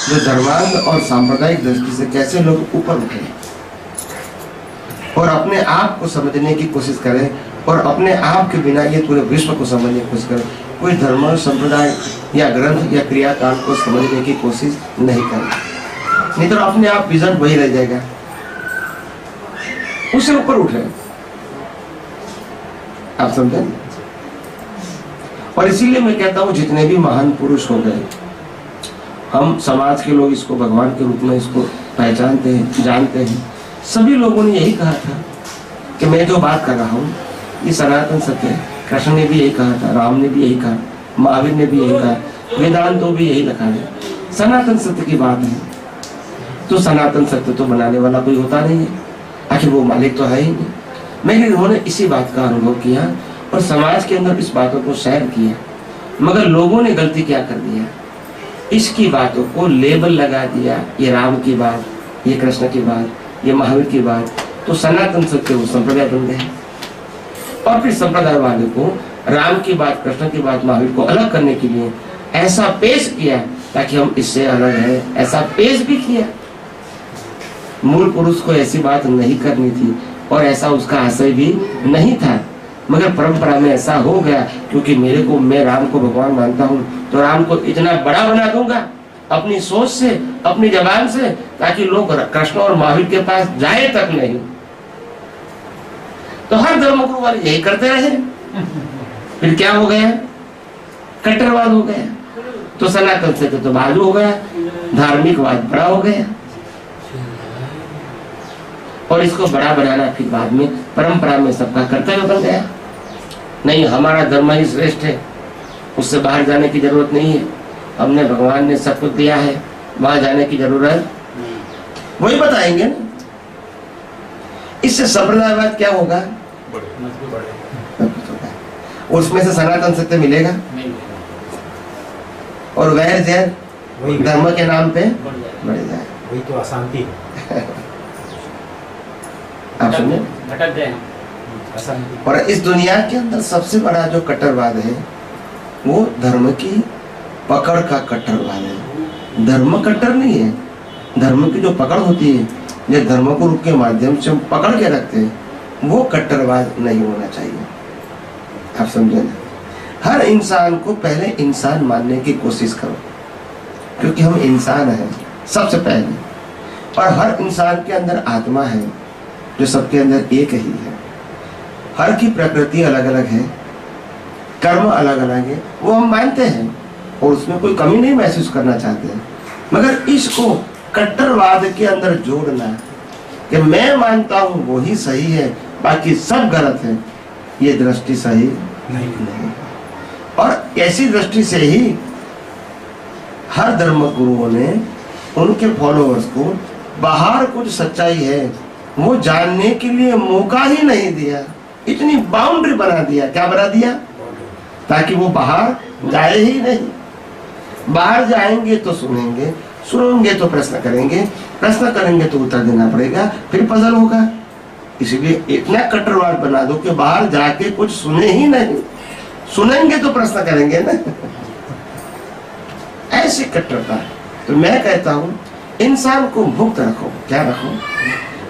जो धर्मांध और सांप्रदायिक दृष्टि से कैसे लोग ऊपर उठे और अपने आप को समझने की कोशिश करें और अपने आप के बिना ये पूरे विश्व को समझने की कोशिश करें। कोई धर्म संप्रदाय या ग्रंथ या क्रियाकांड को समझने की कोशिश नहीं करें, नहीं तो अपने आप विजन वही रह जाएगा, उससे ऊपर उठे। आप समझे? और इसीलिए मैं कहता हूं जितने भी महान पुरुष हो गए, हम समाज के लोग इसको भगवान के रूप में इसको पहचानते हैं, जानते हैं। सभी लोगों ने यही कहा था कि मैं जो बात कर रहा हूँ ये सनातन सत्य है। कृष्ण ने भी यही कहा था, राम ने भी यही कहा, महावीर ने भी यही कहा, वेदांत तो भी यही लिखा है, सनातन सत्य की बात है। तो सनातन सत्य तो बनाने वाला कोई होता नहीं है, आखिर वो मालिक तो है ही नहीं। मैंने उन्होंने इसी बात का अनुभव किया और समाज के अंदर इस बातों को शेयर किया, मगर लोगों ने गलती क्या कर दिया, इसकी बातों को लेबल लगा दिया। ये राम की बात, ये कृष्ण की बात, ये महावीर की बात, तो सनातन सत्य वो संप्रदाय बन गए। और फिर संप्रदाय वाले को राम की बात, कृष्ण की बात, महावीर को अलग करने के लिए ऐसा पेश किया ताकि हम इससे अलग है, ऐसा पेश भी किया। मूल पुरुष को ऐसी बात नहीं करनी थी और ऐसा उसका आशय भी नहीं था, मगर परंपरा में ऐसा हो गया क्योंकि मैं राम को भगवान मानता हूँ तो राम को इतना बड़ा बना दूंगा अपनी सोच से, अपनी जबान से, ताकि लोग कृष्ण और महावीर के पास जाए तक नहीं। तो हर धर्मगुरु वाले यही करते रहे, फिर क्या हो गया, कट्टरवाद हो गया। तो सनातन से तो बाजू हो गया, धार्मिकवाद बड़ा हो गया और इसको बड़ा बनाना फिर बाद में परंपरा में सबका कर्तव्य बन गया। नहीं, हमारा धर्म ही श्रेष्ठ है, उससे बाहर जाने की जरूरत नहीं है, हमने भगवान ने सब कुछ दिया है, वहां जाने की जरूरत वही बताएंगे ना। इससे संप्रदायवाद क्या होगा, उसमें से सनातन सत्य मिलेगा और वैर जैर धर्म के नाम पे बढ़ जाए, वही तो अशांति है। आप सुनिए, भटक गए अशांति। और इस दुनिया के अंदर सबसे बड़ा जो कट्टरवाद है वो धर्म की पकड़ का कट्टरवाद है। धर्म कट्टर नहीं है, धर्म की जो पकड़ होती है, जो धर्म को रूप के माध्यम से हम पकड़ के रखते हैं, वो कट्टरवाद नहीं होना चाहिए। आप समझे ना? हर इंसान को पहले इंसान मानने की कोशिश करो, क्योंकि हम इंसान हैं सबसे पहले, और हर इंसान के अंदर आत्मा है जो सबके अंदर एक ही है। हर की प्रकृति अलग अलग है, कर्म अलग अलग है, वो हम मानते हैं और उसमें कोई कमी नहीं महसूस करना चाहते हैं। मगर इसको कट्टरवाद के अंदर जोड़ना कि मैं मानता हूं वो ही सही है, बाकी सब गलत है, ये दृष्टि सही नहीं। और ऐसी दृष्टि से ही हर धर्म गुरुओं ने उनके फॉलोअर्स को बाहर कुछ सच्चाई है वो जानने के लिए मौका ही नहीं दिया, इतनी बाउंड्री बना दिया। क्या बना दिया? ताकि वो बाहर जाए ही नहीं। बाहर जाएंगे तो सुनेंगे, सुनेंगे तो प्रश्न करेंगे, प्रश्न करेंगे तो उत्तर देना पड़ेगा, फिर पजल होगा। इसलिए इतना कट्टरवाद बना दो कि बाहर जाके कुछ सुने ही नहीं, सुनेंगे तो प्रश्न करेंगे ना। ऐसी कट्टरता। तो मैं कहता हूँ इंसान को मुक्त रखो। क्या रखो?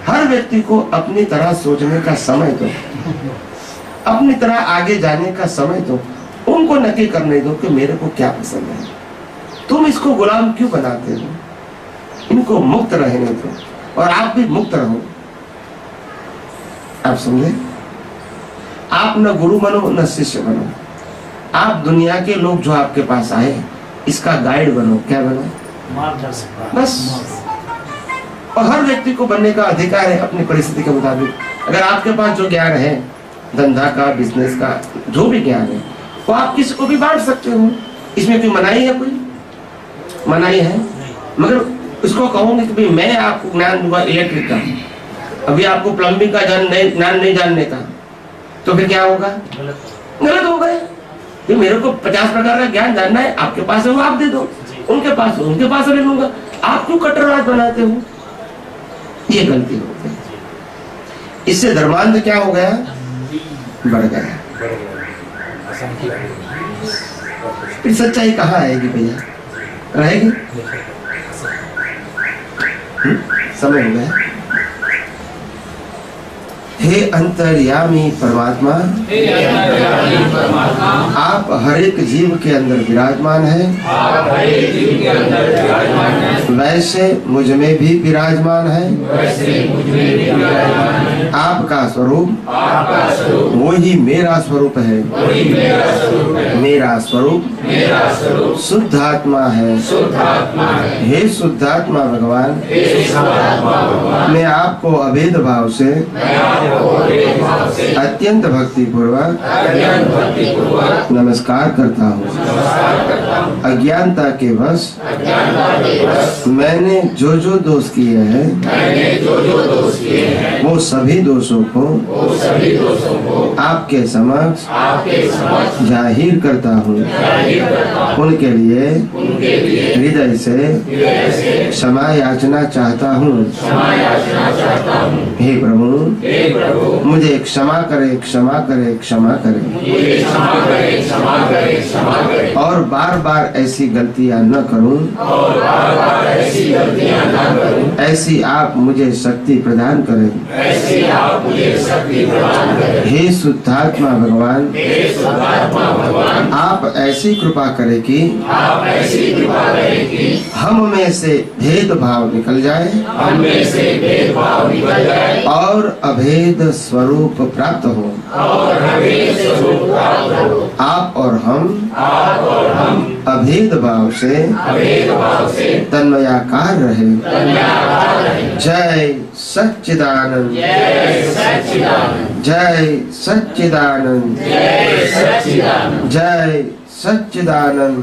हर व्यक्ति को अपनी तरह सोचने का समय दो, अपनी तरह आगे जाने का समय दो। उनको नक्की करने दो कि मेरे को क्या पसंद है। तुम इसको गुलाम क्यों बनाते हो? इनको मुक्त रहने दो और आप भी मुक्त रहो। आप समझे? आप न गुरु बनो न शिष्य बनो, आप दुनिया के लोग जो आपके पास आए इसका गाइड बनो। क्या बनो? मार्गदर्शक। बस। और हर व्यक्ति को बनने का अधिकार है अपनी परिस्थिति के मुताबिक। अगर आपके पास जो ज्ञान है, धंधा का, बिजनेस का, जो भी ज्ञान है, वो आप किसी को भी बांट सकते हो। इसमें कोई मनाही है? कोई मनाही है? मगर उसको कहूंगे कि भाई मैं आपको ज्ञान दूंगा इलेक्ट्रिक का, अभी आपको प्लम्बिंग का ज्ञान नहीं जानने का, तो फिर क्या होगा? गलत हो गया। तो मेरे को 50 प्रकार का ज्ञान जानना है, आपके पास है वो आप दे दो, उनके पास ले लूंगा। आप क्यों कट्टरवाद बनाते हो? ये गलती हो गई। इससे धर्मांध क्या हो गया? बढ़ गया। फिर सच्चाई कहाँ आएगी भैया? रहेगी? समय हो गया। हे अंतर्यामी परमात्मा, आप हर एक जीव के अंदर विराजमान हैं, वैसे मुझ में भी विराजमान है। आपका स्वरूप वही मेरा स्वरूप है। मेरा स्वरूप शुद्ध आत्मा है। हे शुद्ध आत्मा भगवान, मैं आपको अभेद भाव से अत्यंत भक्ति पूर्वक नमस्कार करता हूँ। अज्ञानता के वश मैंने जो जो दोष किए हैं वो सभी दोषों को आपके समक्ष जाहिर करता हूँ। उनके लिए हृदय से क्षमा याचना चाहता हूँ। हे प्रभु, मुझे क्षमा करे, क्षमा करे, क्षमा करे। और बार बार ऐसी गलतियां न करूं। ऐसी आप मुझे शक्ति प्रदान करें। हे शुद्धात्मा भगवान, आप ऐसी कृपा करें कि हम में से भेदभाव निकल जाए और अभेद स्वरूप प्राप्त हो। आप और हम अभेद भाव से तन्मयाकार रहे। जय सच्चिदानंद, जय सच्चिदानंद, जय सच्चिदानंद।